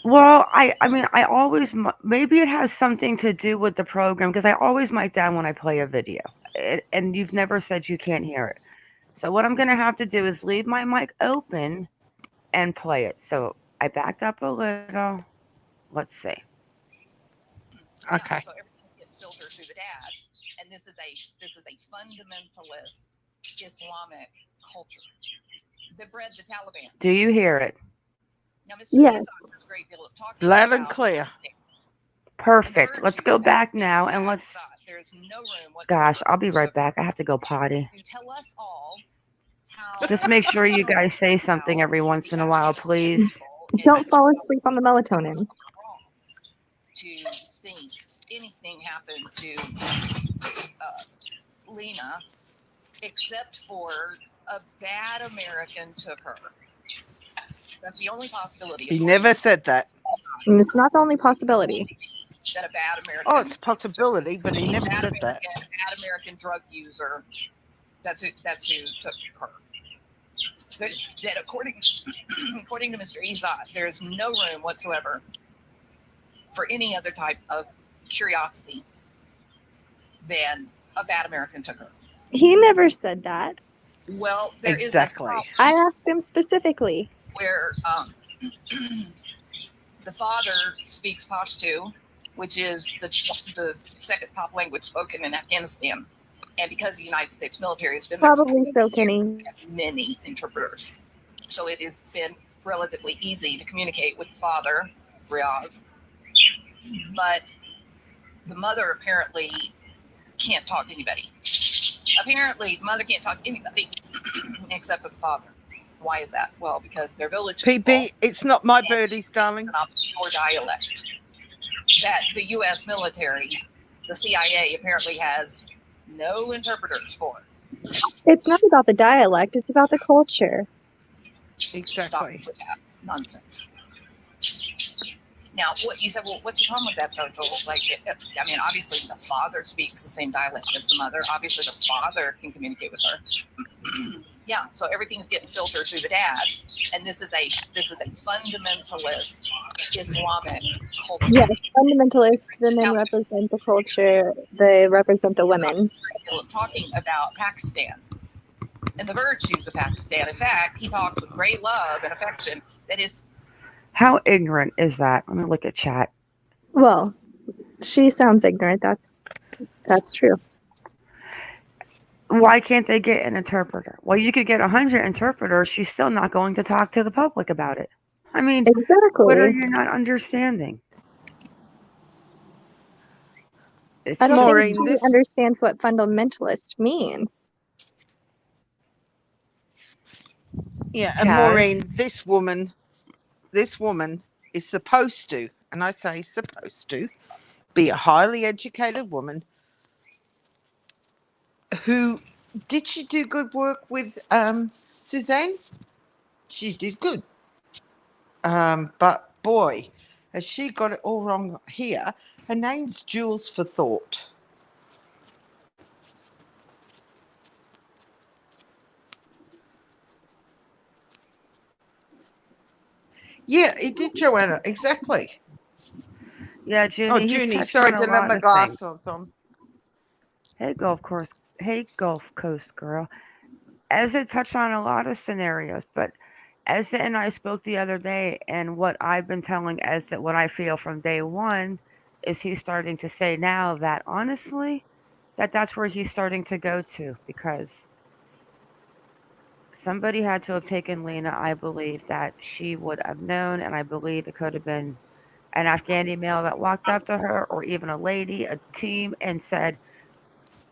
Well, I mean, I always, maybe it has something to do with the program because I always mic down when I play a video, and you've never said you can't hear it. So what I'm going to have to do is leave my mic open and play it. So I backed up a little. Let's see. Okay. So everything gets filtered through the dad, and this is a fundamentalist Islamic culture that bred the Taliban. Do you hear it? Now, Mr. Yes. Izzo, there's a great deal of talking Loud and about clear. Perfect. Let's go back now and let's. There's no room whatsoever. Gosh, I'll be right back. I have to go potty. You tell us all how. Just make sure you guys say something every once in a while, please. Don't fall asleep on the melatonin. To think anything happened to Lina, except for a bad American took her. That's the only possibility. He never said that. And it's not the only possibility. That a bad American. Oh, it's a possibility, but he never said that. A bad American drug user. That's who took her. That according to Mr. Izzat, there is no room whatsoever for any other type of curiosity than a bad American took her. He never said that. Well, there is exactly. I asked him specifically. Where the father speaks Pashto, which is the second top language spoken in Afghanistan. And because the United States military has been there Probably so, Kenny. many interpreters. So it has been relatively easy to communicate with the father, Riaz. But the mother apparently can't talk to anybody. Apparently, the mother can't talk to anybody except for the father. Why is that? Well, because their village PB, it's not my birdies, darling. It's an obscure dialect that the U.S. military, the CIA, apparently has no interpreters for. It's not about the dialect, it's about the culture. Exactly. Stop with that nonsense. Now, what you said, well, what's the problem with that, though, Joel? Like, I mean, obviously the father speaks the same dialect as the mother. Obviously the father can communicate with her. Yeah, so everything's getting filtered through the dad, and this is a fundamentalist Islamic culture. Yes, fundamentalists, the men represent the culture, they represent the women. Talking about Pakistan and the virtues of Pakistan. In fact, he talks with great love and affection. That is. How ignorant is that? Let me look at chat. Well, she sounds ignorant. That's true. Why can't they get an interpreter? Well, you could get 100 interpreters. She's still not going to talk to the public about it. I mean, exactly. What are you not understanding? I don't think she understands what fundamentalist means. Yeah, and Maureen, this woman is supposed to, and I say supposed to, be a highly educated woman who, did she do good work with Suzanne? She did good. But boy, has she got it all wrong here. Her name's Jules for Thought. Yeah, it did, Joanna. Exactly. Yeah, Junie. Oh, Junie. Sorry, didn't have my glasses on. Hey, Gulf Coast girl. Ezra touched on a lot of scenarios, but Ezra and I spoke the other day, and what I've been telling Ezra, what I feel from day one, is he's starting to say now that honestly, that's where he's starting to go to, because somebody had to have taken Lina. I believe that she would have known, and I believe it could have been an Afghani male that walked up to her, or even a lady, a team, and said,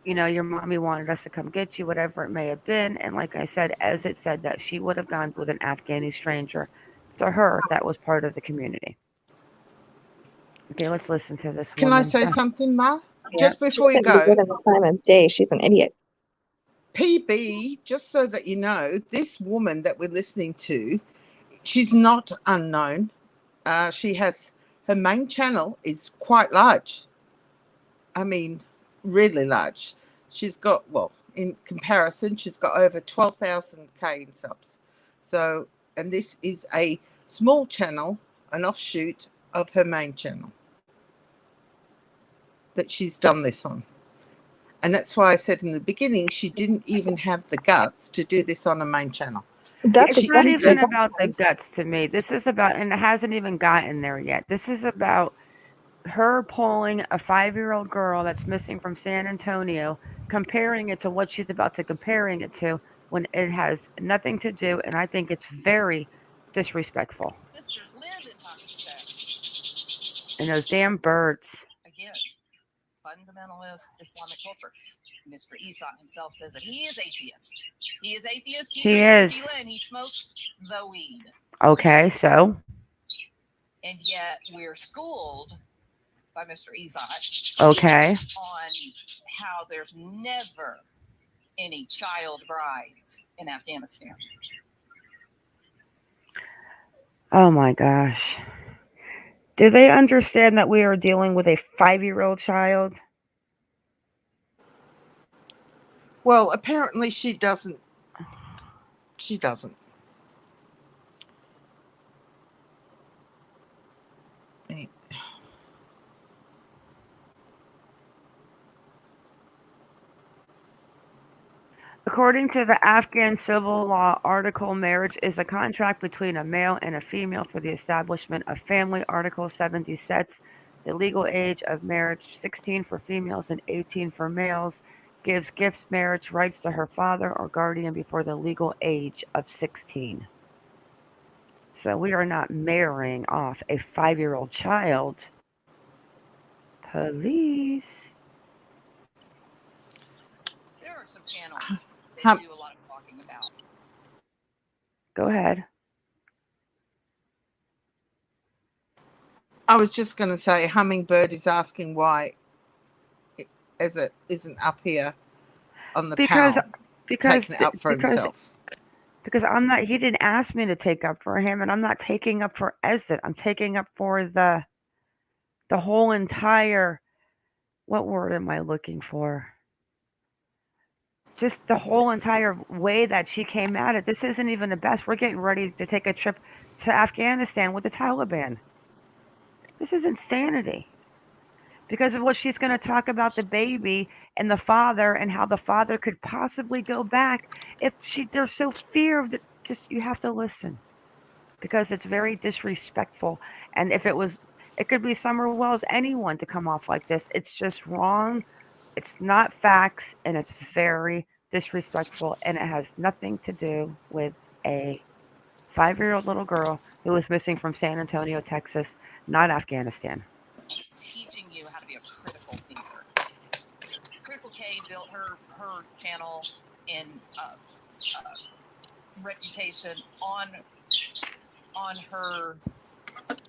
you know, your mommy wanted us to come get you, whatever it may have been. And like I said, as it said, that she would have gone with an Afghani stranger to her that was part of the community. Okay, let's listen to this Can woman. I say something, Ma? Yeah. Just before you go. Given the time of day, she's an idiot. PB, just so that you know, this woman that we're listening to, she's not unknown. She has, her main channel is quite large. I mean, really large. She's got, well, in comparison, she's got over 12,000K in subs. So, and this is a small channel, an offshoot of her main channel that she's done this on. And that's why I said in the beginning, she didn't even have the guts to do this on a main channel. It's not even about the guts to me. This is about, and it hasn't even gotten there yet. This is about her pulling a 5-year-old girl that's missing from San Antonio, comparing it to what she's about to comparing it to when it has nothing to do, and I think it's very disrespectful. Sisters live in Pakistan. And those damn birds. Again, fundamentalist Islamic culture. Mr. Esau himself says that he is atheist. He is atheist. He drinks tequila and he smokes the weed. Okay, so. And yet we're schooled by Mr. Esau. Okay. On how there's never any child brides in Afghanistan. Oh my gosh. Do they understand that we are dealing with a 5-year-old child? Well, apparently she doesn't. She doesn't. According to the Afghan civil law article, marriage is a contract between a male and a female for the establishment of family. Article 70 sets the legal age of marriage 16 for females and 18 for males, gives gifts marriage rights to her father or guardian before the legal age of 16. So we are not marrying off a 5-year-old child. Police. There are some channels that do a lot of talking about. Go ahead. I was just going to say, Hummingbird is asking why it isn't up here on the panel, taking it up for himself. Because I'm not. He didn't ask me to take up for him, and I'm not taking up for Ezit. I'm taking up for the whole entire. What word am I looking for? Just the whole entire way that she came at it. This isn't even the best. We're getting ready to take a trip to Afghanistan with the Taliban. This is insanity. Because of what she's going to talk about the baby and the father and how the father could possibly go back if there's so fear of just you have to listen because it's very disrespectful. And if it could be Summer Wells, anyone to come off like this. It's just wrong. It's not facts and it's very disrespectful and it has nothing to do with a 5-year-old little girl who was missing from San Antonio, Texas, not Afghanistan. Teaching you how to be a critical thinker. Critical K built her channel and reputation on her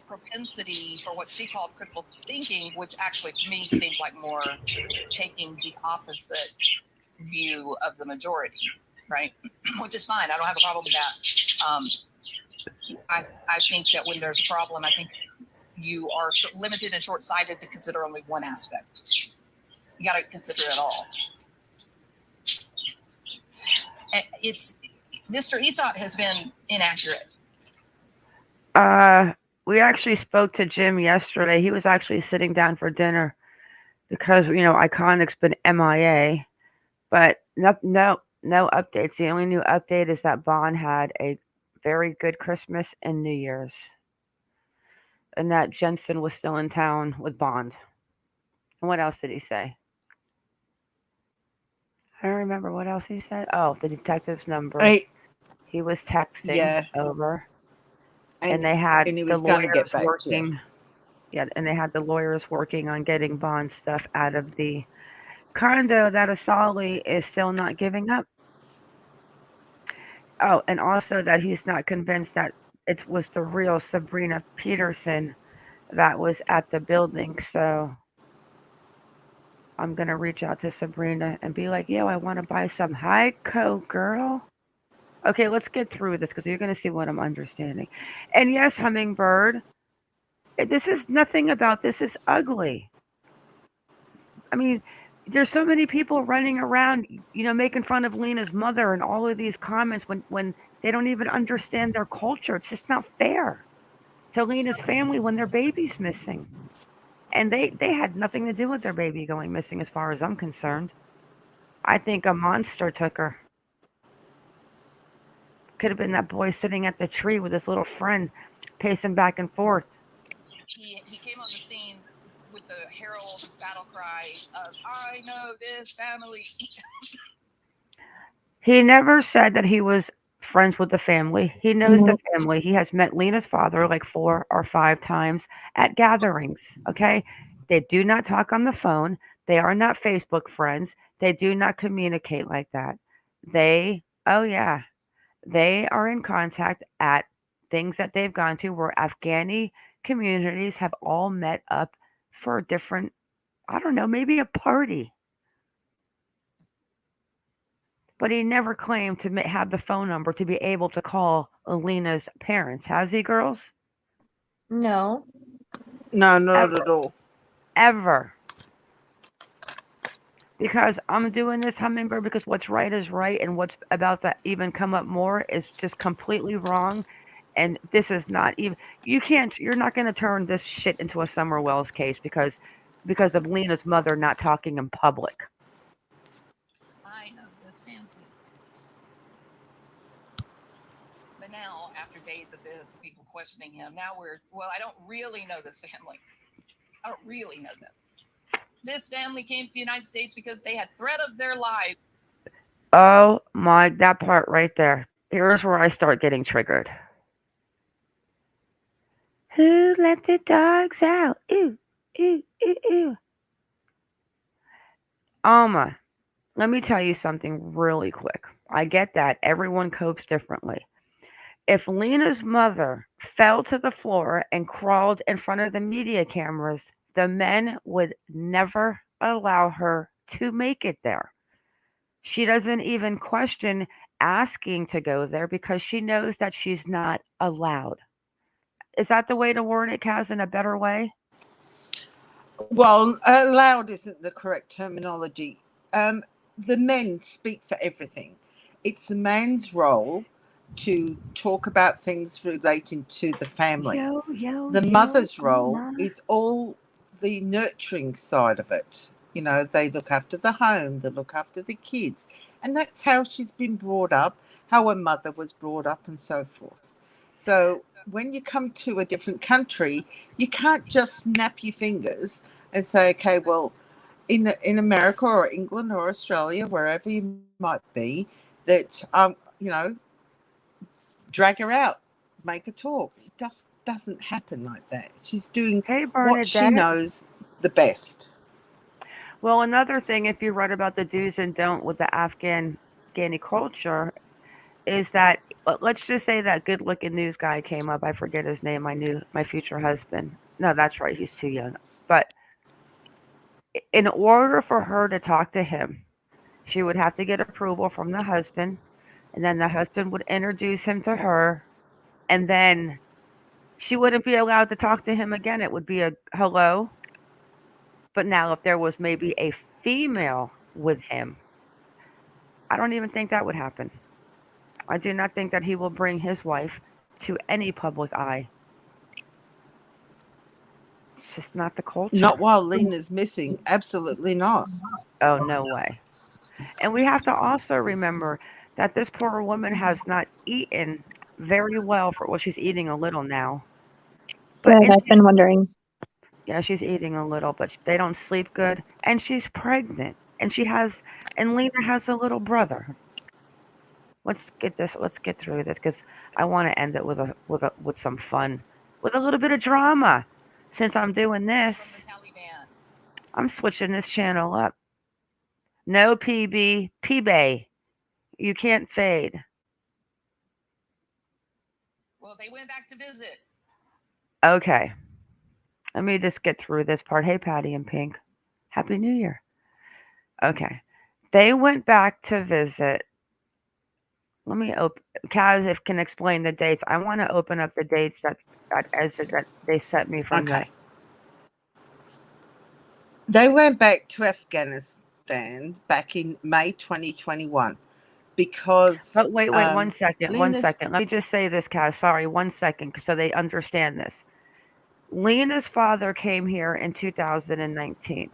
propensity for what she called critical thinking, which actually to me seemed like more taking the opposite view of the majority, right? Which is fine. I don't have a problem with that. I think that when there's a problem, I think you are limited and short-sighted to consider only one aspect. You got to consider it all. Mr. Esot has been inaccurate. We actually spoke to Jim yesterday. He was actually sitting down for dinner because Iconic's been MIA, but no updates. The only new update is that Bond had a very good Christmas and New Year's. And that Jensen was still in town with Bond. And what else did he say? I don't remember what else he said. Oh, the detective's number. He was texting over. And they had the lawyers working. Yeah, and they had the lawyers working on getting Bond stuff out of the condo that Asali is still not giving up. Oh, and also that he's not convinced that it was the real Sabrina Peterson that was at the building. So I'm going to reach out to Sabrina and be like, yo, I want to buy some Heiko, girl. Okay, let's get through this because you're going to see what I'm understanding. And yes, Hummingbird, this is nothing about this is ugly. I mean, there's so many people running around, making fun of Lina's mother and all of these comments when they don't even understand their culture. It's just not fair to Lina's family when their baby's missing. And they had nothing to do with their baby going missing as far as I'm concerned. I think a monster took her. Could have been that boy sitting at the tree with his little friend pacing back and forth. He came on the scene with the herald battle cry of, I know this family. He never said that he was friends with the family. He knows the family. He has met Lina's father like 4 or 5 times at gatherings, okay? They do not talk on the phone. They are not Facebook friends. They do not communicate like that. They are in contact at things that they've gone to where Afghani communities have all met up for a different, I don't know, maybe a party. But he never claimed to have the phone number to be able to call Alina's parents. Has he, girls? No. No, not at all. Ever. Because I'm doing this, Hummingbird, because what's right is right, and what's about to even come up more is just completely wrong. And this is not even, you're not going to turn this shit into a Summer Wells case because of Lina's mother not talking in public. I know this family. But now, after days of this, people questioning him, now I don't really know this family. I don't really know them. This family came to the United States because they had threat of their life. Oh my, that part right there. Here's where I start getting triggered. Who let the dogs out? Ooh, ooh, ooh, ooh. Alma, let me tell you something really quick. I get that everyone copes differently. If Lina's mother fell to the floor and crawled in front of the media cameras, the men would never allow her to make it there. She doesn't even question asking to go there because she knows that she's not allowed. Is that the way to word it, Kaz, in a better way? Well, allowed isn't the correct terminology. The men speak for everything. It's the man's role to talk about things relating to the family. The mother's role is all the nurturing side of it. They look after the home, they look after the kids. And that's how she's been brought up, how her mother was brought up, and so forth. So when you come to a different country, you can't just snap your fingers and say, okay, well, in America or England or Australia, wherever you might be, that drag her out, make her talk. It doesn't happen like that. She's doing what she knows the best. Well, another thing, if you read about the do's and don't with the Afghani culture, is that let's just say that good-looking news guy came up. I forget his name. My future husband. No, that's right. He's too young. But in order for her to talk to him, she would have to get approval from the husband, and then the husband would introduce him to her, and then she wouldn't be allowed to talk to him again. It would be a hello. But now, if there was maybe a female with him, I don't even think that would happen. I do not think that he will bring his wife to any public eye. It's just not the culture. Not while Lina's missing. Absolutely not. Oh, no way. And we have to also remember that this poor woman has not eaten very well for she's eating a little now. But I've been wondering. Yeah, she's eating a little, but they don't sleep good. And she's pregnant. And Lina has a little brother. Let's get through this because I want to end it with some fun, with a little bit of drama. Since I'm doing this, I'm switching this channel up. No PB, PB. You can't fade. Well, they went back to visit. Okay. Let me just get through this part. Hey, Patty and Pink. Happy New Year. Okay. They went back to visit. Let me open. Kaz, if can explain the dates. I want to open up the dates that they sent me from Okay. They went back to Afghanistan back in May 2021 because. But wait, 1 second. 1 second. Let me just say this, Kaz. Sorry, 1 second, so they understand this. Lina's father came here in 2019.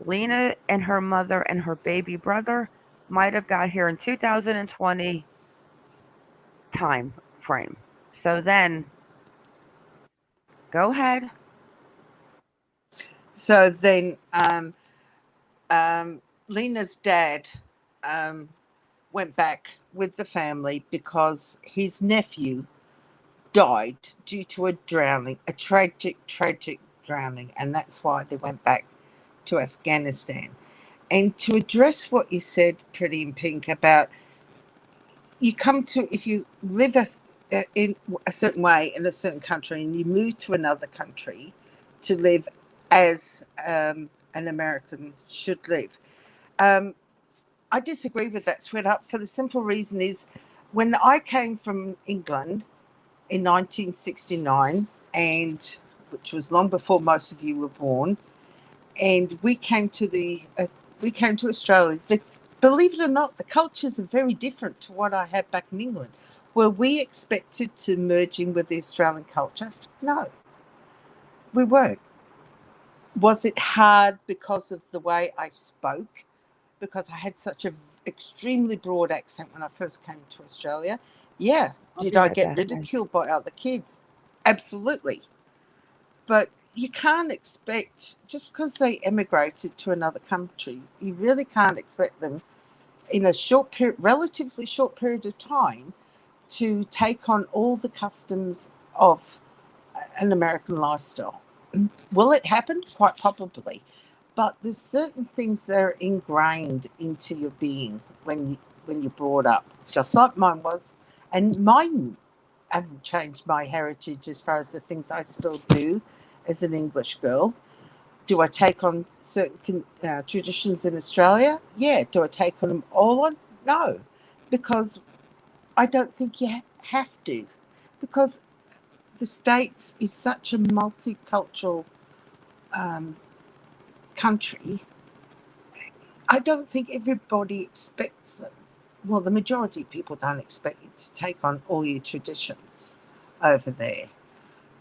Lina and her mother and her baby brother might have got here in 2020 time frame. So then, go ahead. So then, Lina's dad went back with the family because his nephew died due to a drowning, a tragic drowning, and that's why they went back to Afghanistan. And to address what you said, Pretty in Pink, about you come to, if you live in a certain way in a certain country and you move to another country to live as an American should live. I disagree with that, Sweetheart, for the simple reason is when I came from England in 1969, and which was long before most of you were born, and we came to Australia. Believe it or not, the cultures are very different to what I had back in England. Were we expected to merge in with the Australian culture? No, we weren't. Was it hard because of the way I spoke? Because I had such an extremely broad accent when I first came to Australia? Yeah. Did I get ridiculed by other kids? Absolutely. But you can't expect, just because they emigrated to another country, you really can't expect them in a relatively short period of time to take on all the customs of an American lifestyle. Will it happen? Quite probably. But there's certain things that are ingrained into your being when you're brought up, just like mine was. And mine haven't changed my heritage as far as the things I still do as an English girl. Do I take on certain traditions in Australia? Yeah. Do I take on them all on? No, because I don't think you have to, because the States is such a multicultural country. I don't think everybody expects them. Well, the majority of people don't expect you to take on all your traditions over there.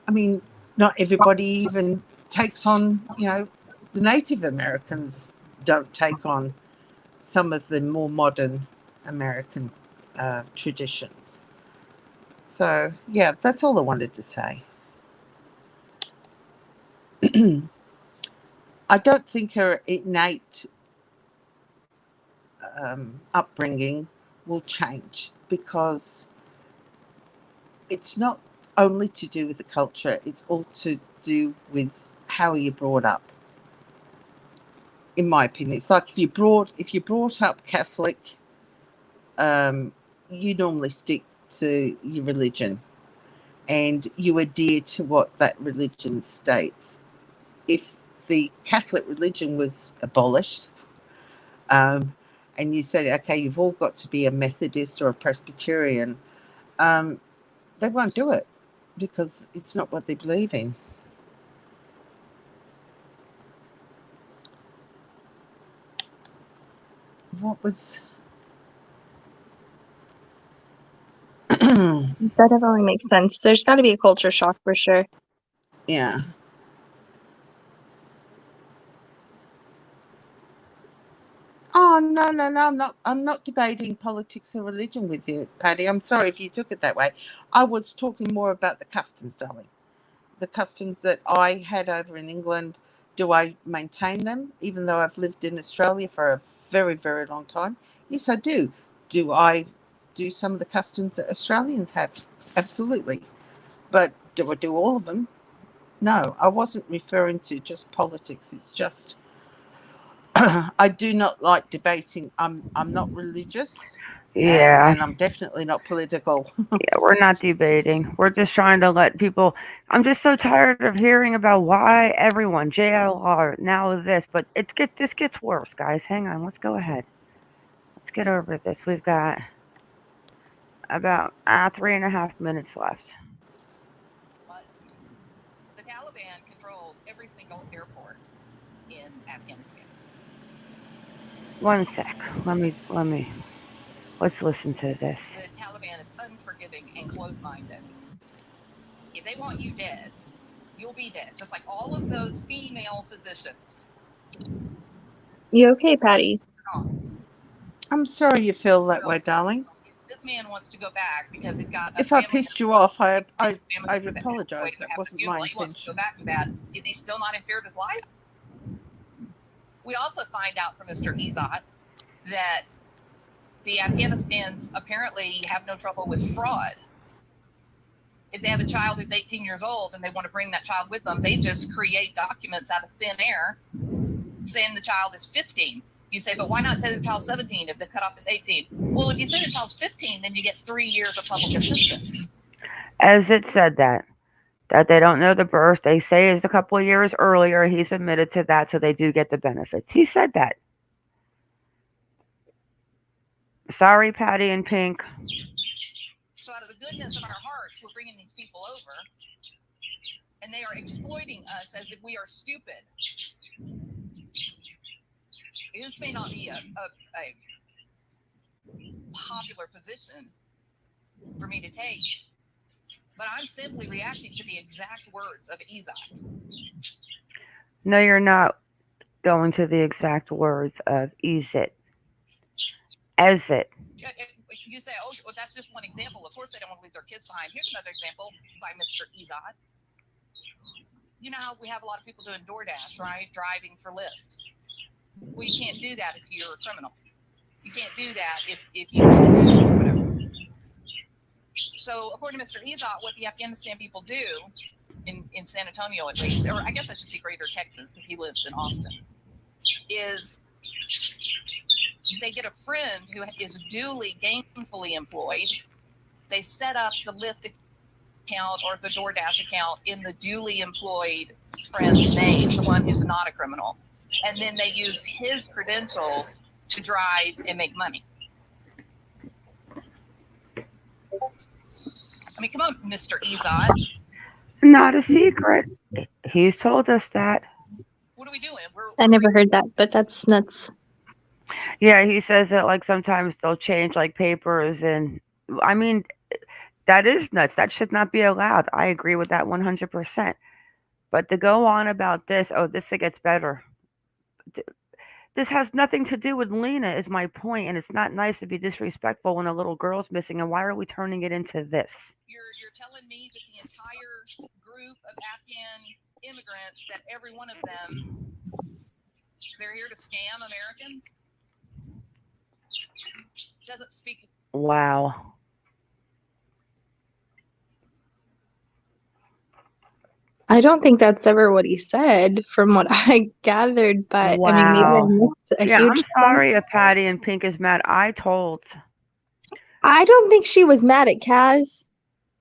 I mean, not everybody even takes on, the Native Americans don't take on some of the more modern American traditions. So, yeah, that's all I wanted to say. I don't think her innate upbringing will change, because it's not only to do with the culture, it's all to do with how you're brought up. In my opinion, it's like if you're brought up Catholic, you normally stick to your religion and you adhere to what that religion states. If the Catholic religion was abolished, and you said, okay, you've all got to be a Methodist or a Presbyterian, they won't do it because it's not what they believe in. What was... That definitely makes sense. There's got to be a culture shock for sure. Yeah. Oh, no, I'm not debating politics or religion with you, Patty. I'm sorry if you took it that way. I was talking more about the customs, darling. The customs that I had over in England, do I maintain them, even though I've lived in Australia for a very, very long time? Yes, I do. Do I do some of the customs that Australians have? Absolutely. But do I do all of them? No, I wasn't referring to just politics. It's just... I do not like debating. I'm not religious. Yeah. And I'm definitely not political. Yeah, we're not debating. We're just trying to let people. I'm just so tired of hearing about why everyone JLR now this, but this gets worse, guys. Hang on, let's go ahead. Let's get over this. We've got about 3.5 minutes left. But the Taliban controls every single airport in Afghanistan. One sec. Let's listen to this. The Taliban is unforgiving and closed-minded. If they want you dead, you'll be dead, just like all of those female physicians. You okay, Patty? I'm sorry you feel that way, darling. This man wants to go back because he's got. If I pissed you off, I apologize. That wasn't my intention. He wants to go back to that. Is he still not in fear of his life? We also find out from Mr. Izzat that the Afghanistans apparently have no trouble with fraud. If they have a child who's 18 years old and they want to bring that child with them, they just create documents out of thin air saying the child is 15. You say, but why not say the child's 17 if the cutoff is 18? Well, if you say the child's 15, then you get 3 years of public assistance. As it said that they don't know the birth, they say is a couple of years earlier. He's admitted to that, so they do get the benefits. He said that. Sorry, Patty and Pink. So out of the goodness of our hearts, we're bringing these people over, and they are exploiting us as if we are stupid. This may not be a popular position for me to take, but I'm simply reacting to the exact words of Izzat. No, you're not going to the exact words of Izzat. As it. You say, oh, well, that's just one example. Of course, they don't want to leave their kids behind. Here's another example by Mr. Izzat. You know how we have a lot of people doing DoorDash, right? Driving for Lyft. Well, you can't do that if you're a criminal. You can't do that if you do whatever. So, according to Mr. Izzat, what the Afghanistan people do, in San Antonio at least, or I guess I should say Greater Texas because he lives in Austin, is they get a friend who is duly gainfully employed. They set up the Lyft account or the DoorDash account in the duly employed friend's name, the one who's not a criminal. And then they use his credentials to drive and make money. I mean, come on, Mr. Izzat. Not a secret. He's told us that. What are we doing? I never heard that, but that's nuts. Yeah, he says that like sometimes they'll change like papers, and I mean that is nuts. That should not be allowed. I agree with that 100%. But to go on about this, this gets better. This has nothing to do with Lina, is my point, and it's not nice to be disrespectful when a little girl's missing. And why are we turning it into this? You're telling me that the entire group of Afghan immigrants, that every one of them, they're here to scam Americans? Doesn't speak. Wow. I don't think that's ever what he said, from what I gathered. But wow. I mean, maybe I missed a huge. I'm sorry if Patty and Pink is mad. I don't think she was mad at Kaz.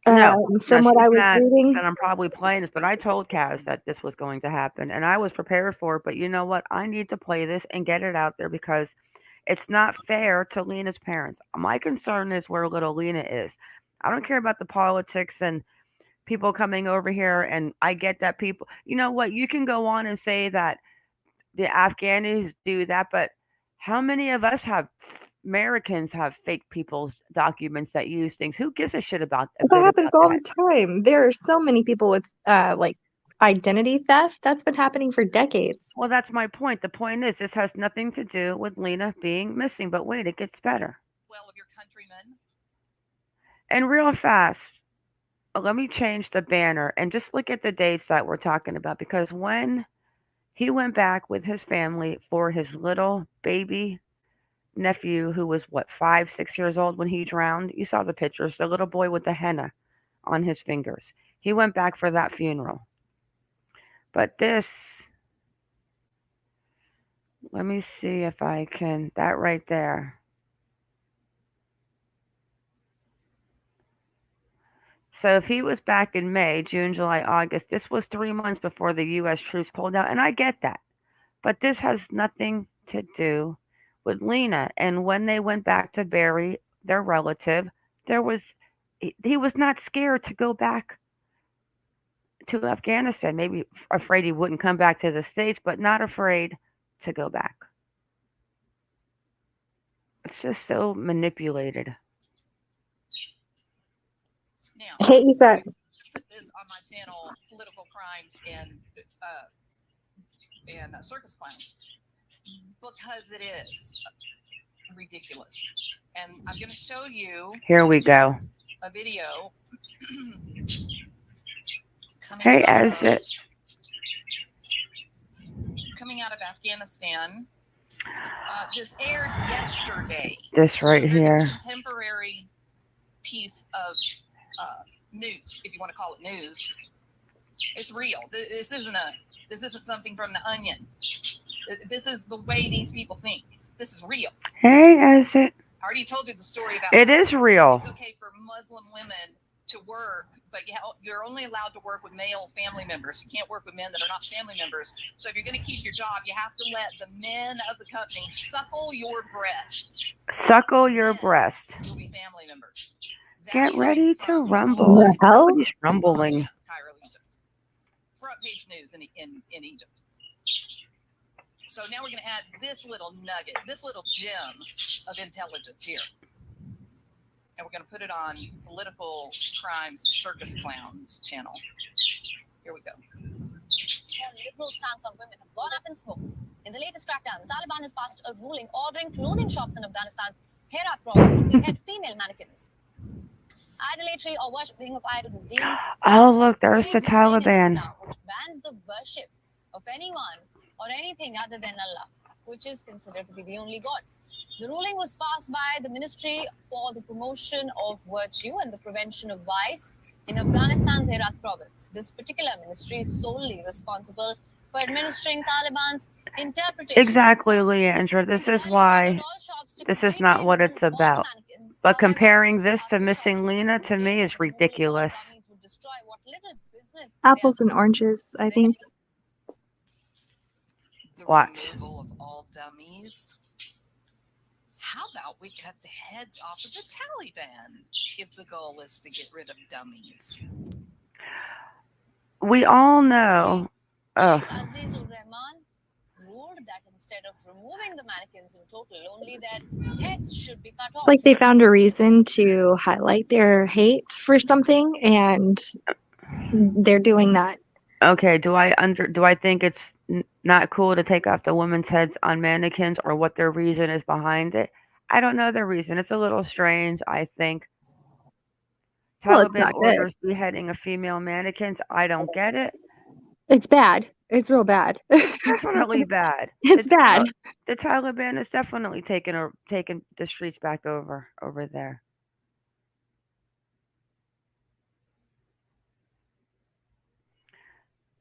From what I was reading, that I'm probably playing this, but I told Kaz that this was going to happen, and I was prepared for it. But you know what? I need to play this and get it out there because it's not fair to Lina's parents. My concern is where little Lina is. I don't care about the politics and people coming over here, and I get that people, you know what, you can go on and say that the Afghanis do that, but how many of us Americans have fake people's documents that use things? Who gives a shit about that? That happens all the time. There are so many people with like identity theft. That's been happening for decades. Well, that's my point. The point is this has nothing to do with Lina being missing, but wait, it gets better. Well, of your countrymen. And real fast, let me change the banner and just look at the dates that we're talking about, because when he went back with his family for his little baby nephew, who was 5, 6 years old when he drowned, you saw the pictures, the little boy with the henna on his fingers. He went back for that funeral. But this, let me see if I can, that right there. So if he was back in May, June, July, August, this was 3 months before the U.S. troops pulled out, and I get that. But this has nothing to do with Lina. And when they went back to bury their relative, he was not scared to go back to Afghanistan. Maybe afraid he wouldn't come back to the States, but not afraid to go back. It's just so manipulated. Now, Hey, Isa. Put this on my channel, political crimes and circus clowns, because it is ridiculous. And I'm going to show you. Here we go. A video. Hey, Ezit. Coming out of Afghanistan. This aired yesterday. This right here. It's a contemporary piece of news, if you want to call it news. It's real. This isn't something from The Onion. This is the way these people think. This is real. Hey, Ezit. I already told you the story about it is real. It's okay for Muslim women to work, but you're only allowed to work with male family members. You can't work with men that are not family members. So if you're going to keep your job, you have to let the men of the company suckle your breasts. Suckle your breast. You'll be family members. Get ready to rumble. Nobody's rumbling. Cairo, Egypt. Front page news in Egypt. So now we're going to add this little nugget, this little gem of intelligence here. And we're going to put it on Political Crimes and Circus Clowns channel. Here we go. Liberal stance on women have gone up in smoke. In the latest crackdown, the Taliban has passed a ruling ordering clothing shops in Afghanistan's Herat province to behead female mannequins. Idolatry or worshipping of idols is deemed. Oh, look, there's the Taliban. Which bans the worship of anyone or anything other than Allah, which is considered to be the only God. The ruling was passed by the Ministry for the Promotion of Virtue and the Prevention of Vice in Afghanistan's Herat province. This particular ministry is solely responsible for administering Taliban's interpretation. Exactly, Leandra. This is why this is not what it's about. But comparing this to missing Lina, to me, is ridiculous. Apples and oranges, I think. Watch. Of all dummies. How about we cut the heads off of the Taliban if the goal is to get rid of dummies? We all know. Azizur Rahman ruled that instead of removing the mannequins in total, only their heads should be cut off. It's like they found a reason to highlight their hate for something, and they're doing that. Okay, do I think it's not cool to take off the women's heads on mannequins, or what their reason is behind it? I don't know their reason. It's a little strange, I think. Taliban orders beheading of female mannequins. I don't get it. It's bad. It's real bad. It's definitely bad. It's bad. The Taliban is definitely taking the streets back over there.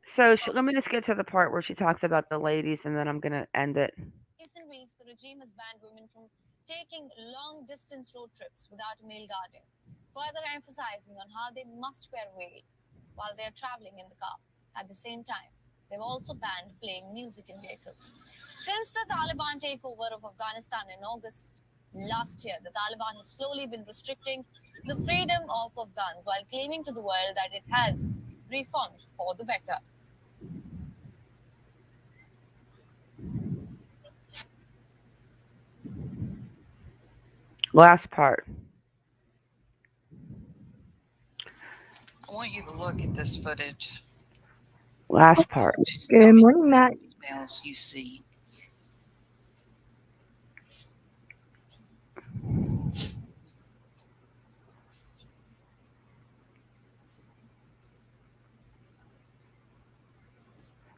So let me just get to the part where she talks about the ladies, and then I'm going to end it. In recent weeks, the regime has banned women from taking long-distance road trips without a male guardian, further emphasizing on how they must wear a veil while they're traveling in the car. At the same time, they've also banned playing music in vehicles. Since the Taliban takeover of Afghanistan in August last year, the Taliban has slowly been restricting the freedom of Afghans while claiming to the world that it has reformed for the better. Last part. I want you to look at this footage. Last part. Good morning, Matt. Emails you see.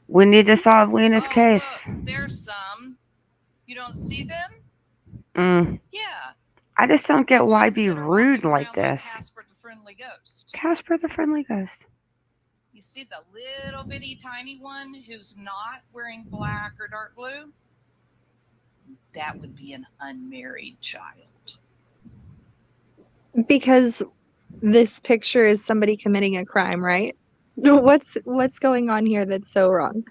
We need to solve Lina's case. Look, there's some. You don't see them? Yeah. I just don't get why be rude like this. Casper the Friendly Ghost. Casper the Friendly Ghost. You see the little bitty tiny one who's not wearing black or dark blue? That would be an unmarried child. Because this picture is somebody committing a crime, right? What's going on here that's so wrong?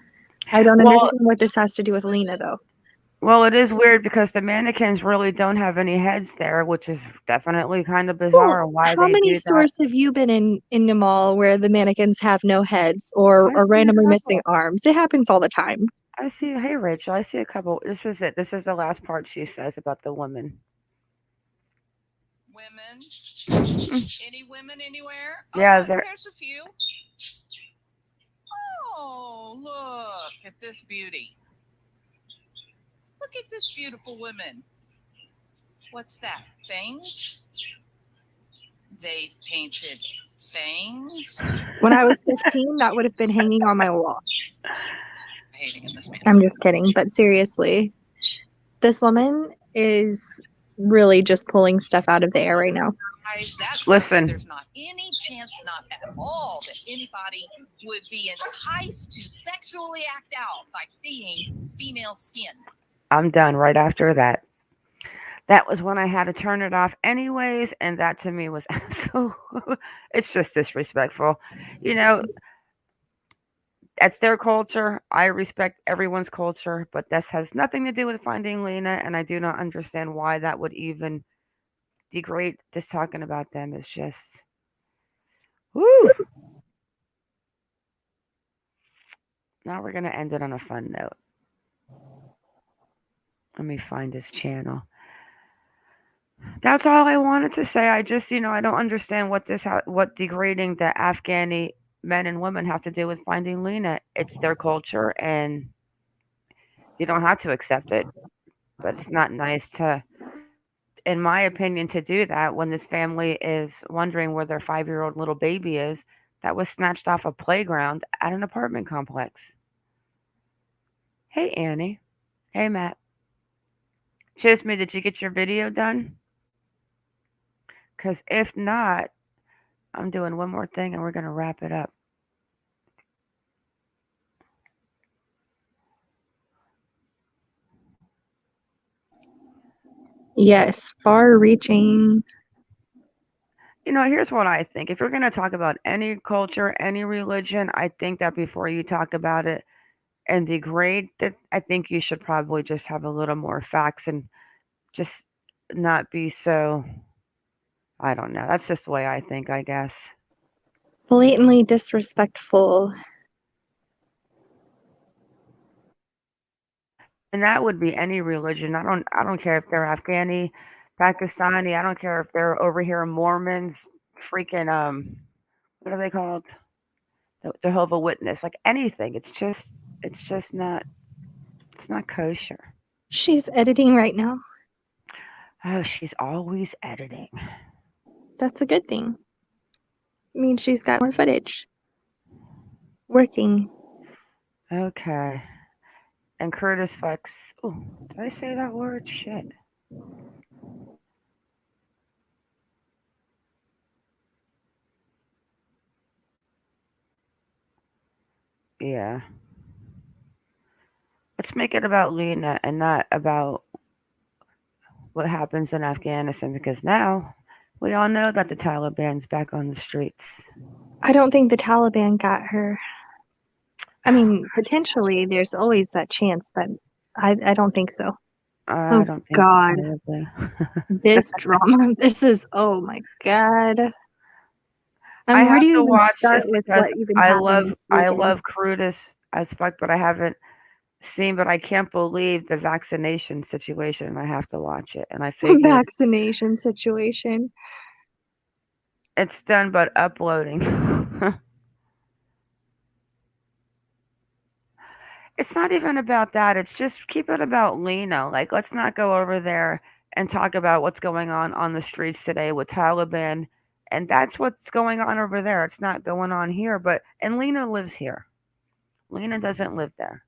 I don't understand what this has to do with Lina, though. Well, it is weird because the mannequins really don't have any heads there, which is definitely kind of bizarre. Why How they many do that? stores have you been in the mall where the mannequins have no heads or randomly missing arms? It happens all the time. I see. Hey, Rachel, I see a couple. This is it. This is the last part she says about the women. Women? Any women anywhere? Yeah, there's a few. Oh, look at this beauty. Look at this beautiful woman. What's that? Fangs? They've painted fangs. When I was 15, that would have been hanging on my wall. Hating in this man. I'm just kidding, but seriously, this woman is really just pulling stuff out of the air right now. Listen. There's not any chance, not at all, that anybody would be enticed to sexually act out by seeing female skin. I'm done right after that. That was when I had to turn it off anyways, and that to me was absolute. It's just disrespectful. That's their culture. I respect everyone's culture, but this has nothing to do with finding Lina, and I do not understand why that would even degrade. Just talking about them is just, woo. Now we're gonna end it on a fun note. Let me find his channel. That's all I wanted to say. I just, I don't understand what degrading the Afghani men and women have to do with finding Lina. It's their culture, and you don't have to accept it. But it's not nice to, in my opinion, to do that when this family is wondering where their 5-year-old little baby is that was snatched off a playground at an apartment complex. Hey, Annie. Hey, Matt. Chisme, did you get your video done? Because if not, I'm doing one more thing and we're going to wrap it up. Yes, far-reaching. Here's what I think. If you're going to talk about any culture, any religion, I think that before you talk about it and degrade it, I think you should probably just have a little more facts and just not be so, I don't know. That's just the way I think, I guess. Blatantly disrespectful. And that would be any religion. I don't care if they're Afghani, Pakistani. I don't care if they're over here Mormons, freaking what are they called? The Jehovah's Witness, like anything. It's just not. It's not kosher. She's editing right now. Oh, she's always editing. That's a good thing. I mean, she's got more footage. Working. Okay. And Curtis Fox. Oh, did I say that word? Shit. Yeah. Let's make it about Lina and not about what happens in Afghanistan, because now we all know that the Taliban's back on the streets. I don't think the Taliban got her. I mean, potentially there's always that chance, but I don't think so. I don't think God. This drama. This is, oh my God. I have to watch start this with because what even I happened this weekend? love Curtis as fuck, but I haven't seen. But I can't believe the vaccination situation. I have to watch it, and I figured Vaccination situation. It's done, but uploading. It's not even about that. It's just keep it about Lina. Like, let's not go over there and talk about what's going on the streets today with Taliban. And that's what's going on over there. It's not going on here. And Lina lives here. Lina doesn't live there.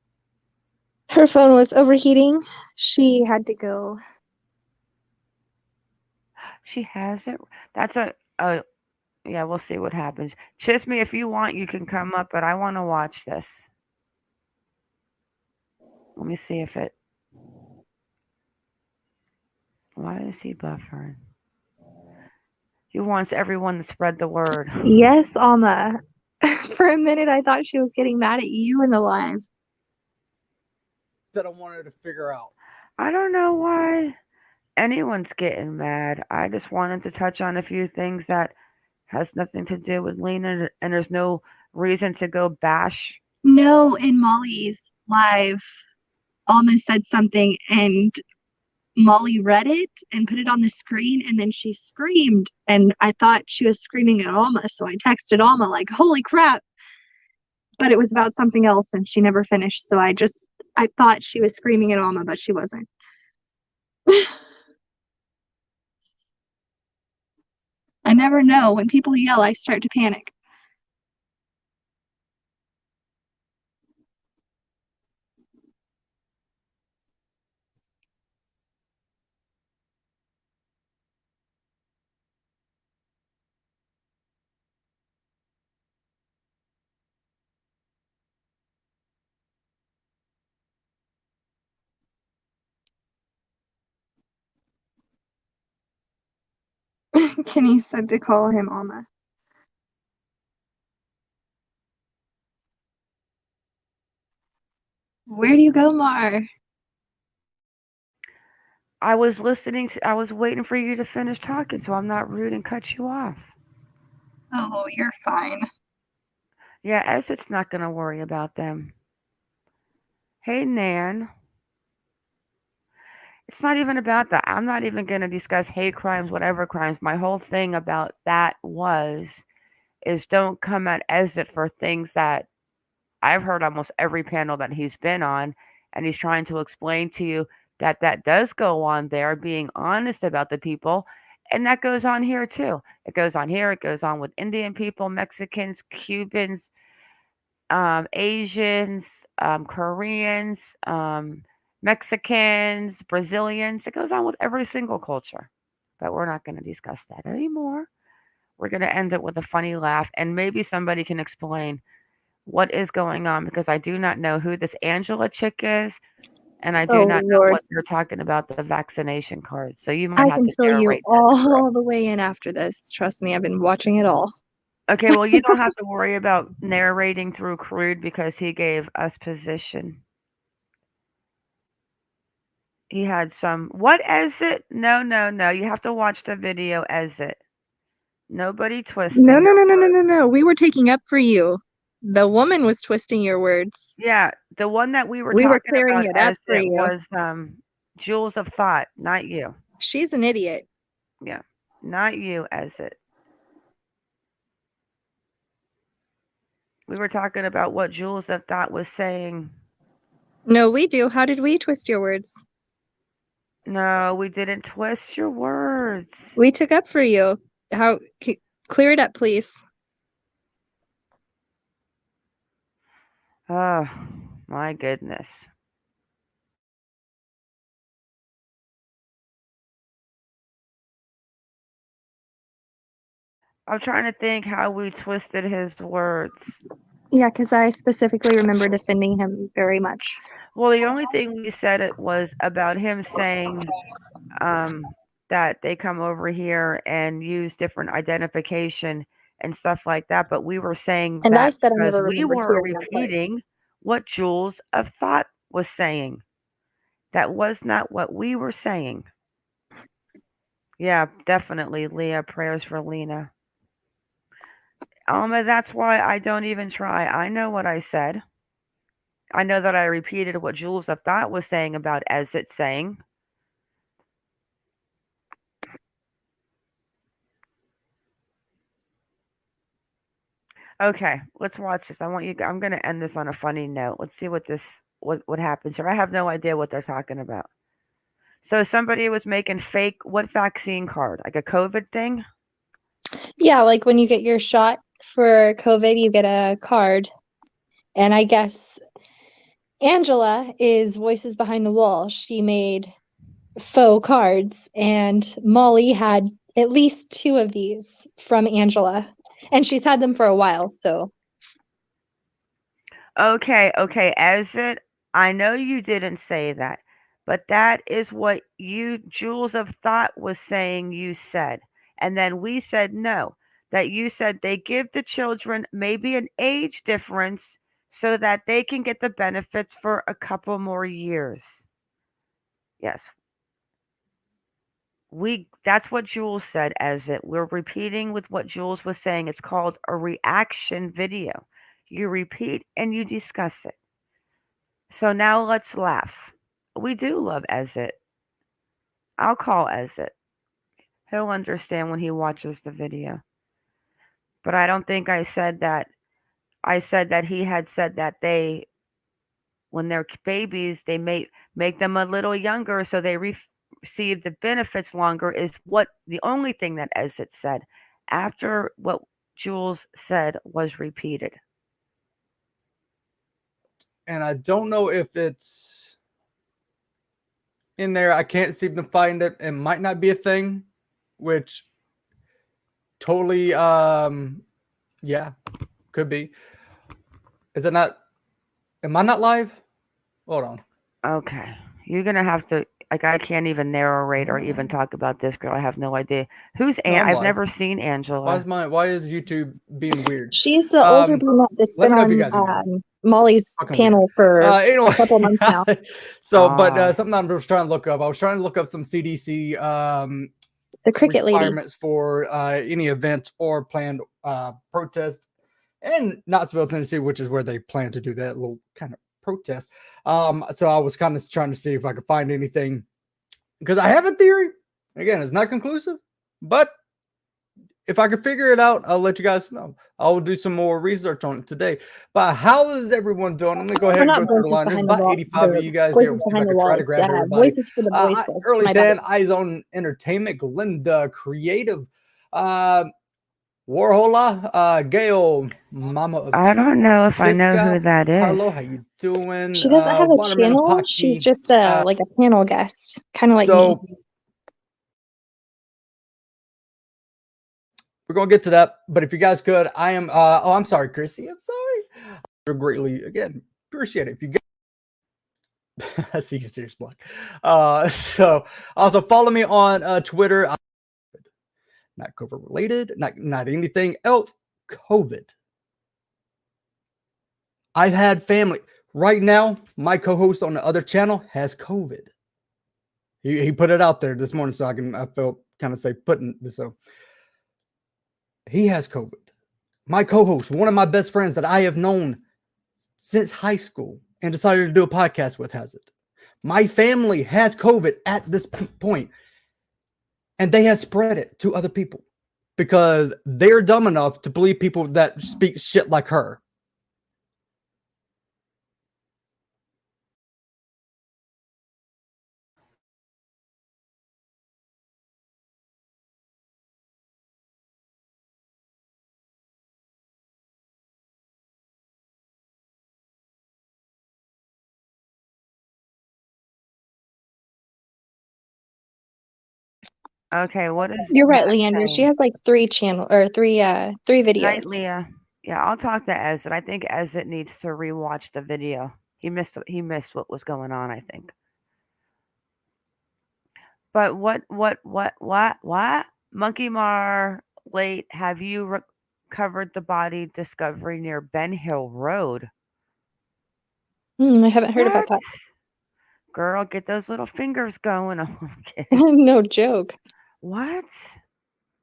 Her phone was overheating. She had to go. She has it. That's yeah, we'll see what happens. Chisme, if you want, you can come up, but I want to watch this. Let me see if it. Why is he buffering? He wants everyone to spread the word. Yes, Alma. For a minute, I thought she was getting mad at you in the live. That I wanted to figure out. I don't know why anyone's getting mad. I just wanted to touch on a few things that has nothing to do with Lina, and there's no reason to go bash. No, in Molly's live, Alma said something and Molly read it and put it on the screen, and then she screamed, and I thought she was screaming at Alma, so I texted Alma like, holy crap. But it was about something else and she never finished, so I thought she was screaming at Alma, but she wasn't. I never know. When people yell, I start to panic. Kenny said to call him Alma. Where do you go, Mar? I was waiting for you to finish talking, so I'm not rude and cut you off. Oh, you're fine. Yeah, Essett's not going to worry about them. Hey, Nan. It's not even about that. I'm not even going to discuss hate crimes, whatever crimes. My whole thing about that is don't come at Esset for things that I've heard almost every panel that he's been on, and he's trying to explain to you that that does go on there, being honest about the people, and that goes on here too. It goes on here. It goes on with Indian people, Mexicans, Cubans, Asians, Koreans, Mexicans, Brazilians. It goes on with every single culture. But we're not going to discuss that anymore. We're going to end it with a funny laugh, and maybe somebody can explain what is going on, because I do not know who this Angela chick is, and I do not know what you're talking about, the vaccination cards. So you might I have can to fill you narrate all the way in after this. Trust me, I've been watching it all. Okay, well, you don't have to worry about narrating through Crude because he gave us position. He had some. What is it? No. You have to watch the video as it. Nobody twisting. No. We were taking up for you. The woman was twisting your words. Yeah, the one that we were clearing about it up as for it you. was Jewels of Thought, not you. She's an idiot. Yeah, not you as it. We were talking about what Jewels of Thought was saying. No, we do. How did we twist your words? No, we didn't twist your words. We took up for you. How? Clear it up, please. Oh, my goodness. I'm trying to think how we twisted his words. Yeah, because I specifically remember defending him very much. Well, the only thing we said it was about him saying that they come over here and use different identification and stuff like that. But we were saying and that I said because I never we were repeating what Jewels of Thought was saying. That was not what we were saying. Yeah, definitely, Leah. Prayers for Lina. Alma, that's why I don't even try. I know what I said. I know that I repeated what Jewels of Thought was saying about as it's saying. Okay, let's watch this. I'm going to end this on a funny note. Let's see what happens here. I have no idea what they're talking about. So somebody was making fake what vaccine card? Like a COVID thing? Yeah, like when you get your shot for COVID, you get a card. And I guess Angela is Voices Behind the Wall. She made faux cards, and Molly had at least 2 of these from Angela. And she's had them for a while, so. Okay. As it, I know you didn't say that, but that is what you, Jewels of Thought, was saying you said. And then we said no. That you said they give the children maybe an age difference so that they can get the benefits for a couple more years. Yes. That's what Jules said as it. We're repeating with what Jules was saying. It's called a reaction video. You repeat and you discuss it. So now let's laugh. We do love Ezit. I'll call Ezit. He'll understand when he watches the video. But I don't think I said that. I said that he had said that when they're babies, they make them a little younger so they receive the benefits longer is what the only thing that Ezit said after what Jules said was repeated. And I don't know if it's in there. I can't seem to find it. It might not be a thing, which totally, yeah, could be. Is it not? Am I not live? Hold on. Okay. You're going to have to, like, I can't even narrate or even talk about this girl. I have no idea. Who's I've never seen Angela. Why is YouTube being weird? She's the older brunette that's been on Molly's panel for anyway, a couple months now. So, but something I was trying to look up. I was trying to look up some CDC the cricket requirements for any events or planned protests in Knoxville, Tennessee, which is where they plan to do that little kind of protest. So I was kind of trying to see if I could find anything, because I have a theory. Again, it's not conclusive, but if I can figure it out, I'll let you guys know. I will do some more research on it today. But how is everyone doing? I'm gonna go ahead and go through the line. There's about 85 of you guys here. Voices behind the wall. Voices for the voiceless. Early 10, Eyes on Entertainment, Glinda, Creative, Warhola, Gail, Mama. I don't know if I know who that is. Hello, how you doing? She doesn't have a channel. She's just like a panel guest, kind of like me. We're going to get to that, but if you guys could, I am, I'm sorry, Chrissy, I'm sorry. I greatly, again, appreciate it. If you guys, I see you, serious block. So also follow me on Twitter. Not COVID related, not anything else, COVID. I've had family. Right now, my co-host on the other channel has COVID. He put it out there this morning, so I felt kind of safe putting this. So he has COVID. My co-host, one of my best friends that I have known since high school and decided to do a podcast with, has it. My family has COVID at this point, and they have spread it to other people because they're dumb enough to believe people that speak shit like her. Okay, what is? You're right, Leander. She has like three videos. Right, Leah. Yeah, I'll talk to Ezit. I think Ezit needs to rewatch the video. He missed what was going on, I think. But what? MonkieMar late, have you recovered the body discovery near Ben Hill Road? I haven't heard about that. Girl, get those little fingers going. No joke. What?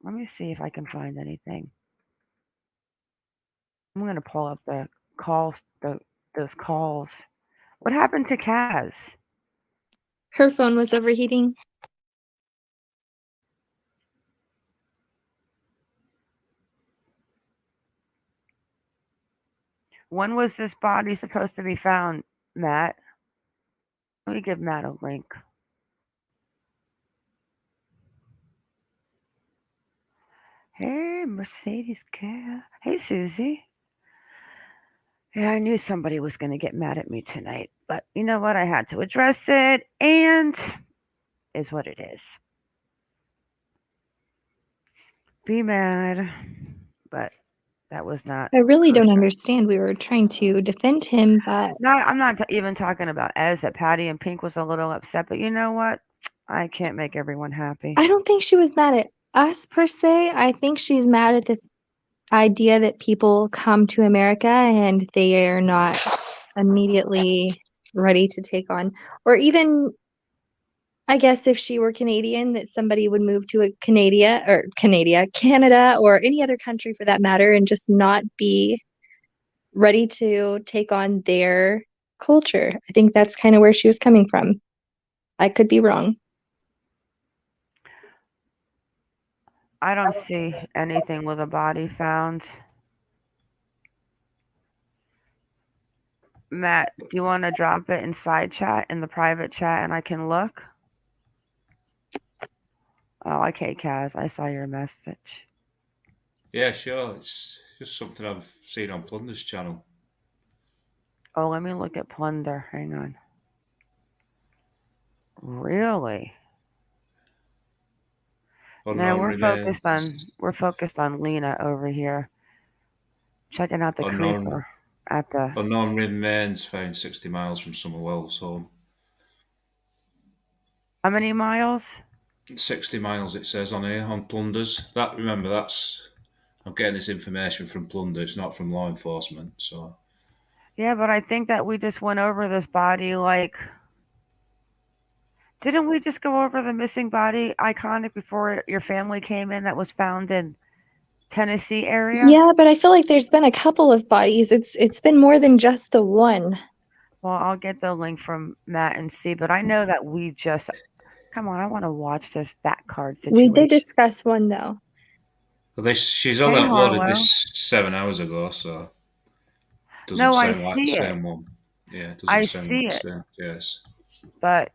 Let me see if I can find anything. I'm going to pull up the calls, those calls. What happened to Kaz? Her phone was overheating. When was this body supposed to be found, Matt? Let me give Matt a link. Hey, Mercedes Car. Hey, Susie. Yeah, I knew somebody was going to get mad at me tonight, but you know what? I had to address it, and is what it is. Be mad, but that was not. I really don't understand. We were trying to defend him, but no, I'm not even talking about that Patty and Pink was a little upset, but you know what? I can't make everyone happy. I don't think she was mad at us per se. I think she's mad at the idea that people come to America and they are not immediately ready to take on, or even, I guess, if she were Canadian, that somebody would move to Canada, or any other country for that matter, and just not be ready to take on their culture. I think that's kind of where she was coming from. I could be wrong. I don't see anything with a body found. Matt, do you want to drop it in side chat, in the private chat, and I can look? Oh, okay, Kaz, I saw your message. Yeah, sure. It's just something I've seen on Plunder's channel. Oh, let me look at Plunder. Hang on. Really? No, we're focused on Lina over here. Checking out the creeper at the... Unknown remains found 60 miles from Summerwell's home. How many miles? 60 miles, it says on here, on Plunder's. Remember, I'm getting this information from Plunder. It's not from law enforcement, so... Yeah, but I think that we just went over this body, like... Didn't we just go over the missing body, Iconic, before your family came in, that was found in Tennessee area? Yeah, but I feel like there's been a couple of bodies. It's been more than just the one. Well, I'll get the link from Matt and see, but I know that we just... Come on, I want to watch this back card situation. We did discuss one, though. Well, she's only uploaded this 7 hours ago, so... Doesn't sound like the same one. Yeah, it doesn't sound like the same case. But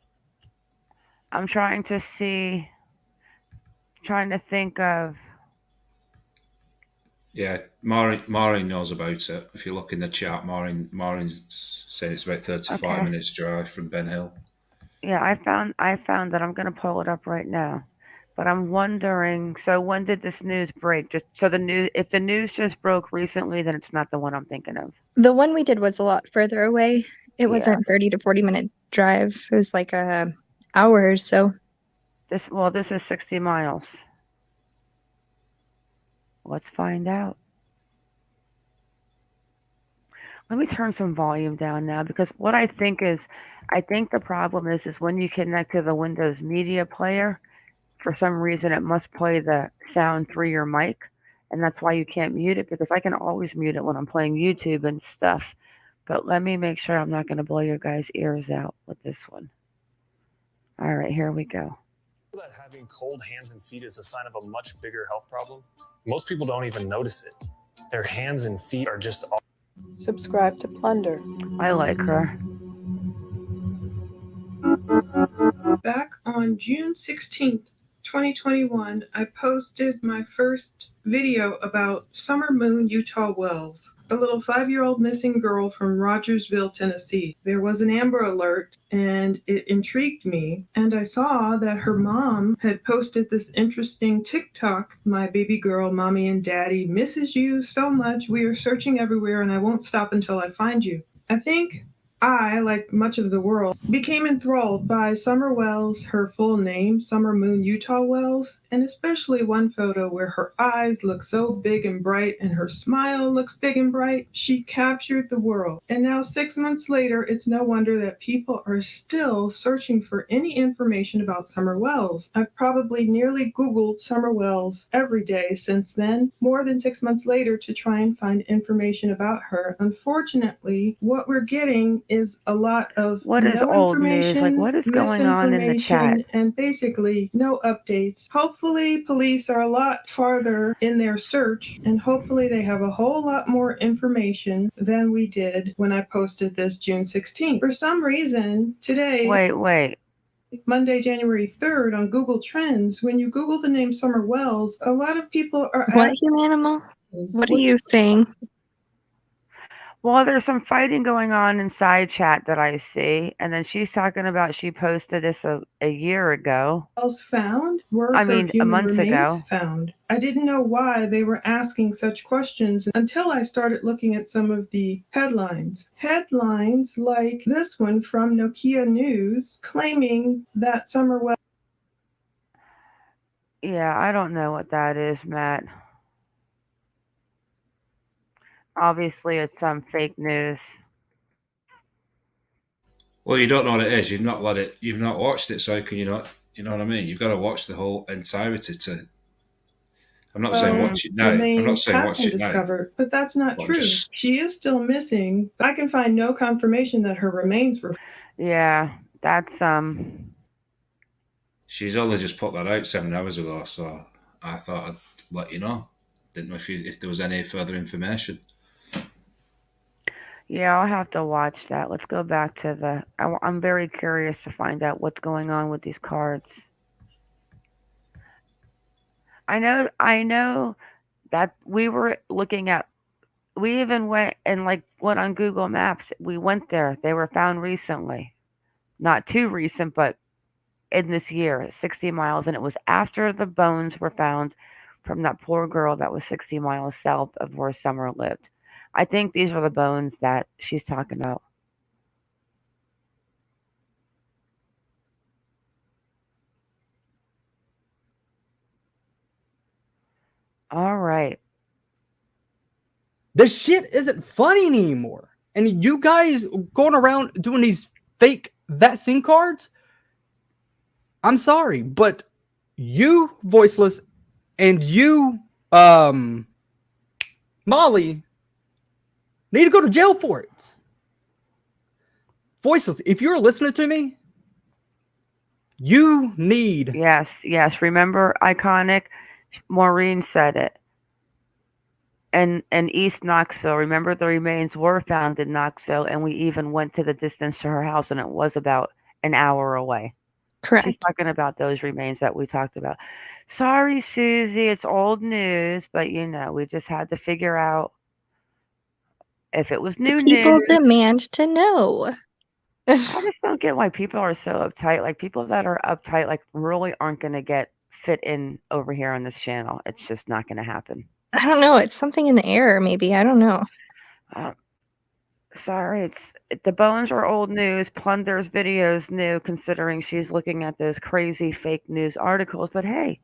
I'm trying to think of... Yeah, Maureen knows about it. If you look in the chat, Maureen's saying it's about 35 minutes drive from Ben Hill. Yeah, I found that. I'm going to pull it up right now. But I'm wondering, so when did this news break? If the news just broke recently, then it's not the one I'm thinking of. The one we did was a lot further away. It wasn't 30 to 40 minute drive. It was like a hour or so. This is 60 miles. Let's find out. Let me turn some volume down now, because what I think the problem is when you connect to the Windows Media Player, for some reason it must play the sound through your mic, and that's why you can't mute it, because I can always mute it when I'm playing YouTube and stuff. But let me make sure I'm not going to blow your guys' ears out with this one. All right, here we go. That having cold hands and feet is a sign of a much bigger health problem. Most people don't even notice it. Their hands and feet are just all... Subscribe to Plunder. I like her. Back on June 16th, 2021, I posted my first video about Summer Moon Utah Wells, a little 5-year-old missing girl from Rogersville, Tennessee. There was an Amber Alert, and it intrigued me, and I saw that her mom had posted this interesting TikTok. My baby girl, mommy and daddy, misses you so much. We are searching everywhere, and I won't stop until I find you. I think I, like much of the world, became enthralled by Summer Wells, her full name, Summer Moon Utah Wells, and especially one photo where her eyes look so big and bright and her smile looks big and bright. She captured the world. And now 6 months later, it's no wonder that people are still searching for any information about Summer Wells. I've probably nearly Googled Summer Wells every day since then, more than 6 months later, to try and find information about her. Unfortunately, what we're getting is a lot of old news? Like, what is going on in the chat? And basically no updates. Hopefully police are a lot farther in their search, and hopefully they have a whole lot more information than we did when I posted this June 16th. For some reason today, Wait. Monday, January 3rd, on Google Trends, when you Google the name Summer Wells, a lot of people are What, Humanimal? What are you saying? Well, there's some fighting going on inside chat that I see, and then she's talking about she posted this a year ago. Found were months ago. Found. I didn't know why they were asking such questions until I started looking at some of the headlines. Headlines like this one from Nokia News claiming that Summer Wells. Yeah, I don't know what that is, Matt. Obviously, it's some fake news. Well, you don't know what it is. You've not watched it, so how can you not? You know what I mean? You've got to watch the whole entirety to. I'm not saying watch it now. I'm not Remains saying have watch been it now. discovered, but that's not But true. She is still missing, but I can find no confirmation that her remains were. Yeah, that's She's only just put that out 7 hours ago, so I thought I'd let you know. Didn't know if there was any further information. Yeah, I'll have to watch that. Let's go back to the. I'm very curious to find out what's going on with these cards. I know that we were looking at. We even went and went on Google Maps. We went there. They were found recently, not too recent, but in this year, 60 miles, and it was after the bones were found from that poor girl that was 60 miles south of where Summer lived. I think these are the bones that she's talking about. All right. This shit isn't funny anymore. And you guys going around doing these fake vaccine cards, I'm sorry, but you, Voiceless, and you, Molly, need to go to jail for it. Voiceless, if you're listening to me, you need. Yes. Remember, Iconic? Maureen said it. And East Knoxville, remember the remains were found in Knoxville, and we even went to the distance to her house, and it was about an hour away. Correct. She's talking about those remains that we talked about. Sorry, Susie, it's old news, but we just had to figure out if it was new People news. demand to know. I just don't get why people are so uptight. Like, people that are uptight, really aren't going to fit in over here on this channel. It's just not going to happen. I don't know. It's something in the air, maybe. I don't know. Sorry, the bones are old news. Plunder's videos new, considering she's looking at those crazy fake news articles. But hey,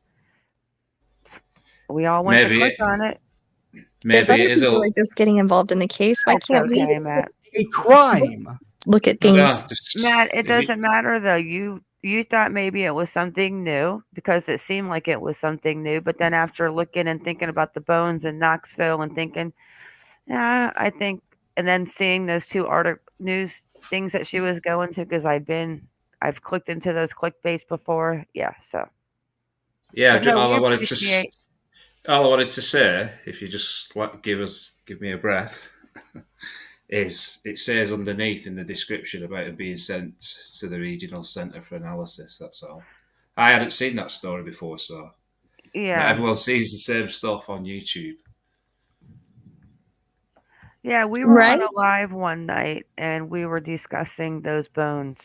we all went to click on it. Maybe it is people are just getting involved in the case. Why can't we Matt? A crime. Look at things. Matt, it doesn't matter though. You thought maybe it was something new because it seemed like it was something new. But then after looking and thinking about the bones in Knoxville and thinking, yeah, I think, and then seeing those two news things that she was going to, because I've clicked into those clickbaits before. Yeah, so. Yeah, No, all I wanted to say, if you just give me a breath, is it says underneath in the description about it being sent to the regional centre for analysis. That's all. I hadn't seen that story before, so yeah, not everyone sees the same stuff on YouTube. Yeah, we were on a live one night and we were discussing those bones.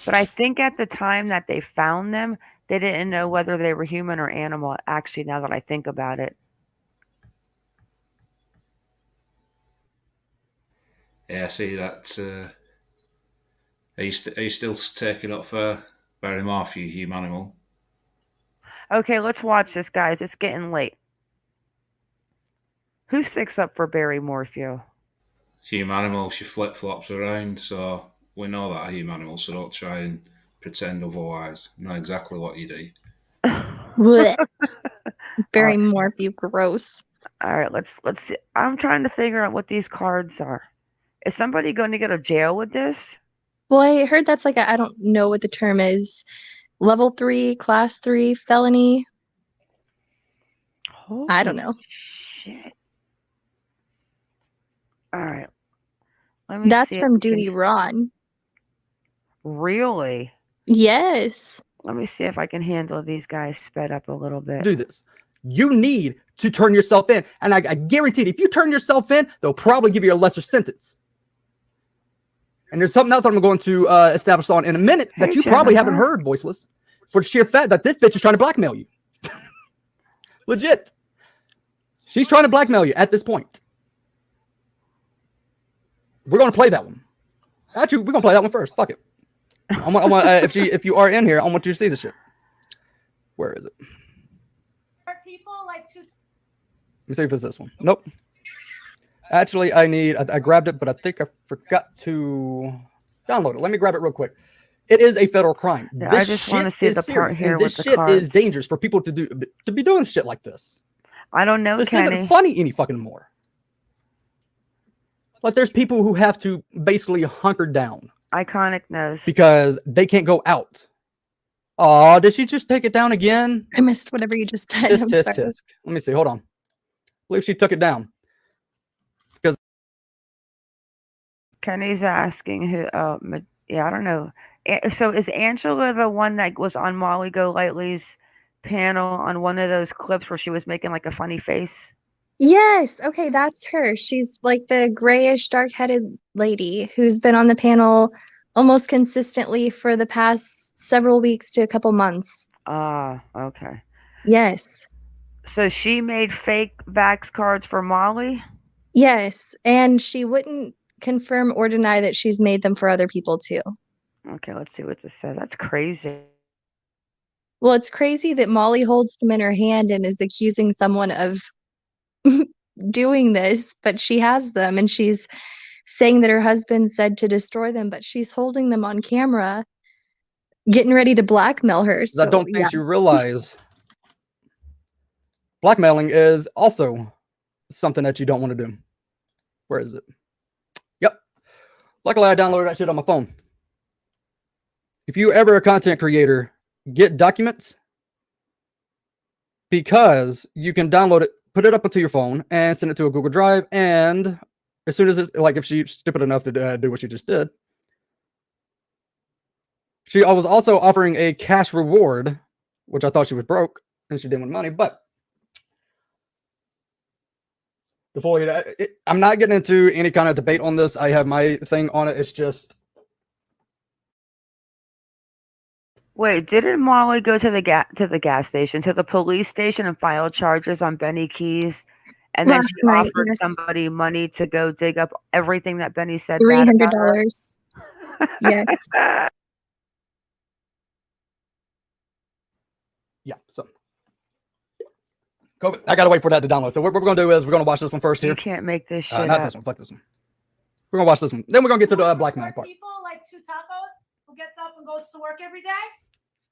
But I think at the time that they found them, they didn't know whether they were human or animal. Actually, now that I think about it. Yeah, I see that. Are you still taking up for Barrymore for you, human animal? Okay, let's watch this, guys. It's getting late. Who sticks up for Barry Morphew? Human animal, she flip-flops around, so we know that a human animal, so don't try and pretend otherwise. You know exactly what you do. Barry Morphew, gross. All right, let's see. I'm trying to figure out what these cards are. Is somebody going to go to jail with this? Well, I heard that's I don't know what the term is. Level 3, class 3 felony. Holy I don't know. Shit. All right. Let me That's see from Duty Ron. Really? Yes. Let me see if I can handle these guys sped up a little bit. Do this. You need to turn yourself in. And I guarantee if you turn yourself in, they'll probably give you a lesser sentence. And there's something else I'm going to establish on in a minute that you probably haven't heard, Voiceless, for the sheer fact that this bitch is trying to blackmail you. Legit. She's trying to blackmail you at this point. We're going to play that one. Actually, we're going to play that one first. Fuck it. If you are in here, I want you to see this shit. Where is it? People like to. Let me see if it's this one. Nope. Actually, I grabbed it, but I think I forgot to download it. Let me grab it real quick. It is a federal crime. Yeah, This I just want to shit see is the part serious, here and with this the shit is cards. dangerous for people to be doing shit like this. I don't know, This Kenny. isn't funny any fucking more. Like, there's people who have to basically hunker down Iconic knows. because they can't go out. Oh, did she just take it down again? I missed whatever you just said. Tisk, I'm tisk, sorry. tisk. Let me see. Hold on. I believe she took it down. Because Kenny's asking who. Yeah, I don't know. So is Angela the one that was on Molly Golightly's panel on one of those clips where she was making like a funny face? Yes, okay, that's her. She's like the grayish, dark-headed lady who's been on the panel almost consistently for the past several weeks to a couple months. Ah, okay. Yes. So she made fake vax cards for Molly? Yes, and she wouldn't confirm or deny that she's made them for other people too. Okay, let's see what this says. That's crazy. Well, it's crazy that Molly holds them in her hand and is accusing someone of doing this, but she has them and she's saying that her husband said to destroy them, but she's holding them on camera, getting ready to blackmail her. So I don't yeah. think you realize blackmailing is also something that you don't want to do. Where is it? Yep. Luckily, I downloaded that shit on my phone. If you ever a content creator, get documents because you can download it, put it up onto your phone, and send it to a Google Drive. And as soon as it's like, if she's stupid enough to do what she just did, I was also offering a cash reward, which I thought she was broke and she didn't want money. But I'm not getting into any kind of debate on this. I have my thing on it. It's just. Wait, didn't Molly go to the gas station, to the police station, and file charges on Benny Keys? And then she offered somebody money to go dig up everything that Benny said bad about her? $300. Yes. Yeah. So. COVID. I gotta wait for that to download. So what we're gonna do is we're gonna watch this one first here. You can't make this shit not up. this one. Fuck this one. We're gonna watch this one. Then we're gonna get to the blackmail part. People like 2 tacos who gets up and goes to work every day.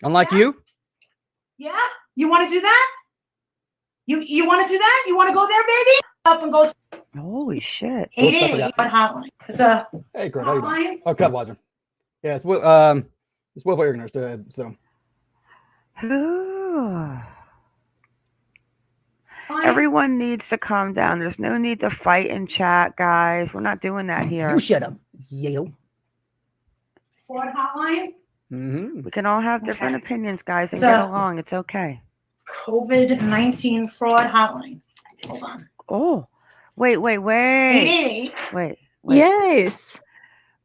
Unlike you. Yeah, you want to do that? You want to do that? You want to go there, baby? Up and goes. Holy shit! 888 hotline. It's a hey, Chris, how you doing? Oh, Cutweiser. Yeah, it's Will Wagner's. So. Everyone needs to calm down. There's no need to fight in chat, guys. We're not doing that here. You shut up, Yale. Fraud hotline. Mm-hmm. We can all have different opinions, guys, and So- get along. It's okay. COVID-19 fraud hotline. Hold on. Oh, wait. 888. Wait. Yes.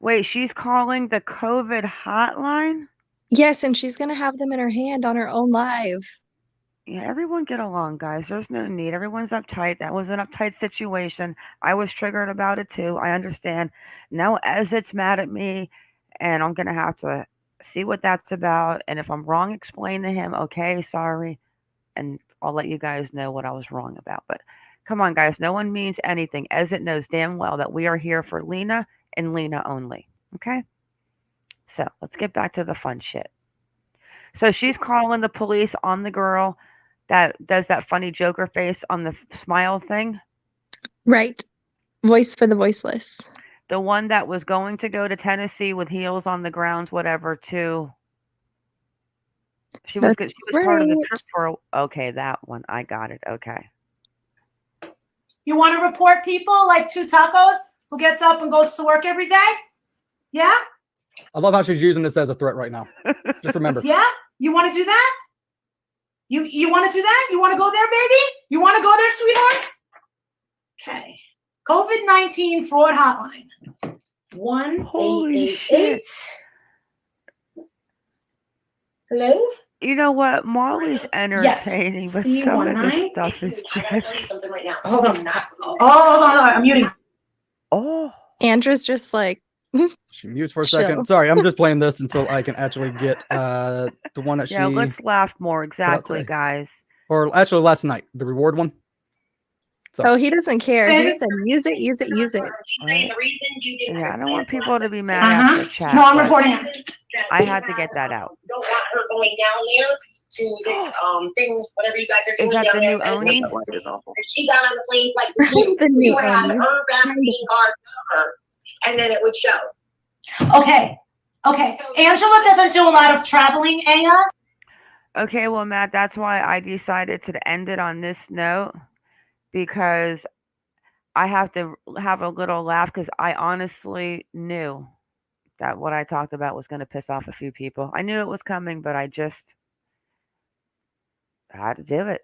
Wait, she's calling the COVID hotline? Yes, and she's gonna have them in her hand on her own live. Yeah, everyone get along, guys. There's no need. Everyone's uptight. That was an uptight situation. I was triggered about it too. I understand. Now Ezit's mad at me, and I'm gonna have to see what that's about. And if I'm wrong, explain to him. Okay, sorry. And I'll let you guys know what I was wrong about. But come on, guys. No one means anything. Ezit knows damn well that we are here for Lina and Lina only. Okay? So let's get back to the fun shit. So she's calling the police on the girl that does that funny Joker face on the smile thing. Right. Voice for the voiceless. The one that was going to go to Tennessee with heels on the grounds, whatever, too. She was part of the trip for. Okay, that one. I got it. Okay. You want to report people like 2 tacos who gets up and goes to work every day? Yeah? I love how she's using this as a threat right now. Just remember. Yeah? You want to do that? You want to do that? You want to go there, baby? You want to go there, sweetheart? Okay. COVID-19 fraud hotline. 1-888. Hello? You know what? Molly's entertaining, but some of this stuff is just. Something right now. Hold on. Hold on. I'm muting. Oh. Andrew's just like, She mutes for a Chill. second. Sorry, I'm just playing this until I can actually get the one that Yeah, she let's laugh more. out Exactly, today. guys. Or actually last night, the reward one. So Oh, he doesn't care. He said, use it, use it, use it. Right? Yeah, I don't want people to be mad after the chat. No, I'm but reporting it. I had to get that out. Don't want her going down there to this thing, whatever you guys are Is doing that down the there. new Oni? If she got on the plane like you, The new you would have Oni. her vaccine card number, and then it would show. Okay. Angela doesn't do a lot of traveling, Aya. Okay, well, Matt, that's why I decided to end it on this note, because I have to have a little laugh, because I honestly knew that what I talked about was going to piss off a few people. I knew it was coming, but I just had to do it.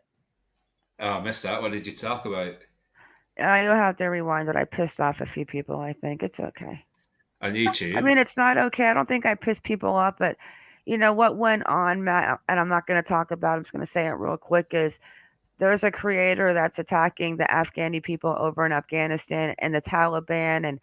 Oh, I missed that. What did you talk about? You'll have to rewind it. I pissed off a few people, I think. It's okay. On YouTube? I mean, it's not okay. I don't think I pissed people off, but you know what went on, Matt, and I'm not going to talk about it. I'm just going to say it real quick, is there's a creator that's attacking the Afghani people over in Afghanistan and the Taliban, and,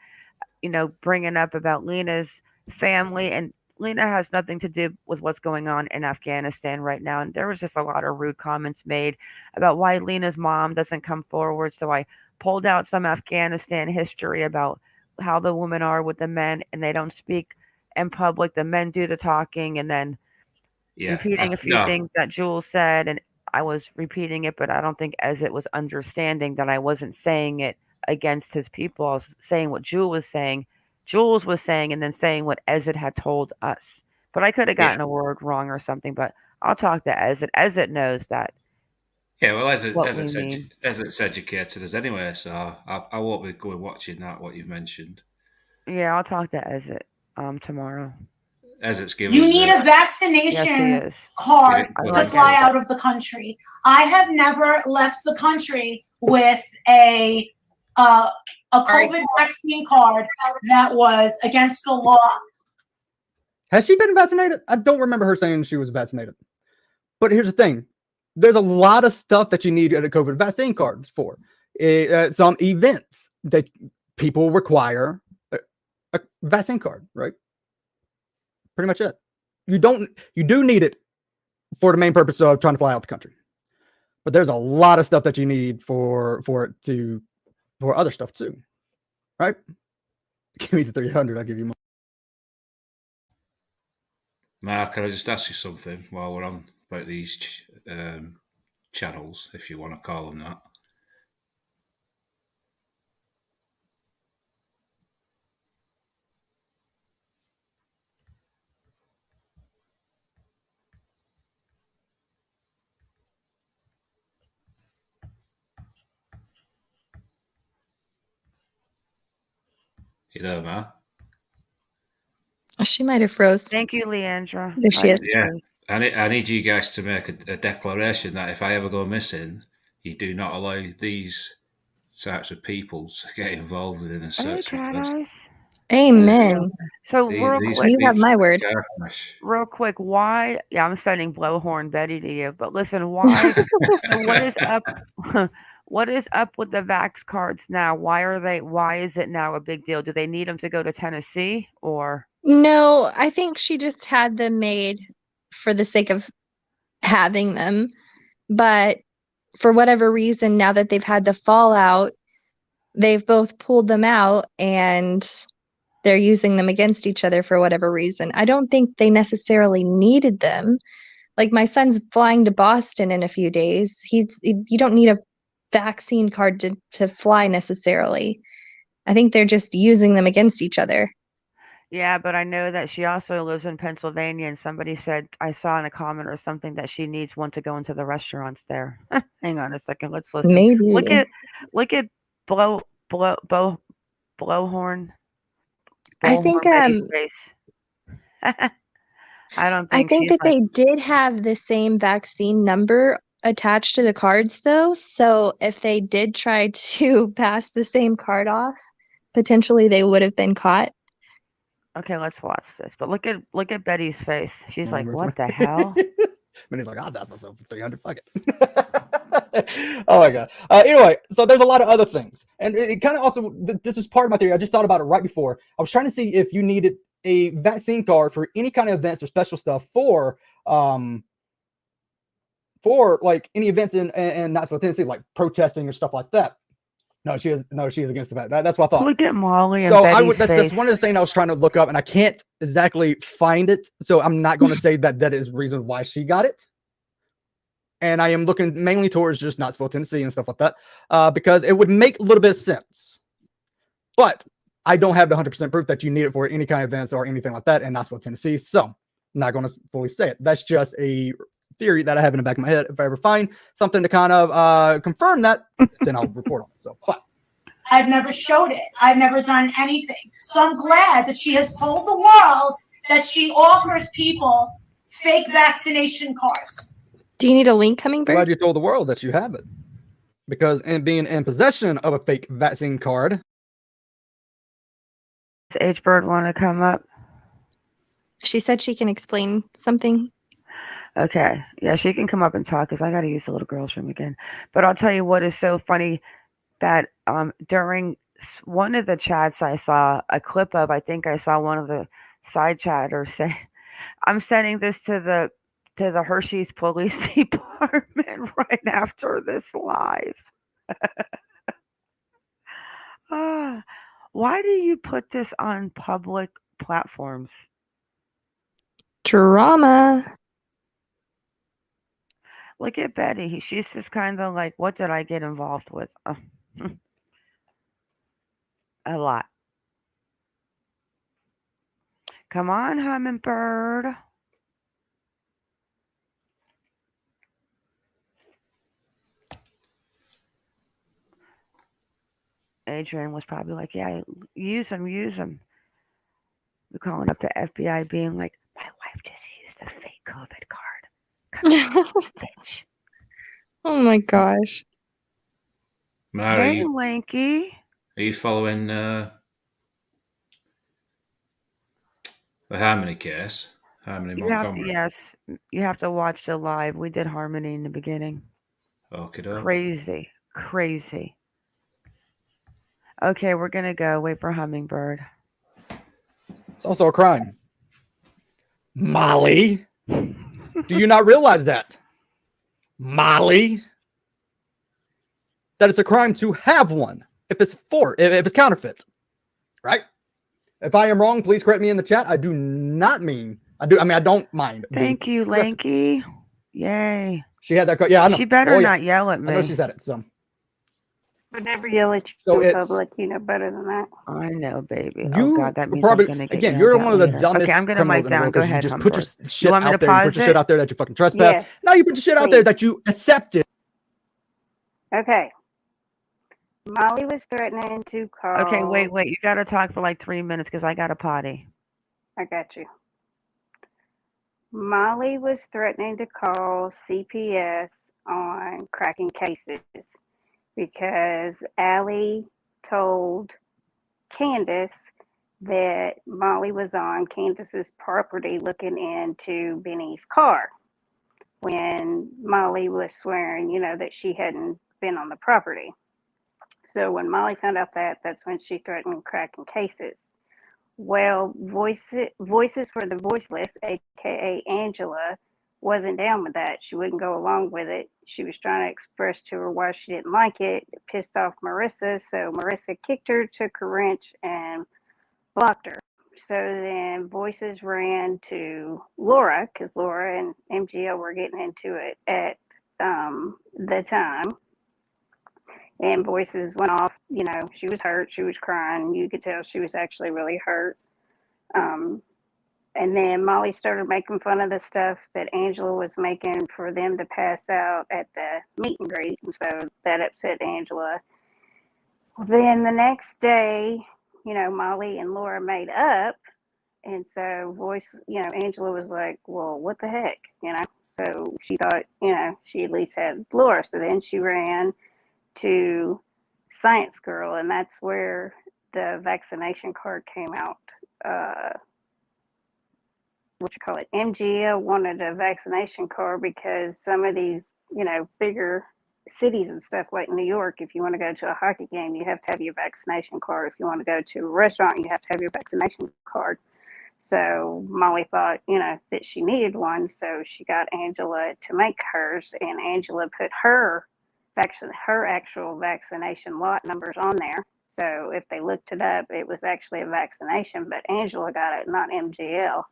you know, bringing up about Lina's family. And Lina has nothing to do with what's going on in Afghanistan right now. And there was just a lot of rude comments made about why Lina's mom doesn't come forward. So I pulled out some Afghanistan history about how the women are with the men, and they don't speak in public. The men do the talking, and then repeating a few things that Jules said, and I was repeating it, but I don't think Ezit was understanding that I wasn't saying it against his people. I was saying what Jules was saying, and then saying what Ezit had told us. But I could have gotten a word wrong or something, but I'll talk to Ezit. Ezit knows that. Yeah, well, Ezit's educated us anyway, so I won't be going watching that, what you've mentioned. Yeah, I'll talk to Ezit tomorrow. Ezit's given You us need a vaccination card to fly out of the country. I have never left the country with a COVID vaccine card that was against the law. Has she been vaccinated? I don't remember her saying she was vaccinated. But here's the thing. There's a lot of stuff that you need a COVID vaccine card for. Some events that people require a vaccine card, right? Pretty much it. You do need it for the main purpose of trying to fly out the country. But there's a lot of stuff that you need for other stuff too. Right? Give me the 300, I'll give you more. Mark, can I just ask you something while we're on about these channels, if you want to call them that? You know, Ma? She might have froze. Thank you, Leandra. There she is. Yeah. I need you guys to make a declaration that if I ever go missing, you do not allow these types of people to get involved in a search. Amen. So real quick, you have my word. Real quick, why? Yeah, I'm sending Blowhorn Betty to you. But listen, why? What is up? What is up with the Vax cards now? Why is it now a big deal? Do they need them to go to Tennessee or? No, I think she just had them made for the sake of having them. But for whatever reason, now that they've had the fallout, they've both pulled them out and they're using them against each other for whatever reason. I don't think they necessarily needed them. Like my son's flying to Boston in a few days. You don't need a vaccine card to fly necessarily. I think they're just using them against each other. Yeah, but I know that she also lives in Pennsylvania, and somebody said, I saw in a comment or something, that she needs one to go into the restaurants there. Hang on a second, let's listen. Maybe. Look at Blowhorn. I think face. I think that they did have the same vaccine number attached to the cards though. So if they did try to pass the same card off, potentially they would have been caught. Okay, let's watch this. But look at Betty's face. She's like, "What the hell?" And he's like, "I'll pass myself for 300. Fuck it." Oh my god. Anyway, so there's a lot of other things, and it kind of also this was part of my theory. I just thought about it right before. I was trying to see if you needed a vaccine card for any kind of events or special stuff for like any events in Knoxville, Tennessee, like protesting or stuff like that. No, she is against the fact. That's what I thought. Look at Molly and So Betty's that's one of the things I was trying to look up, and I can't exactly find it. So I'm not going to say that is the reason why she got it. And I am looking mainly towards just Knoxville, Tennessee, and stuff like that, because it would make a little bit of sense. But I don't have the 100% proof that you need it for any kind of events or anything like that in Knoxville, Tennessee. So I'm not going to fully say it. That's just a theory that I have in the back of my head. If I ever find something to kind of confirm that, then I'll report on it. So, but I've never showed it. I've never done anything. So I'm glad that she has told the world that she offers people fake vaccination cards. Do you need a link, Hummingbird? Glad you told the world that you have it. Because in being in possession of a fake vaccine card. Does H-Bird want to come up? She said she can explain something. Okay. Yeah, she can come up and talk because I got to use the little girl's room again. But I'll tell you what is so funny that during one of the chats I saw a clip of, I think I saw one of the side chatters say, I'm sending this to the Hershey's Police Department right after this live. Why do you put this on public platforms? Drama. Look at Betty. She's just kind of like, what did I get involved with? A lot. Come on, Hummingbird. Adrian was probably like, yeah, use them. We're calling up the FBI being like, my wife just used a fake COVID card. Bitch. Oh my gosh. Mara, Hey, Lanky. Are you following the Harmony case? Harmony Montgomery? Yes, you have to watch the live. We did Harmony in the beginning. Okay. Crazy. Okay, we're going to go. Wait for Hummingbird. It's also a crime. Molly. Do you not realize that? Molly. That it's a crime to have one. If it's counterfeit. Right? If I am wrong, please correct me in the chat. I don't mind. Thank you, Lanky. Yay. She had that. Yeah, I know. She better not yell at me. I know she said it. So. Would never yell at you in public. You know better than that. I know, baby. You God, that means probably, I'm gonna get again, you're one of the later. dumbest Okay, I'm gonna mic criminals in the down. world Go because you ahead, just put your Hummingbird. shit Want me out to there. You pause put your shit it? out there that you fucking trespass. Yes. Now you put your shit out there Please. that you accepted. Okay. Molly was threatening to call. Okay, wait. You gotta talk for like 3 minutes because I got a potty. I got you. Molly was threatening to call CPS on cracking cases because Allie told Candace that Molly was on Candace's property looking into Benny's car when Molly was swearing, that she hadn't been on the property. So when Molly found out that's when she threatened cracking cases. Well, Voices for the Voiceless, aka Angela, wasn't down with that. She wouldn't go along with it. She was trying to express to her why she didn't like it. It pissed off Marissa, so Marissa kicked her, took her wrench, and blocked her. So then Voices ran to Laura, because Laura and MGL were getting into it at the time. And Voices went off, she was hurt, she was crying. You could tell she was actually really hurt. And then Molly started making fun of the stuff that Angela was making for them to pass out at the meet and greet. And so that upset Angela. Then the next day, Molly and Laura made up. And so Angela was like, well, what the heck, So she thought, she at least had Laura. So then she ran to Science Girl, and that's where the vaccination card came out. MGL wanted a vaccination card because some of these, bigger cities and stuff like New York, if you want to go to a hockey game, you have to have your vaccination card. If you want to go to a restaurant, you have to have your vaccination card. So Molly thought, that she needed one. So she got Angela to make hers, and Angela put her actual vaccination lot numbers on there. So if they looked it up, it was actually a vaccination, but Angela got it, not MGL.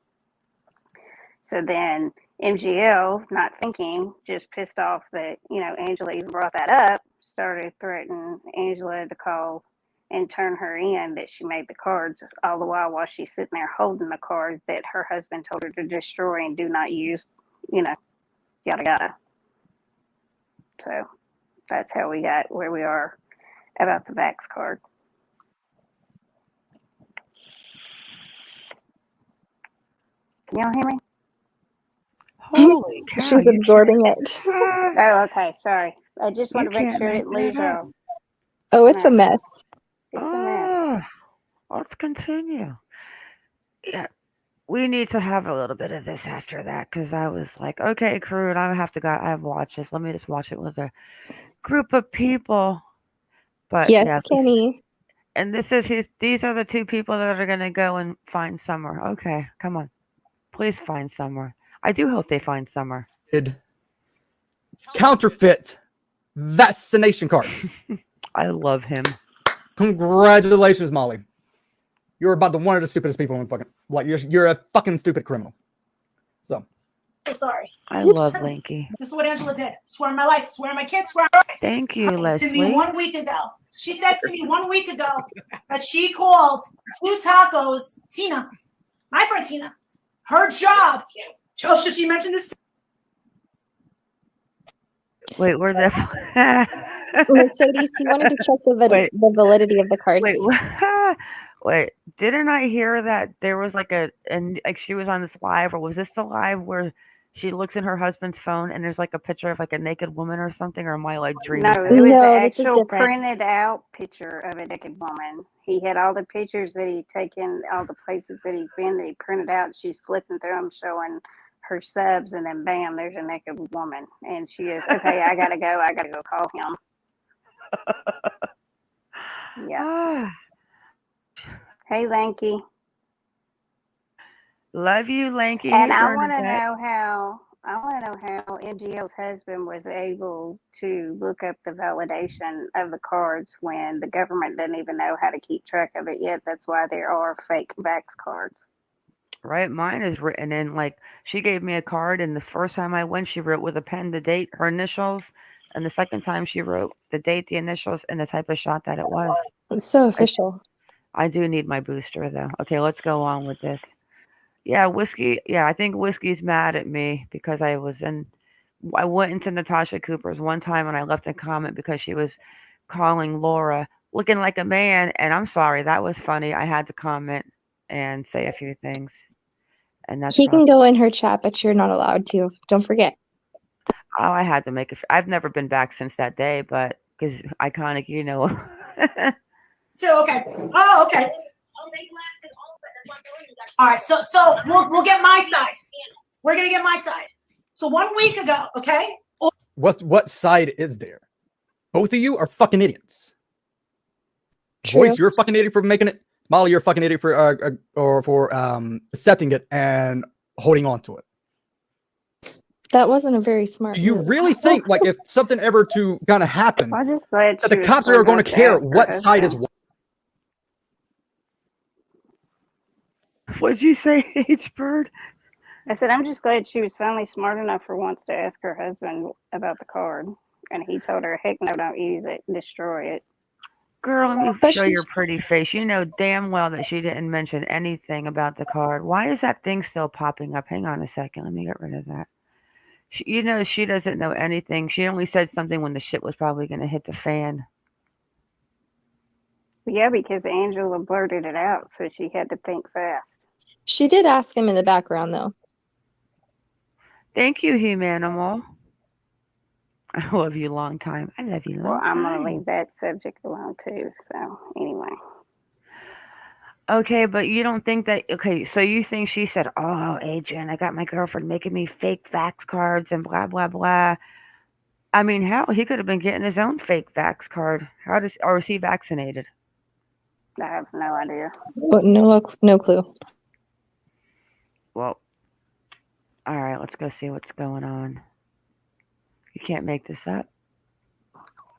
So then MGL, not thinking, just pissed off that, Angela even brought that up, started threatening Angela to call and turn her in, that she made the cards, all the while she's sitting there holding the card that her husband told her to destroy and do not use, yada yada. So that's how we got where we are about the Vax card. Can y'all hear me? Holy cow. She's absorbing it. Oh, okay. Sorry. I just want to make sure I didn't lose that y'all. Oh, it's a mess. It's a mess. Let's continue. Yeah, we need to have a little bit of this after that, because I was like, okay, crew, and I have to watch this. Let me just watch it with a group of people. But Yes, yeah, Kenny. and these are the two people that are gonna go and find Summer. Okay, come on, please find Summer. I do hope they find Summer. Counterfeit vaccination cards. I love him. Congratulations, Molly. You're about one of the stupidest people in fucking, like, you're a fucking stupid criminal. So. So sorry. I love Linky. This is what Angela did. Swear on my life. Swear on my kids. Swear on my life. Thank you, To Leslie. me 1 week ago. She said to me 1 week ago that she called two tacos, Tina, my friend Tina, her job. Oh, should she mention this? Wait, where the Mercedes, he wanted to check the validity of the cards. Wait, didn't I hear that there was like she was on this live, or was this the live where she looks in her husband's phone and there's like a picture of like a naked woman or something, or am I like dreaming? No, it was an actual printed out picture of a naked woman. He had all the pictures that he'd taken, all the places that he's been, that he printed out. She's flipping through them, showing her subs, and then bam, there's a naked woman. And she is, okay, I gotta go call him. Yeah. Hey, Lanky. Love you, Lanky. And I want to know how NGL's husband was able to look up the validation of the cards when the government doesn't even know how to keep track of it yet. That's why there are fake Vax cards. Right, mine is written in, like, she gave me a card, and the first time I went, she wrote with a pen the date, her initials, and the second time she wrote the date, the initials, and the type of shot that it was. It's so official. I do need my booster, though. Okay, let's go on with this. Yeah, Whiskey. Yeah, I think Whiskey's mad at me because I went into Natasha Cooper's one time and I left a comment because she was calling Laura looking like a man, and I'm sorry, that was funny. I had to comment and say a few things. And that's He can go in her chat, but you're not allowed to. Don't forget. Oh, I had to make it. I've never been back since that day, but because iconic, So okay. Oh, okay. All right. So we'll get my side. We're gonna get my side. So 1 week ago, okay. What side is there? Both of you are fucking idiots. True. Boyce, you're a fucking idiot for making it. Molly, you're a fucking idiot for accepting it and holding on to it. That wasn't a very smart. Do you move. really think, like, if something ever to kind of happen, I just glad that the cops are going to care what side is what? What'd you say, H-Bird? I said, I'm just glad she was finally smart enough for once to ask her husband about the card. And he told her, heck no, don't use it. Destroy it. Girl, let me show your pretty face. You know damn well that she didn't mention anything about the card. Why is that thing still popping up? Hang on a second. Let me get rid of that. She doesn't know anything. She only said something when the shit was probably going to hit the fan. Yeah, because Angela blurted it out, so she had to think fast. She did ask him in the background, though. Thank you, Humanimal. I love you long time. I love you long Well, I'm time. going to leave that subject alone, too. So, anyway. Okay, but you don't think that... Okay, so you think she said, oh, Adrian, I got my girlfriend making me fake fax cards and blah, blah, blah. I mean, hell, he could have been getting his own fake vax card. Or was he vaccinated? I have no idea. Oh, no clue. Well, all right, let's go see what's going on. You can't make this up.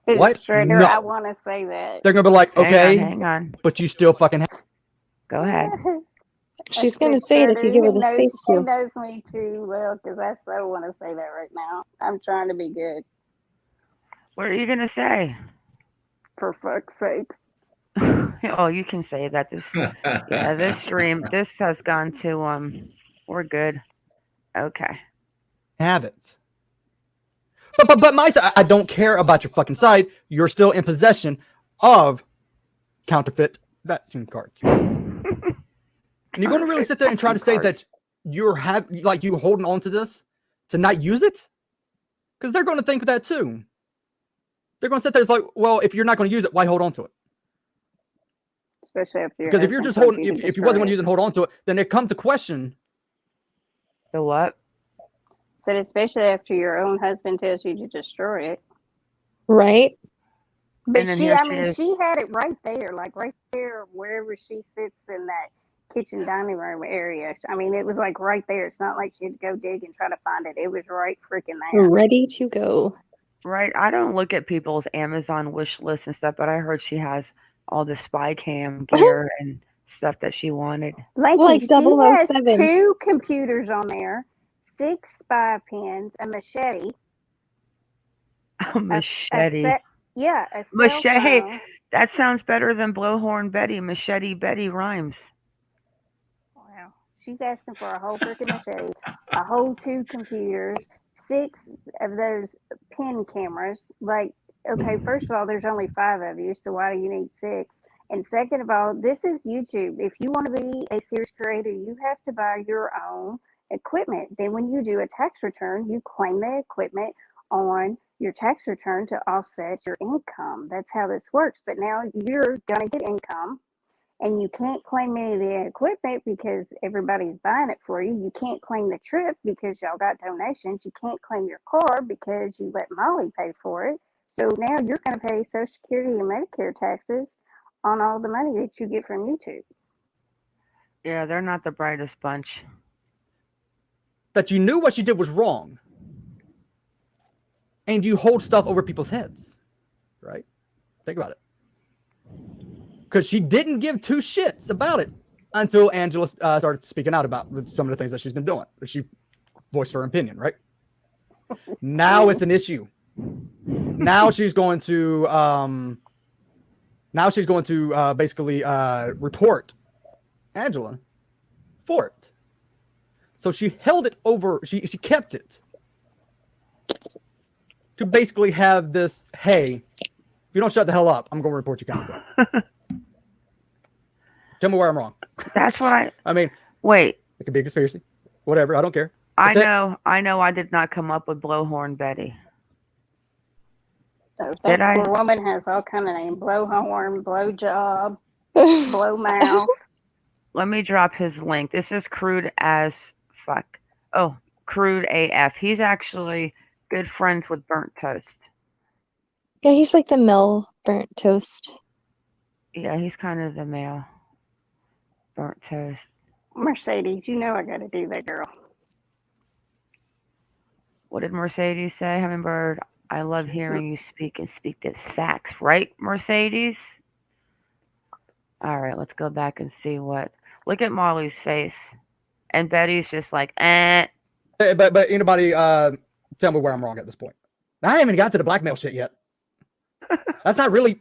What? Shredder, No. I want to say that. They're gonna be like, okay, hang on. but you still fucking. Go ahead. She's going to say it if you give her the space He to. knows me too well because I so want to say that right now. I'm trying to be good. What are you gonna say? For fuck's sake. Oh, you can say that. This stream, this has gone to we're good. Okay. Have it. But my side, I don't care about your fucking side. You're still in possession of counterfeit vaccine cards. And you're going to really sit there and try to say that you holding on to this to not use it? Because they're going to think that too. They're going to sit there. It's like, well, if you're not going to use it, why hold on to it? Especially if you're because if you're just holding, if you wasn't going to use it and hold on to it, then it comes to question. The what? Said especially after your own husband tells you to destroy it. Right. But she had it right there, like right there, wherever she sits in that kitchen dining room area. I mean, it was like right there. It's not like she had to go dig and try to find it. It was right freaking there. Ready to go. Right. I don't look at people's Amazon wish lists and stuff, but I heard she has all the spy cam gear and stuff that she wanted. Like she has 007. 2 computers on there, 6 spy pens, a machete. A machete. A cell Machete. phone. That sounds better than Blowhorn Betty. Machete Betty rhymes. Wow. She's asking for a whole freaking machete, a whole 2 computers, 6 of those pen cameras. Like, okay, first of all, there's only 5 of you, so why do you need 6? And second of all, this is YouTube. If you want to be a series creator, you have to buy your own equipment. Then when you do a tax return, you claim the equipment on your tax return to offset your income. That's how this works. But now you're going to get income and you can't claim any of the equipment because everybody's buying it for you. You can't claim the trip because y'all got donations. You can't claim your car because you let Molly pay for it. So now you're going to pay Social Security and Medicare taxes on all the money that you get from YouTube. Yeah, they're not the brightest bunch. That you knew what she did was wrong. And you hold stuff over people's heads. Right? Think about it. Because she didn't give 2 shits about it until Angela started speaking out about some of the things that she's been doing. She voiced her opinion, right? Now it's an issue. Now she's going to basically report Angela for it. So she held it over. She kept it to basically have this. Hey, if you don't shut the hell up, I'm going to report you counterfeit. Tell me where I'm wrong. That's what I mean, wait. It could be a conspiracy. Whatever. I don't care. I know I did not come up with Blowhorn Betty. So that poor woman has all kind of names: blowhorn, blowjob, blowmouth. Let me drop his link. This is crude as fuck. Oh, crude AF. He's actually good friends with Burnt Toast. Yeah, he's like the Mel Burnt Toast. Yeah, he's kind of the male Burnt Toast. Mercedes, you know I got to do that, girl. What did Mercedes say? Hummingbird, I love hearing you speak and speak this facts. Right, Mercedes? All right, let's go back and see what. Look at Molly's face. And Betty's just like, eh. But anybody tell me where I'm wrong at this point. I haven't even got to the blackmail shit yet. That's not really.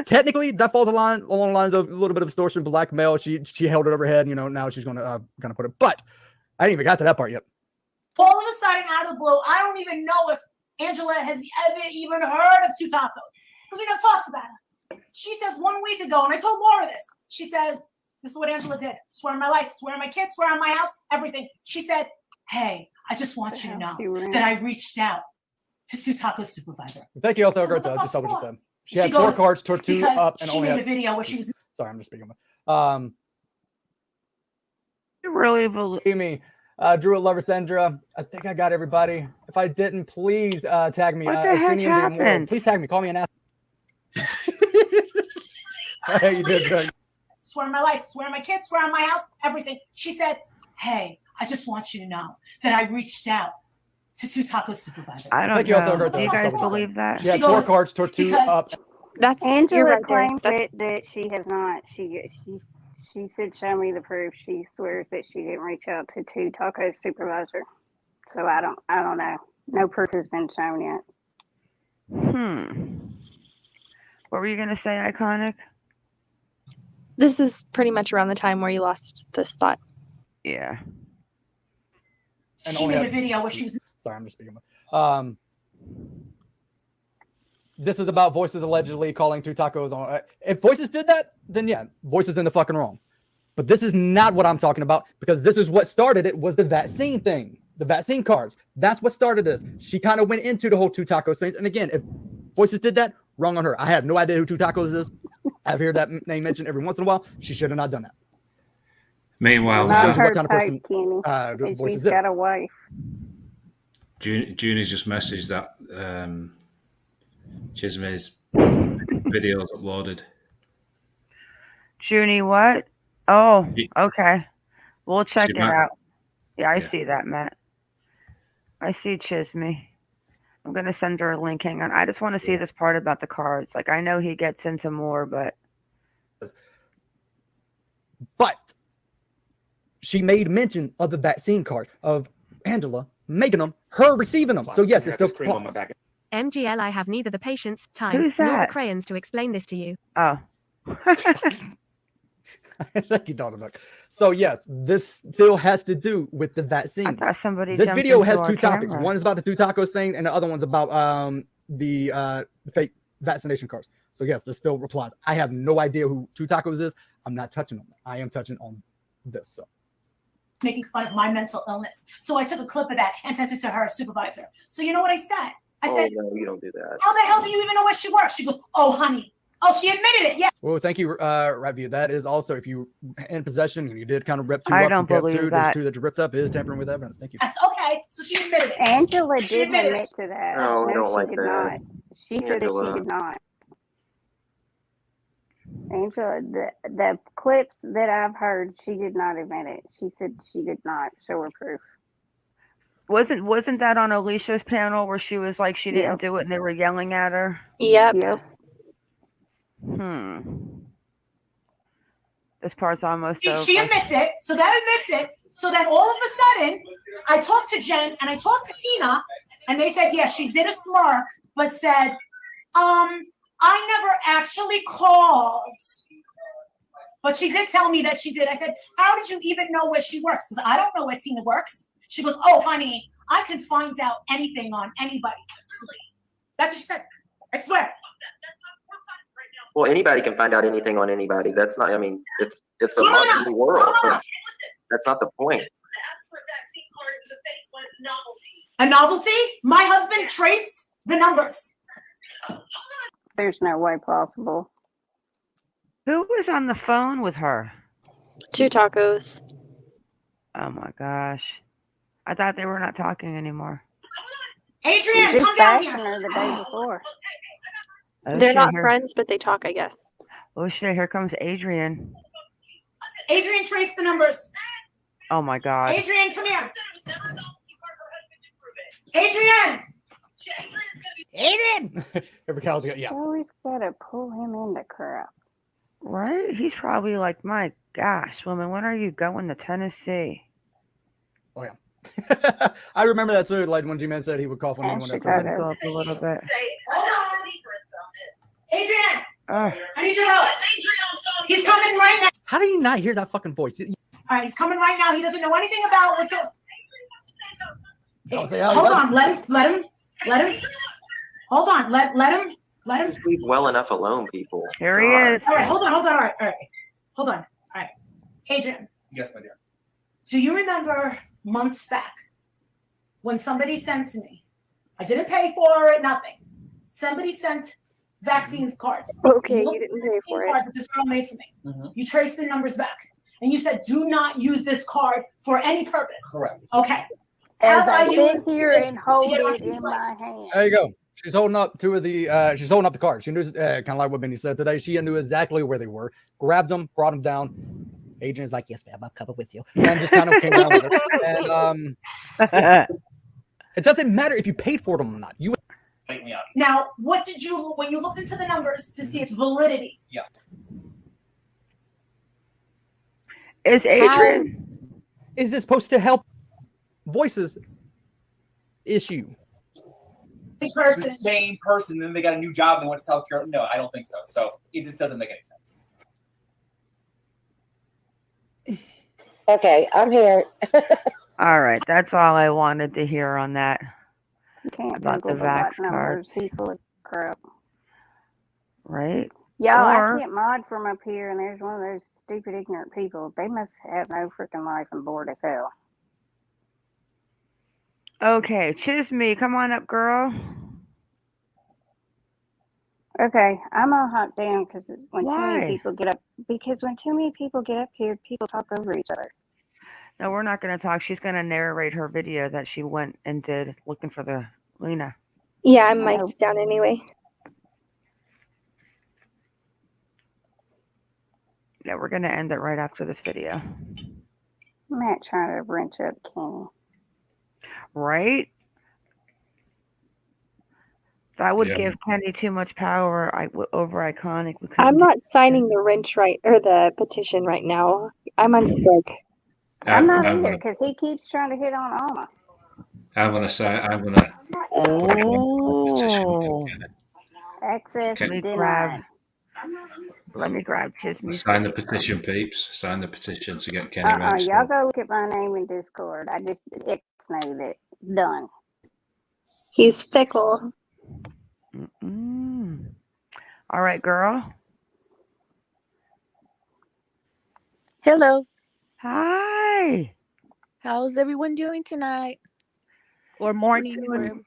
Technically, that falls along the lines of a little bit of extortion, blackmail. She held it over her head. Now she's going to kind of put it. But I ain't even got to that part yet. All of a sudden, out of the blue, I don't even know if Angela has ever even heard of Two Tacos because we never talked about it. She says 1 week ago, and I told Laura this. She says, "This is what Angela did. Swear on my life, swear on my kids, swear on my house, everything." She said, "Hey, I just want you to know that I reached out to Two Tacos supervisor." Thank you, also. I just saw what you said. She had 4 cards, took 2 up, and she only made had. a video where she was. Sorry, I'm just speaking. You really believe me? Drew Lover Sandra. I think I got everybody. If I didn't, please tag me. What the heck happened? Please tag me. Call me an ass. Hey, you did good. Swear on my life, swear on my kids, swear on my house, everything. She said, hey, I just want you to know that I reached out to 2 taco supervisors. I don't know. Do you guys believe that? She had 4 cards to 2 up. That's Angela you're right there. claims That's that she has not. She said, "Show me the proof." She swears that she didn't reach out to 2 taco supervisor. So I don't know. No proof has been shown yet. What were you gonna say, Iconic? this is pretty much around the time where you lost the spot. Yeah. And She only made had- a video where she was. Sorry, I'm just speaking. This is about Voices allegedly calling 2 tacos on. If Voices did that, then yeah, Voices in the fucking wrong. But this is not what I'm talking about, because this is what started it, was the vaccine thing, the vaccine cards. That's what started this. She kind of went into the whole 2 tacos things. And again, if Voices did that, wrong on her. I have no idea who 2 tacos is. I've heard that name mentioned every once in a while. She should have not done that. Meanwhile, Not shows you her what kind of type, person, Kenny. And Voices she's is. got a wife. Junie's just messaged that Chismay's videos uploaded. Junie, what? Oh, okay. We'll check See it Matt? out. Yeah, I Yeah. see that, Matt. I see Chisme. I'm going to send her a link. Hang on. I just want to see this part about the cards. Like, I know he gets into more, but she made mention of the vaccine card, of Angela making them, her receiving them. So yes, it's still MGL, I have neither the patience, time, Who's nor the that? crayons to explain this to you. Oh. Thank you, Dr. Duck. So yes, this still has to do with the vaccine. I thought somebody This jumped video into has our 2 topics. camera. One is about the 2 tacos thing, and the other one's about the fake vaccination cards. So yes, this still replies. I have no idea who 2 tacos is. I'm not touching on that. I am touching on this. So Making fun of my mental illness. So I took a clip of that and sent it to her supervisor. So you know what I said? I said, no, you don't do that. how the hell do you even know where she works? She goes, oh, honey. Oh, she admitted it. Yeah. well, thank you, Ratview. That is also, if you in possession and you did kind of rip 2 I up, don't you kept believe 2, that. there's 2 that you ripped up, is tampering with evidence. Thank you. Yes, okay. So she admitted it. Angela She did admitted admit it. to that. No, I don't she like did that. not. She said that Angela. she did not. Angela, the clips that I've heard, she did not admit it. She said she did not show her proof. Wasn't that on Alicia's panel where she was like she didn't Yep. do it and they were yelling at her? Yep. This part's almost over. She admits it. So that admits it. So then all of a sudden, I talked to Jen and I talked to Tina, and they said, yes, she did a smirk, but said, I never actually called. But she did tell me that she did. I said, how did you even know where she works? Because I don't know where Tina works. She goes, oh, honey, I can find out anything on anybody. That's what she said. I swear. Well, anybody can find out anything on anybody. That's not. I mean, it's a Come on modern now. world. Come on. That's not the point. A novelty? My husband traced the numbers. There's no way possible. Who was on the phone with her? 2 tacos. Oh my gosh. I thought they were not talking anymore. Adrian, Just come down bashing here. her the day before. Oh, They're shit, not here- friends, but they talk, I guess. Oh shit, here comes Adrian. Adrian traced the numbers. Oh my god. Adrian, come here. Adrian! Aiden! Every cow's got, yeah. Always gotta pull him into crap. Right? He's probably like, my gosh, woman, when are you going to Tennessee? Oh yeah. I remember that too. Like when G-Man said he would cough on anyone that's Let him go up a little bit. Adrian! Oh. I need your help. He's coming right now. How do you not hear that fucking voice? All right, he's coming right now. He doesn't know anything about what's going Don't say Hold on. Let him. Hold on. Let him. Just leave well enough alone, people. Here he God. is. All right, hold on. All right. Hold on. All right. Adrian, Yes, my dear. do you remember months back when somebody sent to me? I didn't pay for it, nothing. Somebody sent vaccine cards. Okay, Look you at didn't the pay vaccine for it. card that this girl made for me. You trace the numbers back. And you said, do not use this card for any purpose. Correct. Okay. As Have I sit used here this and to hold get on it his in life? my hand. There you go. She's holding up two of the. She's holding up the cards. She knew, kind of like what Benny said today. She knew exactly where they were. Grabbed them, brought them down. Adrian is like, "Yes, ma'am, I'm covered with you," and just kind of came down with it. And yeah. It doesn't matter if you paid for them or not. You. Now, what did you, when you looked into the numbers to see its validity? Yeah. Is Adrian? Is this supposed to help voices issue? The same person, then they got a new job and they went to South Carolina. No, I don't think so. So it just doesn't make any sense. Okay, I'm here. All right, that's all I wanted to hear on that. You can't about Google the the vax numbers. cards, He's full of crap. right? Y'all, Or I can't mod from up here, and there's one of those stupid, ignorant people. They must have no freaking life and bored as hell. okay, Chisme, come on up, girl. Okay, I'm all hot down because when too many Why? people get up, when too many people get up here, people talk over each other. No, we're not going to talk. She's going to narrate her video that she went and did looking for the Lina. Yeah, I'm mic'd down anyway. Yeah, we're going to end it right after this video. Matt trying to wrench up Kenny. Right? That would Yeah. give Kenny too much power over Iconic. We couldn't I'm do not signing the wrench right or the petition right now. I'm on strike. I'm not I'm either gonna, because he keeps trying to hit on Alma. I'm gonna say, I'm gonna put a petition for Oh. Kenny. Access Can- denied. Let me grab Chisme's. Sign the petition, peeps. Sign the petition to get Kenny wrenched Y'all up. go look at my name in Discord. I just ixnayed it. Done. He's fickle. All right, girl. Hello. Hi. How's everyone doing tonight? Or morning?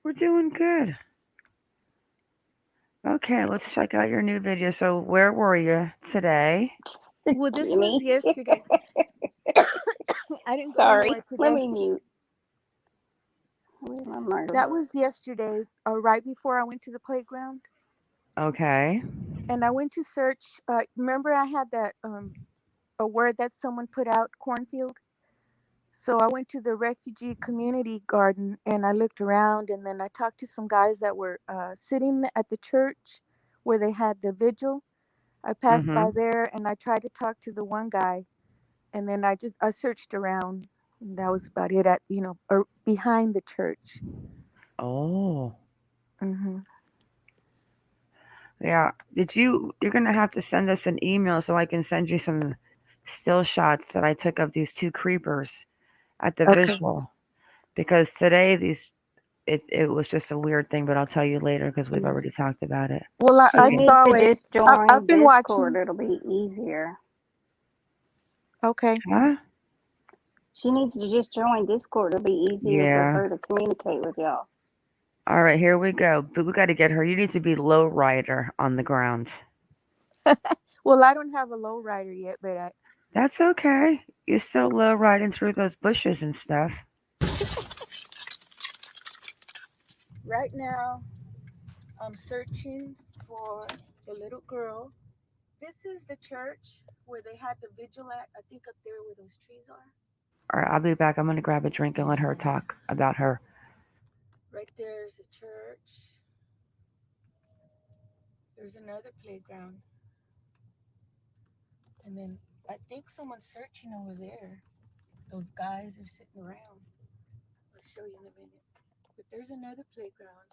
We're doing good. Okay, let's check out your new video. So where were you today? Well, this was yesterday. I didn't go Sorry. anywhere today. Let me mute. That was yesterday, right before I went to the playground. Okay. And I went to search. Remember, I had that a word that someone put out, cornfield. So I went to the refugee community garden and I looked around, and then I talked to some guys that were sitting at the church where they had the vigil. I passed by there and I tried to talk to the one guy, and then I searched around. And that was about it at, behind the church. Oh. Mm-hmm. Yeah. You're going to have to send us an email so I can send you some still shots that I took of these two creepers at the visual. Because today it was just a weird thing, but I'll tell you later because we've already talked about it. Well, I saw it. Just join I've been Discord. watching. It'll be easier. Okay. Huh? She needs to just join Discord. It'll be easier for her to communicate with y'all. All right, here we go. But we got to get her. You need to be low rider on the ground. Well, I don't have a low rider yet, but That's okay. You're still low riding through those bushes and stuff. right now I'm searching for the little girl. This is the church where they had the vigil at. I think up there where those trees are. All right, I'll be back. I'm going to grab a drink and let her talk about her. Right there's a church. There's another playground. And then I think someone's searching over there. Those guys are sitting around. I'll show you in a minute. But there's another playground.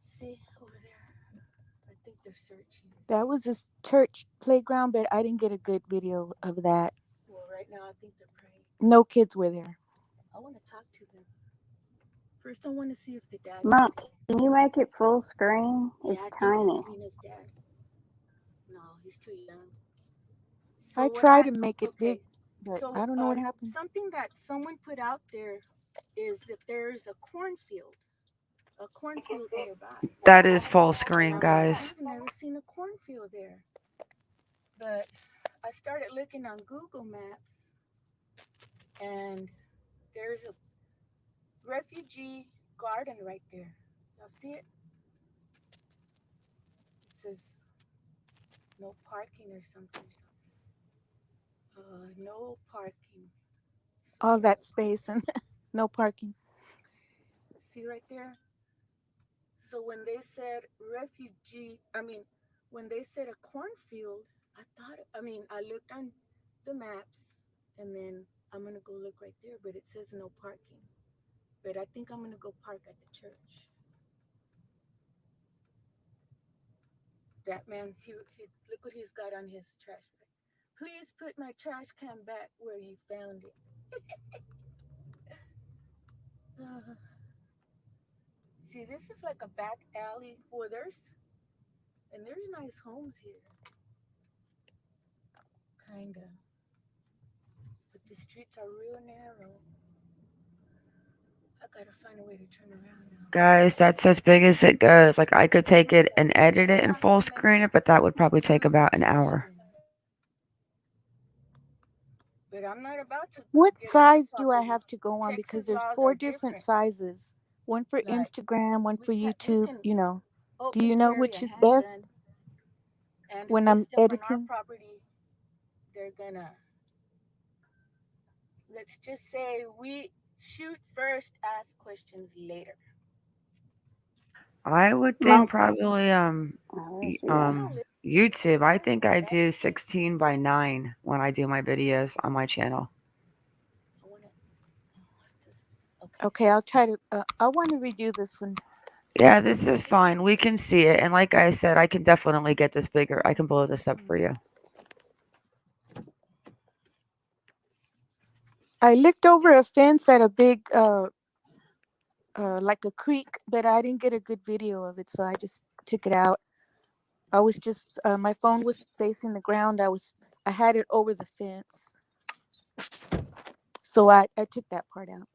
See over there? I think they're searching. That was a church playground, but I didn't get a good video of that. Well, right now I think they're praying. No kids were there. I want to talk to them. First, I want to see if the dad. Monk, can you make it full screen? It's tiny. That's dad. No, he's too young. So I tried to make it big, but I don't know what happened. Something that someone put out there is that there's a cornfield nearby. That is full screen, guys. I've never seen a cornfield there. But I started looking on Google Maps, and there's a refugee garden right there. Y'all see it? It says no parking or something. No parking. All that space and no parking. See right there? So when they said when they said a cornfield, I looked on the maps, and then I'm going to go look right there, but it says no parking. But I think I'm going to go park at the church. That man, he look what he's got on his trash bag. Please put my trash can back where you found it. See, this is like a back alley. Well, there's nice homes here. Kinda. But the streets are real narrow. I gotta find a way to turn around now. Guys, that's as big as it goes. Like, I could take it and edit it and full screen it, but that would probably take about an hour. But I'm not about to. What size do I have to go on? Because there's 4 different sizes. One for Instagram, one for YouTube, you know. Do you know which is best? And when if I'm they step on our editing? property, they're gonna. Let's just say we shoot first, ask questions later. I would think probably YouTube. I think I do 16 by 9 when I do my videos on my channel. Okay, I'll try to. I want to redo this one. Yeah, this is fine. We can see it. And like I said, I can definitely get this bigger. I can blow this up for you. I looked over a fence at a big, like a creek, but I didn't get a good video of it, so I just took it out. I was just, my phone was facing the ground. I had it over the fence, so I took that part out.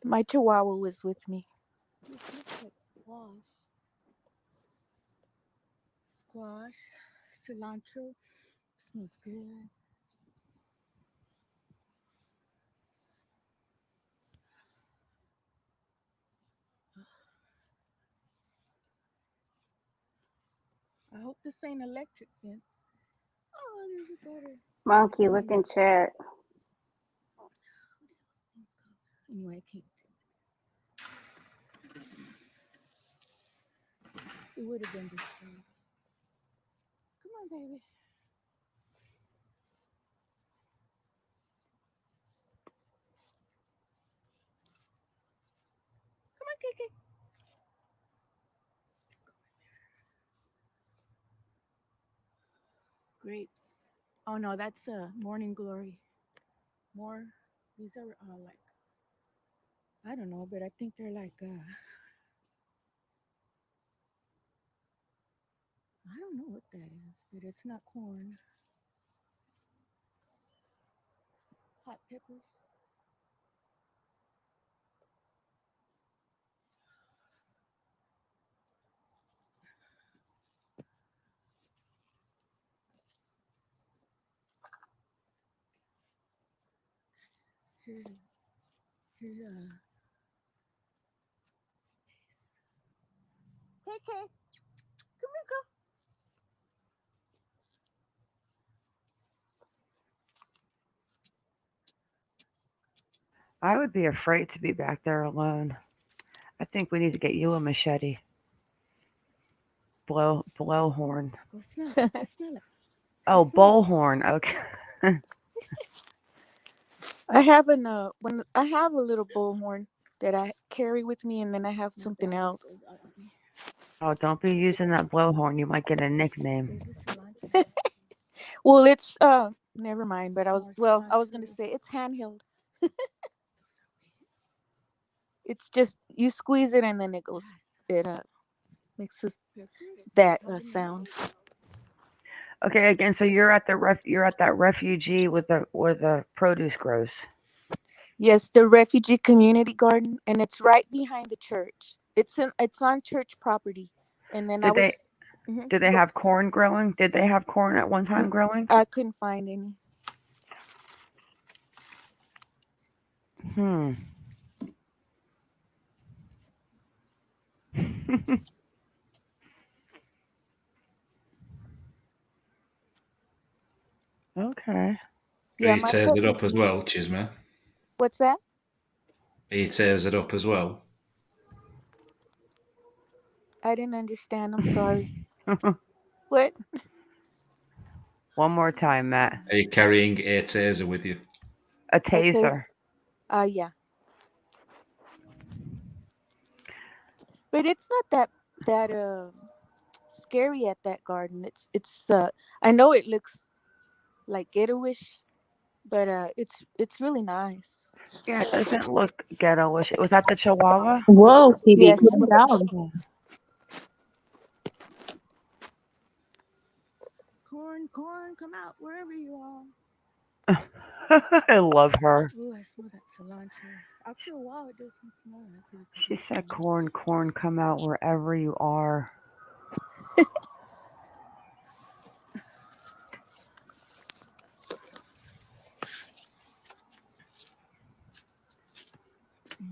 My chihuahua was with me. This looks like squash, cilantro. Smells good. I hope this ain't electric fence. Oh, there's a better. Monkey, look in chat. Anyway, I can't. It would have been destroyed. Come on, baby. Come on, Kiki. Grapes. Oh no, that's Morning Glory. These are like, I don't know, but I think they're like I don't know what that is, but it's not corn. Hot peppers. Here's a space. KK, come here, girl. I would be afraid to be back there alone. I think we need to get you a machete. Blow horn. Go smell it. Go smell it. Oh, bullhorn. Okay. I have a little bullhorn that I carry with me, and then I have something else. Oh, don't be using that blowhorn. You might get a nickname. Well, it's never mind. But I was gonna say it's handheld. It's just you squeeze it and then it goes. It makes that sound. Okay, again, so you're at that refugee with the produce grows. Yes, the refugee community garden, and it's right behind the church. It's on church property, and then Did they have corn growing? Did they have corn at one time growing? I couldn't find any. Okay. He tears it up as well, Chisma. What's that? He tears it up as well. I didn't understand. I'm sorry. What? One more time, Matt. Are you carrying a taser with you? A taser. Yeah. But it's not that scary at that garden. It's I know it looks like ghetto-ish, but it's really nice. Yeah, it doesn't look ghetto-ish. Was that the Chihuahua? Whoa, PB, Yes. calm down. Corn, come out wherever you are. I love her. Oh, I smell that cilantro. After a while, it doesn't smell like it. She said, corn, come out wherever you are.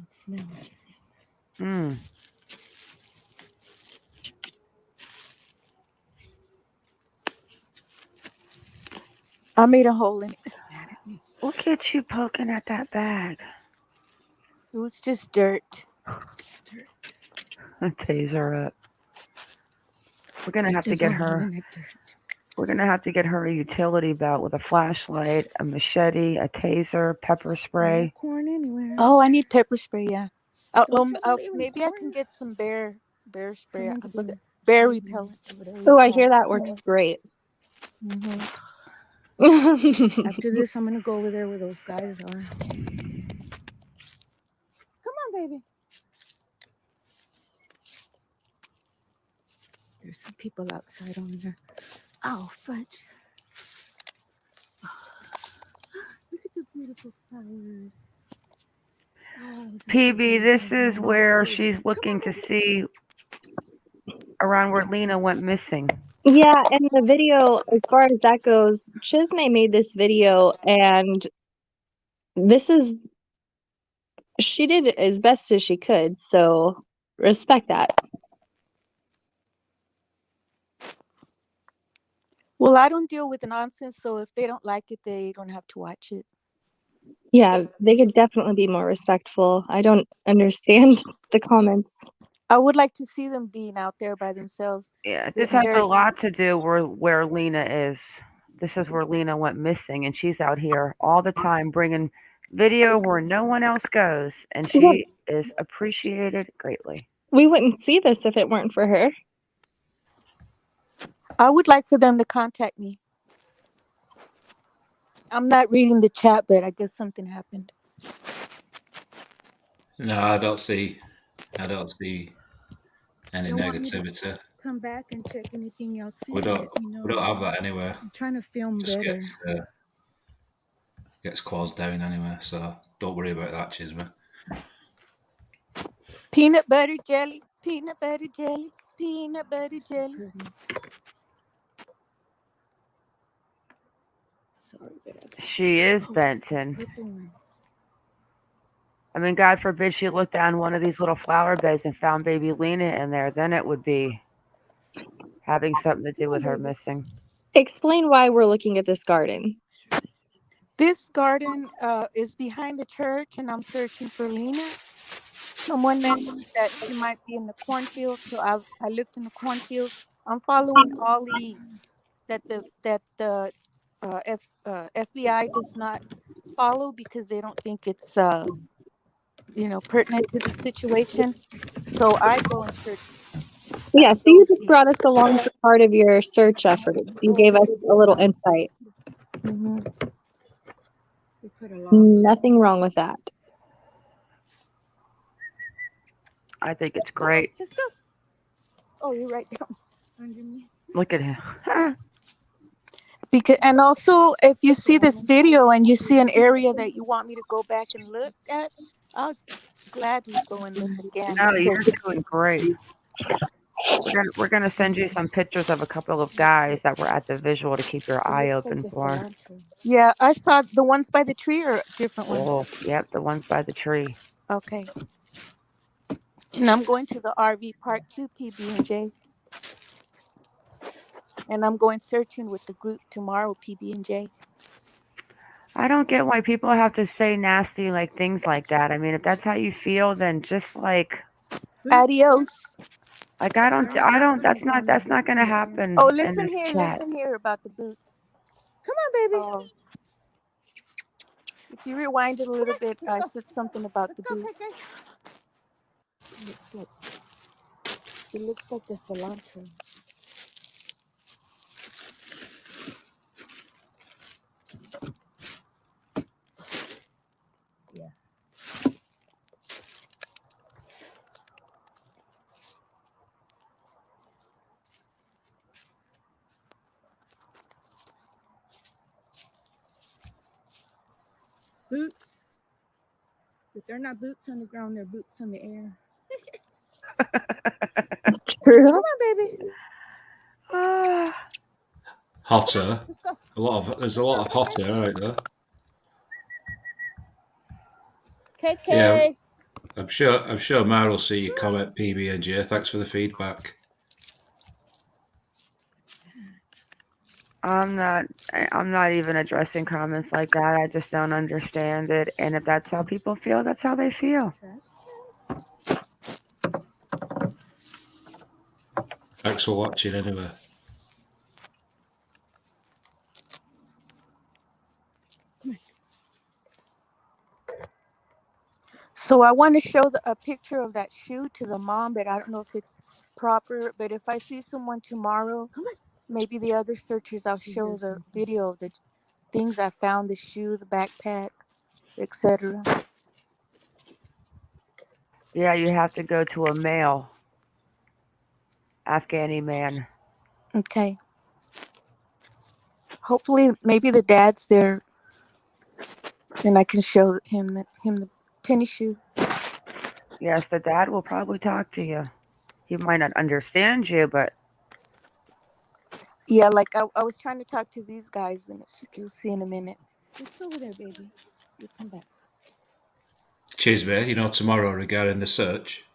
Smell it. I made a hole in it. Look at you poking at that bag. It was just dirt. Taser up. We're gonna have to get her. We're gonna have to get her a utility belt with a flashlight, a machete, a taser, pepper spray. No corn anywhere. Oh, I need pepper spray. Yeah. Maybe I can get some bear spray. Bear repellent. Oh, I hear that works great. After this, I'm gonna go over there where those guys are. Come on, baby. There's some people outside on there. Oh, fudge. Look at the beautiful flowers. PB, this is where she's looking to see around where Lina went missing. Yeah, and the video, as far as that goes, Chisme made this video, and she did as best as she could, so respect that. Well, I don't deal with nonsense, so if they don't like it, they don't have to watch it. Yeah, they could definitely be more respectful. I don't understand the comments. I would like to see them being out there by themselves. Yeah, this has a lot to do where Lina is. This is where Lina went missing, and she's out here all the time bringing video where no one else goes, and she is appreciated greatly. We wouldn't see this if it weren't for her. I would like for them to contact me. I'm not reading the chat, but I guess something happened. No, I don't see any negativity. Come back and check anything else. We don't have that anywhere. I'm trying to film Just better. gets closed down anyway, so don't worry about that, Chisma. Peanut butter jelly, peanut butter jelly, peanut butter jelly. She is Benton. I mean, God forbid she looked down one of these little flower beds and found baby Lina in there. Then it would be having something to do with her missing. Explain why we're looking at this garden. This garden is behind the church, and I'm searching for Lina. Someone mentioned that she might be in the cornfield, so I looked in the cornfield. I'm following all leads that the FBI does not follow because they don't think it's pertinent to the situation. So I go and search Yeah, so you just brought us along for part of your search efforts. You gave us a little insight. Mm-hmm. Nothing wrong with that. I think it's great. Let's go. Oh, you're right down underneath. Look at him. Because, and also, if you see this video and you see an area that you want me to go back and look at, I'll gladly go and look again. No, you're Because doing great. We're gonna send you some pictures of a couple of guys that were at the visual to keep your eye open for. yeah, I saw the ones by the tree or different ones. Oh, yep, the ones by the tree. Okay. And I'm going to the RV park too, PB&J. And I'm going searching with the group tomorrow, PB&J. I don't get why people have to say nasty like things like that. I mean, if that's how you feel, then just like adios. Like I don't. That's not gonna happen. Oh, in listen this here, chat. listen here about the boots. Come on, baby. Oh. If you rewind it a little bit, I said something about the boots. It looks like the cilantro. Yeah. Boots. But they're not boots on the ground, they're boots in the air. True. Come on, baby. Hotter. There's a lot of hot air right there. KK. Yeah, I'm sure Mar will see your comment, PB&J. Thanks for the feedback. I'm not even addressing comments like that. I just don't understand it. And if that's how people feel, that's how they feel. Thanks for watching anyway. So I want to show a picture of that shoe to the mom, but I don't know if it's proper. But if I see someone tomorrow, maybe the other searchers, I'll show the video of the things I found, the shoe, the backpack, etc. Yeah, you have to go to a male Afghani man. Okay. Hopefully, maybe the dad's there, and I can show him the tennis shoe. Yes, the dad will probably talk to you. He might not understand you, but yeah, like I was trying to talk to these guys, and you'll see in a minute. It's over there, baby. You'll come back. Chisme, tomorrow regarding the search.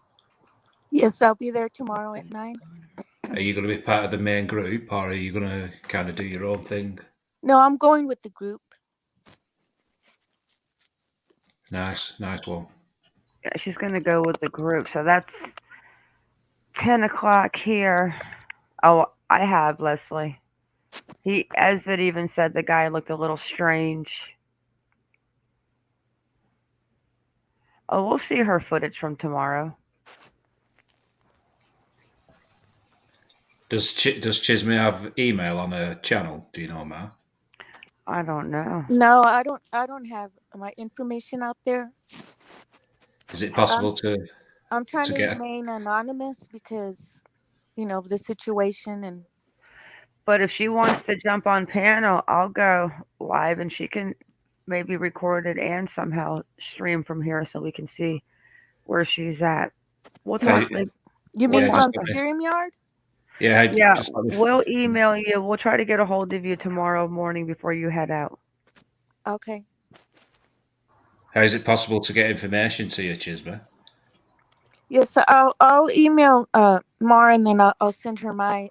Yes, I'll be there tomorrow at 9. Are you going to be part of the main group, or are you going to kind of do your own thing? No, I'm going with the group. Nice one. Yeah, she's going to go with the group. So that's 10 o'clock here. Oh, I have Leslie. As it even said, the guy looked a little strange. Oh, we'll see her footage from tomorrow. Does Chisme have email on her channel? Do you know, Ma? I don't know. No, I don't have my information out there. Is it possible I'm trying to get remain anonymous because, of the situation and. But if she wants to jump on panel, I'll go live and she can maybe record it and somehow stream from here so we can see where she's at. We'll talk. You mean on StreamYard? Yeah. We'll email you. We'll try to get a hold of you tomorrow morning before you head out. Okay. How is it possible to get information to you, Chisme? Yes, I'll email Mar and then I'll send her my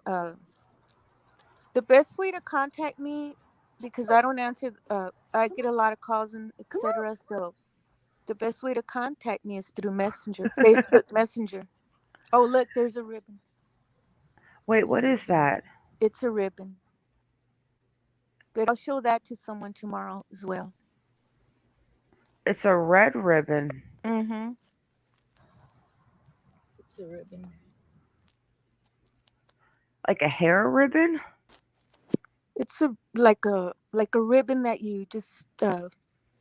the best way to contact me, because I don't answer I get a lot of calls and etc. So the best way to contact me is through Messenger, Facebook Messenger. Oh, look, there's a ribbon. Wait, what is that? It's a ribbon. But I'll show that to someone tomorrow as well. It's a red ribbon. Mm-hmm. It's a ribbon. Like a hair ribbon? It's like a ribbon that you just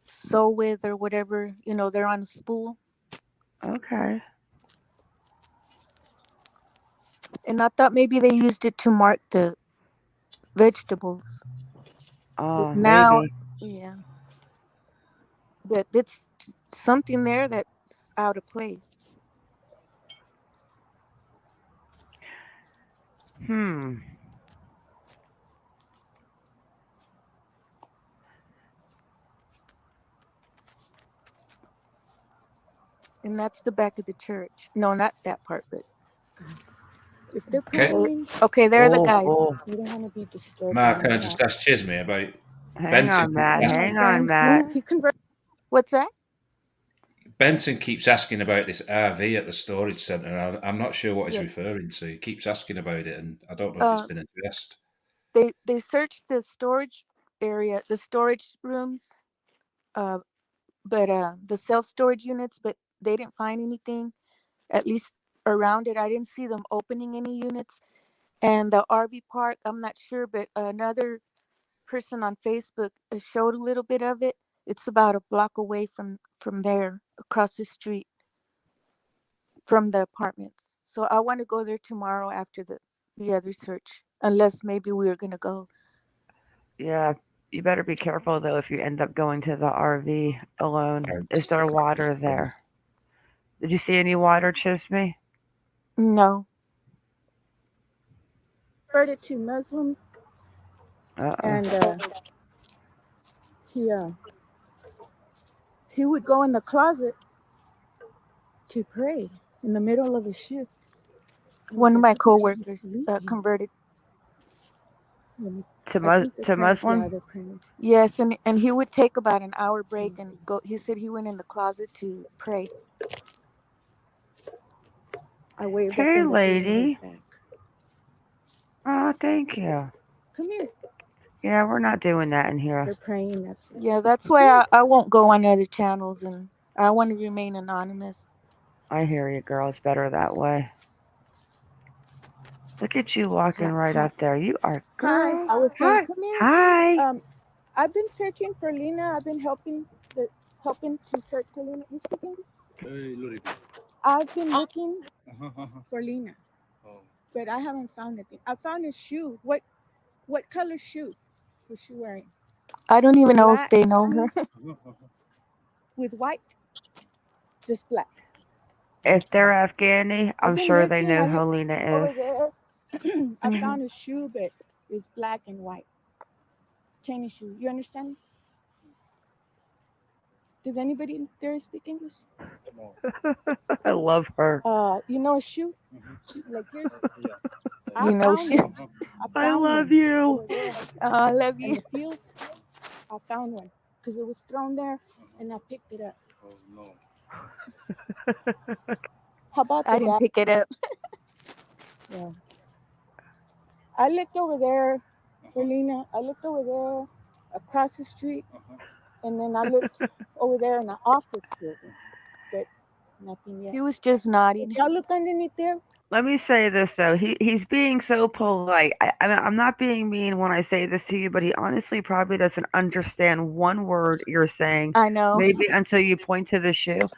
sew with or whatever. They're on a spool. Okay. And I thought maybe they used it to mark the vegetables. Oh, But now, maybe. yeah. But it's something there that's out of place. Hmm. And that's the back of the church. No, not that part, but If they're Okay. praying, okay, they're the Oh, guys. oh. we don't want to be disturbed. Mark, can I just ask Chisme about Hang on, Matt. Yeah, my Hang on, friend, Matt. he converted. What's that? Benson keeps asking about this RV at the storage centre. I'm not sure what he's Yes. referring to. He keeps asking about it, and I don't know if it's been addressed. They searched the storage area, the storage rooms, but the self-storage units, but they didn't find anything, at least around it. I didn't see them opening any units. And the RV park, I'm not sure, but another person on Facebook showed a little bit of it. It's about a block away from there, across the street from the apartments. So I want to go there tomorrow after the other search, unless maybe we were gonna go. Yeah, you better be careful though if you end up going to the RV alone. Is there water there? Did you see any water, Chisme? No. Converted to Muslim, and he would go in the closet to pray in the middle of his shift. One of my coworkers converted to Muslim. Yeah, they're praying. Yes, and he would take about an hour break and go. He said he went in the closet to pray. I waved at Hey, them, but they didn't lady. wave back. Oh, thank you. Come here. Yeah, we're not doing that in here. They're praying. That's why I won't go on other channels, and I want to remain anonymous. I hear you, girl. It's better that way. Look at you walking right up there. You are, girl. Hi. I was saying, come here. Hi. I've been searching for Lina. I've been helping to search for Lina. You speak English? I've been looking for Lina, but I haven't found anything. I found a shoe. What color shoe was she wearing? I don't even know if Black. they know her. With white, just black. If they're Afghani, I'm been sure they looking. know I who looked Lina over is. there. I found a shoe, but it's black and white. Tennis shoe. You understand? Does anybody there speak English? I love her. You know a shoe? Like yours? You know shoe? I love you. I love you. In the field, I found one because it was thrown there, and I picked it up. Oh no. How about I didn't pick it up. Yeah. I looked over there for Lina. I looked over there across the street, and then I looked over there in the office building, but nothing yet. He was just nodding. Did y'all look underneath there? Let me say this though. He's being so polite. I'm not being mean when I say this to you, but he honestly probably doesn't understand one word you're saying. I know. Maybe until you point to the shoe.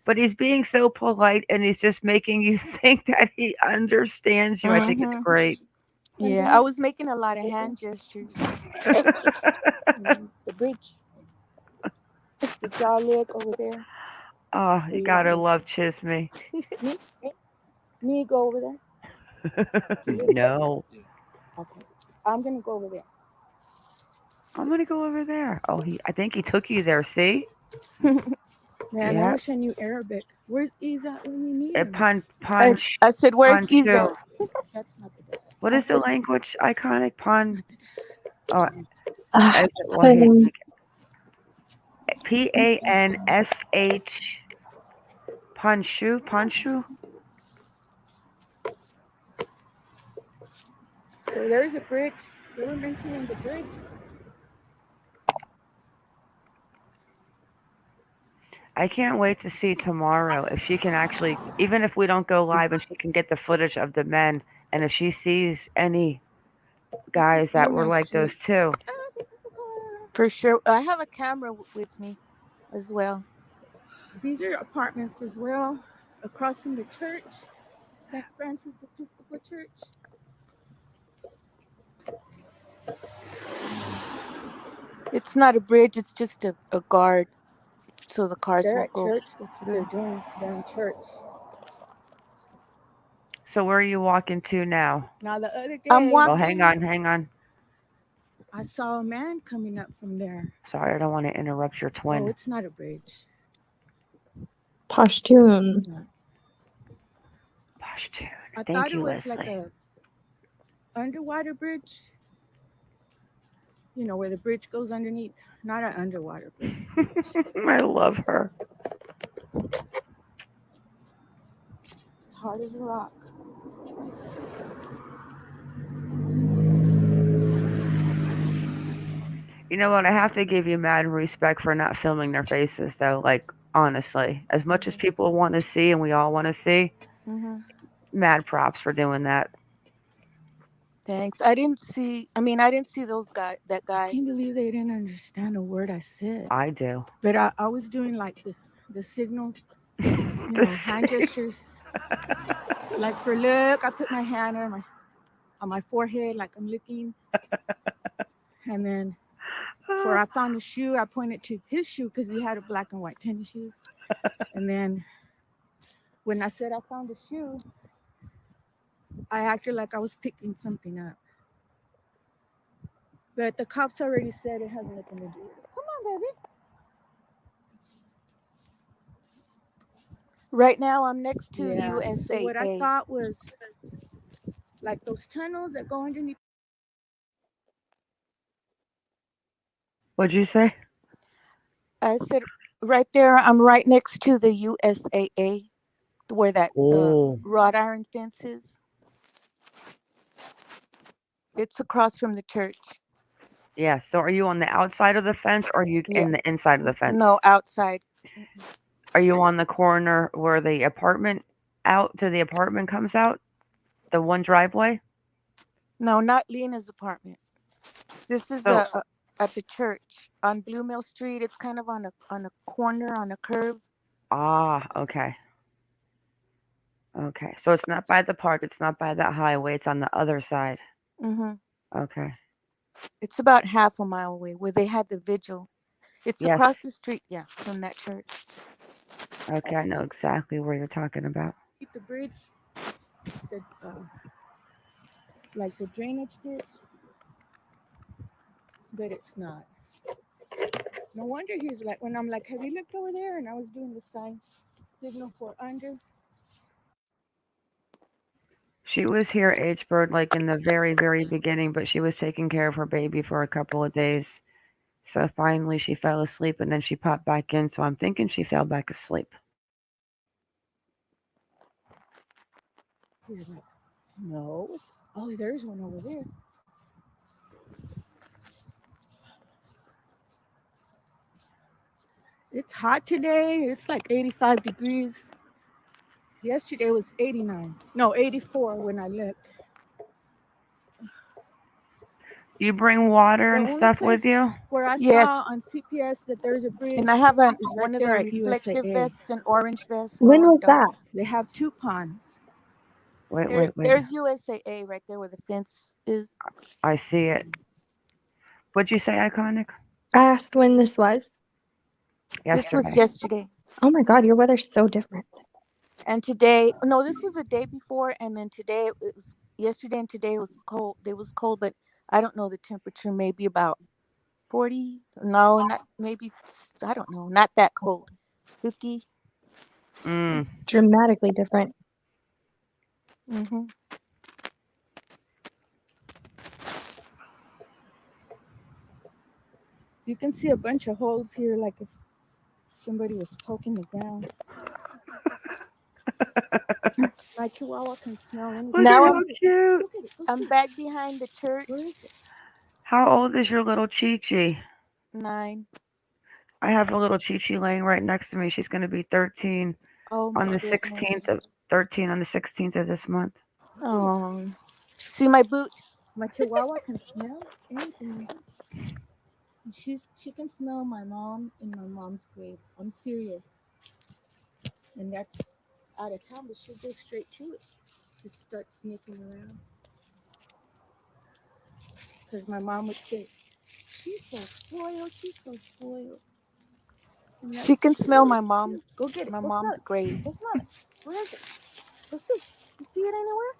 But he's being so polite and he's just making you think that he understands you. I think it's great. Yeah, I was making a lot of hand gestures. The bridge. Did y'all look over there? Oh, you gotta love Chisme. Me go over there? No. Okay. I'm gonna go over there. I'm gonna go over there. Oh, I think he took you there. See? Man, Yeah. I wish I knew Arabic. Where's Isa when you need him? Punch. I said, where's punch Isa? you. That's not the day. What is the language? Iconic pun. Oh, PANSH. Panshu. So there's a bridge. They were mentioning the bridge. I can't wait to see tomorrow if she can actually, even if we don't go live and she can get the footage of the men And if she sees any This is guys that were Bluemel like those Street. two, For sure. I have a camera with me as well. These are apartments as well, across from the church, St. Francis Episcopal Church. It's not a bridge, it's just a guard so the cars They're won't at go church. That's what they're through. doing. They're in church. so where are you walking to now? Now the other day, I'm Oh, walking. hang on. I saw a man coming up from there. Sorry, I don't want to interrupt your twin. Oh, it's not a bridge. Pashtun. Pashtun. I Thank thought it you, was Leslie. like a underwater bridge. You know, where the bridge goes underneath. Not an underwater bridge. I love her. It's hard as a rock. You know what? I have to give you mad respect for not filming their faces, though. Like, honestly, as much as people want to see and we all want to see, mad props for doing that. Thanks. I didn't see those guys, that guy. I can't believe they didn't understand a word I said. I do. But I was doing like the signals, you know, hand gestures. Like for look, I put my hand on my forehead like I'm looking. And then for I found a shoe, I pointed to his shoe because he had a black and white tennis shoes. And then when I said I found a shoe, I acted like I was picking something up. But the cops already said it has nothing to do with it. Come on, baby. Right now, I'm next to Yeah. USAA. So what I thought was like those tunnels that go underneath. What'd you say? I said right there, I'm right next to the USAA, where that wrought iron fence is. It's across from the church. Yeah. So are you on the outside of the fence or are you in the inside of the fence? No, outside. Are you on the corner where the apartment comes out? The one driveway? No, not Lina's apartment. This is at the church on Bluemel Street. It's kind of on a corner, on a curve. Ah, okay. Okay. So it's not by the park. It's not by that highway. It's on the other side. Mm-hmm. Okay. It's about half a mile away where they had the vigil. It's across the street, from that church. Okay, I know exactly where you're talking about. The bridge, like the drainage ditch, but it's not. No wonder he's like, when I'm like, have you looked over there? And I was doing the signal for under. She was here, H-Bird, like in the very, very beginning, but she was taking care of her baby for a couple of days. So finally she fell asleep and then she popped back in. So I'm thinking she fell back asleep. He's like, no. Oh, there's one over there. It's hot today. It's like 85 degrees. Yesterday was 89. No, 84 when I left. You bring water and stuff with you? Where I saw on CPS that there's a bridge. And I have right one of there the at reflective USAA. vests and orange vests. When was that? They have 2 ponds. Wait. There's USAA right there where the fence is. I see it. What'd you say, Iconic? I asked when this was. This was yesterday. Oh my God, your weather's so different. And today, no, this was the day before, and then today it was yesterday and today it was cold. It was cold, but I don't know the temperature. Maybe about 40. No, not maybe. I don't know. Not that cold. 50. Dramatically different. Mm-hmm. You can see a bunch of holes here, like if somebody was poking the ground. My chihuahua can smell anything. Now Look at how cute. I'm back behind the church. How old is your little Chi-Chi? 9. I have a little Chi-Chi laying right next to me. She's going to be 13 on the 16th of 13 on the 16th of this month. Oh, see my boot. My Chihuahua can smell anything. She can smell my mom in my mom's grave. I'm serious. And that's out of town, but she goes straight to it. She starts sniffing around. Because my mom would say, she's so spoiled. She's so spoiled. She can smell my mom. Go get it. My mom's grave. Go smell it. Where is it? Go see. You see it anywhere?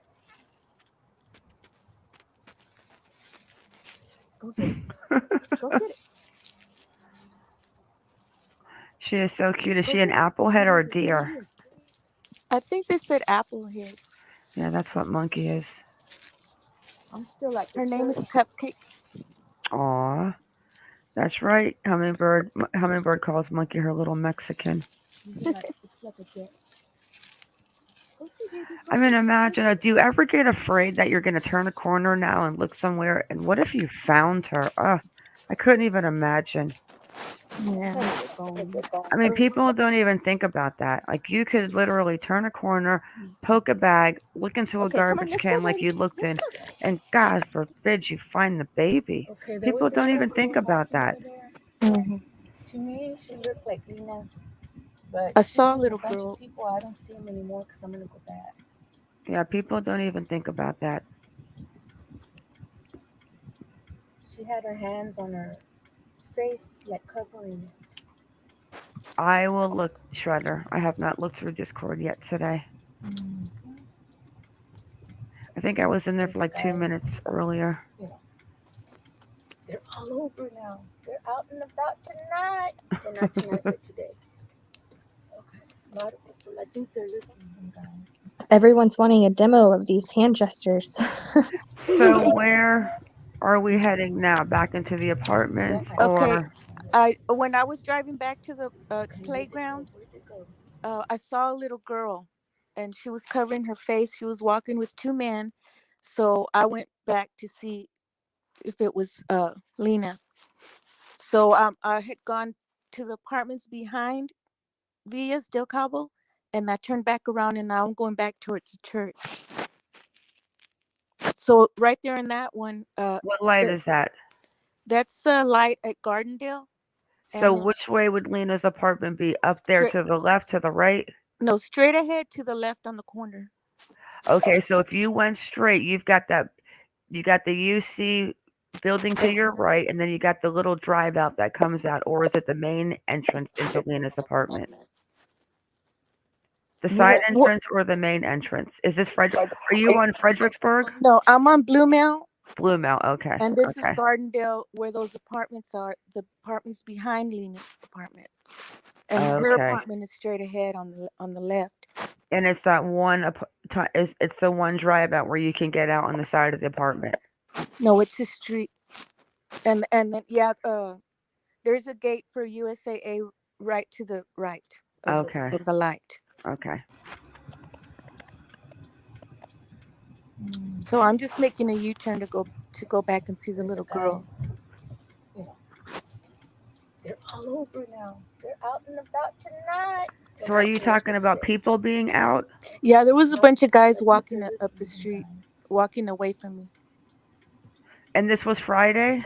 Go get it. Go get it. She is so cute. Is she an applehead or a deer? I think they said applehead. Yeah, that's what Monkey is. I'm still like her name is Cupcake. Aw, that's right. Hummingbird calls Monkey her little Mexican. It's like a jet. I mean, imagine. Do you ever get afraid that you're going to turn a corner now and look somewhere? And what if you found her? I couldn't even imagine. Yeah. I mean, people don't even think about that. Like, you could literally turn a corner, poke a bag, look into a garbage can like you looked in, and God forbid you find the baby. People don't even think about that. Mm-hmm. To me, she looked like Lina. But I saw a with little bunch girl. of people, I don't see them anymore because I'm gonna go back. Yeah, people don't even think about that. She had her hands on her face, like covering it. I will look, Shredder. I have not looked through Discord yet today. I think I was in there for like 2 minutes earlier. Yeah. They're all over now. They're out and about tonight. Well, not tonight, but today. Okay. A lot of people, I think they're listening, guys. Everyone's wanting a demo of these hand gestures. So where are we heading now? Back into the apartments, Okay. or When I was driving back to the playground, I saw a little girl, and she was covering her face. She was walking with two men, so I went back to see if it was Lina. So I had gone to the apartments behind Villas del Cabo, and I turned back around, and now I'm going back towards the church. So right there in that one, what light is that? That's a light at Gardendale. So And which way would Lena's apartment be? Up there to the left, to the right? No, straight ahead to the left on the corner. Okay, so if you went straight, you got the UC building to your right, and then you got the little drive out that comes out, or is it the main entrance into Lena's apartment? The side entrance or the main entrance? Is this Frederick? Are you on Fredericksburg? No, I'm on Bluemel. Bluemel, okay. And this okay. is Gardendale, where those apartments are. The apartments behind Lena's apartment, and her apartment is straight ahead on the left. And it's that one. It's the one drive out where you can get out on the side of the apartment. No, it's a street, and then there's a gate for USAA right to the right of the light. Okay. So I'm just making a U-turn to go back and see the little girl. Yeah. They're all over now. They're out and about tonight. So are you talking about people being out? Yeah, there was a bunch of guys walking up the street, walking away from me. And this was Friday?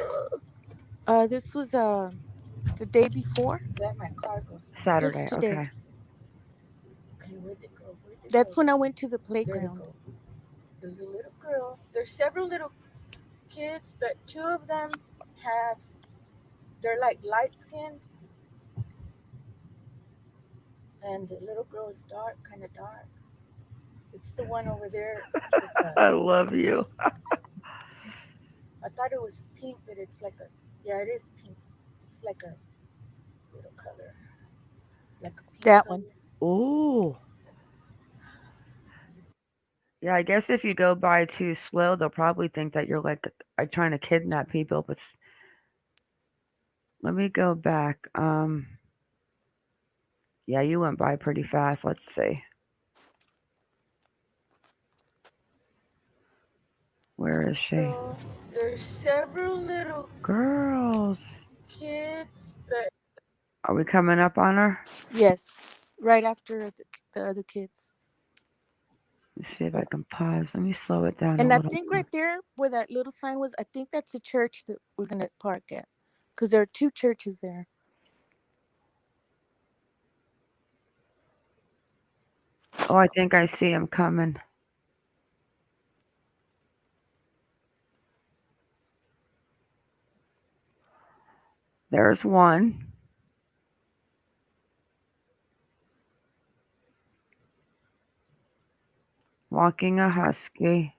This was the day before. Let my car go. Saturday. It's today. Okay. Okay, where'd they go? That's when I went to the playground. There's a little girl. There's several little kids, but two of them they're like light skinned. And the little girl is dark, kind of dark. It's the one over there. I love you. I thought it was pink, but it's like it is pink. It's like a little color. Like a pink that color. one. Ooh. Yeah, I guess if you go by too slow, they'll probably think that you're like trying to kidnap people. But let me go back. Yeah, you went by pretty fast. Let's see. Where is she? So, there's several little Girls. kids, but Are we coming up on her? Yes, right after the other kids. Let's see if I can pause. Let me slow it down And a I little think more. right there where that little sign was, I think that's a church that we're gonna park at, because there are 2 churches there. Oh, I think I see him coming. There's one. Walking a husky.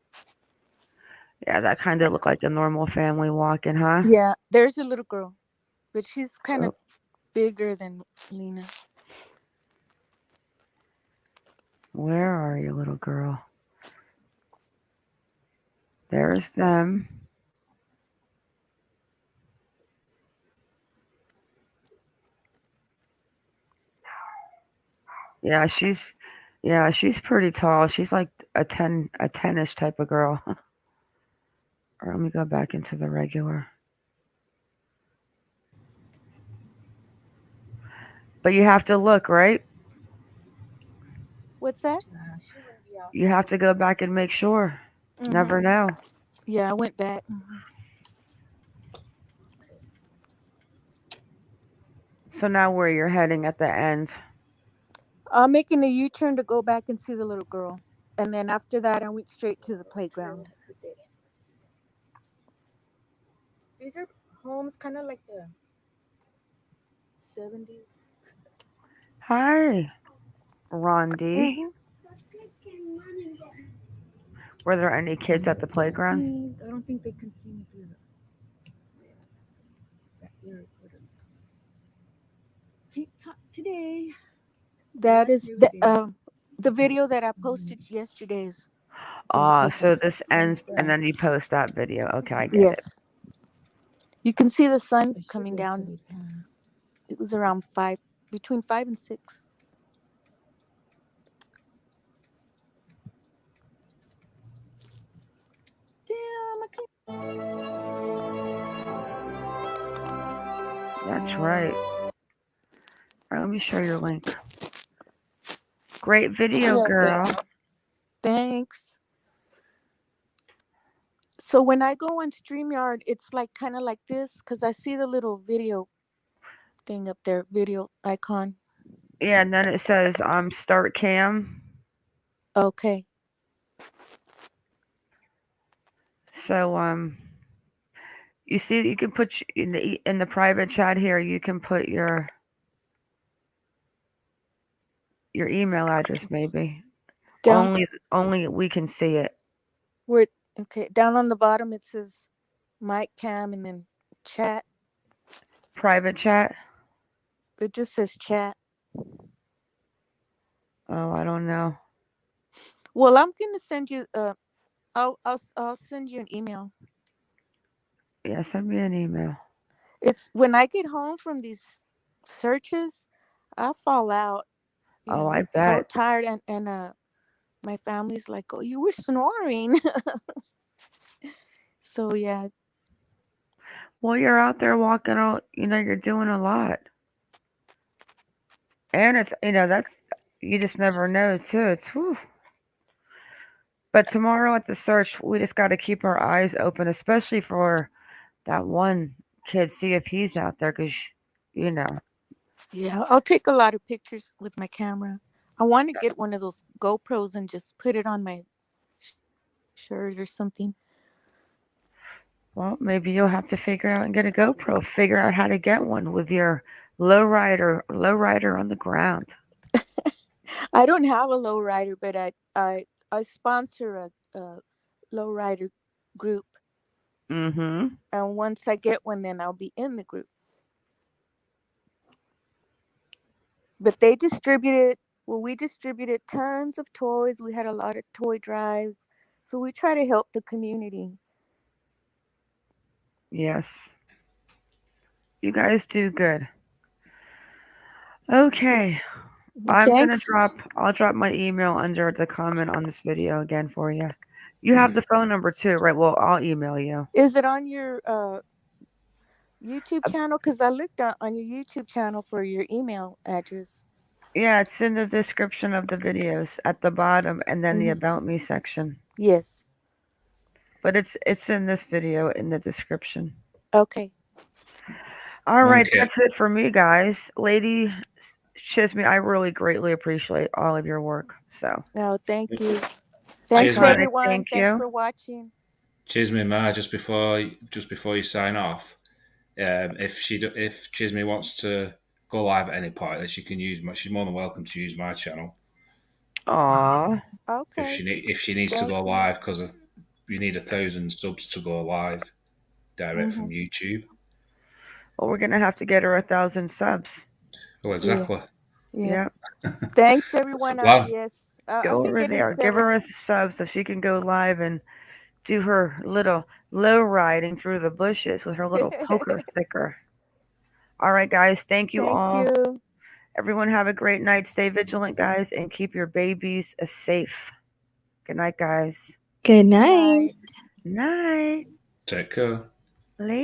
Yeah, that kind of looked like a normal family walking, huh? Yeah, there's a little girl, but she's kind of Oh, bigger than Lina. where are you, little girl? There's them. Yeah, she's pretty tall. She's like a 10-ish type of girl. Or let me go back into the regular. But you have to look, right? What's that? You have to go back and make sure. Never know. Yeah, I went back. So now where you're heading at the end. I'm making a U-turn to go back and see the little girl, and then after that, I went straight to the playground. These are homes kind of like the 70s. Hi, Rondi. Were there any kids at the playground? I don't think they can see me through today. That is the video that I posted yesterday's. So this ends and then you post that video. Okay, I get it. Yes. You can see the sun coming down. It was around between 5 and 6. That's right. All right, let me show your link. Great video, girl. Thanks. So when I go on StreamYard, it's like kind of like this because I see the little video thing up there, video icon. Yeah, and then it says start cam. Okay. So you see you can put in the private chat here, you can put your email address maybe. Down, Only we can see it. okay, down on the bottom it says mic cam and then chat. Private chat? It just says chat. Oh, I don't know. Well, I'm gonna send you I'll send you an email. Yeah, send me an email. It's when I get home from these searches, I fall out. I I'm bet. so tired, and my family's like, "Oh, you were snoring." So yeah. Well, you're out there walking out. You're doing a lot, and it's that's you just never know too. It's whew. But tomorrow at the search, we just got to keep our eyes open, especially for that one kid. See if he's out there, because Yeah, I'll take a lot of pictures with my camera. I want to get one of those GoPros and just put it on my shirt or something. Well, maybe you'll have to figure out and get a GoPro. Figure out how to get one with your lowrider on the ground. I don't have a lowrider, but I sponsor a lowrider group. Mm-hmm. And once I get one, then I'll be in the group. But they distributed. Well, we distributed tons of toys. We had a lot of toy drives. So we try to help the community. Yes. You guys do good. Okay. I'll drop my email under the comment on this video again for you. You have the phone number too, right? Well, I'll email you. Is it on your YouTube channel? Because I looked on your YouTube channel for your email address. Yeah, it's in the description of the videos at the bottom, and then the About Me section. Yes. But it's in this video in the description. Okay. All right, Monkey. that's it for me, guys. Lady Chisme, I really greatly appreciate all of your work. So. No, thank you. Thanks, Chisme. everyone. Thank Thanks you. for watching. Chisme Ma, just before you sign off, if Chisme wants to go live at any point, she can use she's more than welcome to use my channel. Aww. Okay. If she needs to go live, because we need 1,000 subs to go live direct from YouTube. Well, we're gonna have to get her 1,000 subs. Well, exactly. Yeah. Thanks, everyone. plan. Yes. Go over there. Give her a sub so she can go live and do her little low riding through the bushes with her little poker sticker. All right, guys. Thank you all. Thank you. Everyone have a great night. Stay vigilant, guys, and keep your babies safe. Good night, guys. Good night. Night. Take care. Later.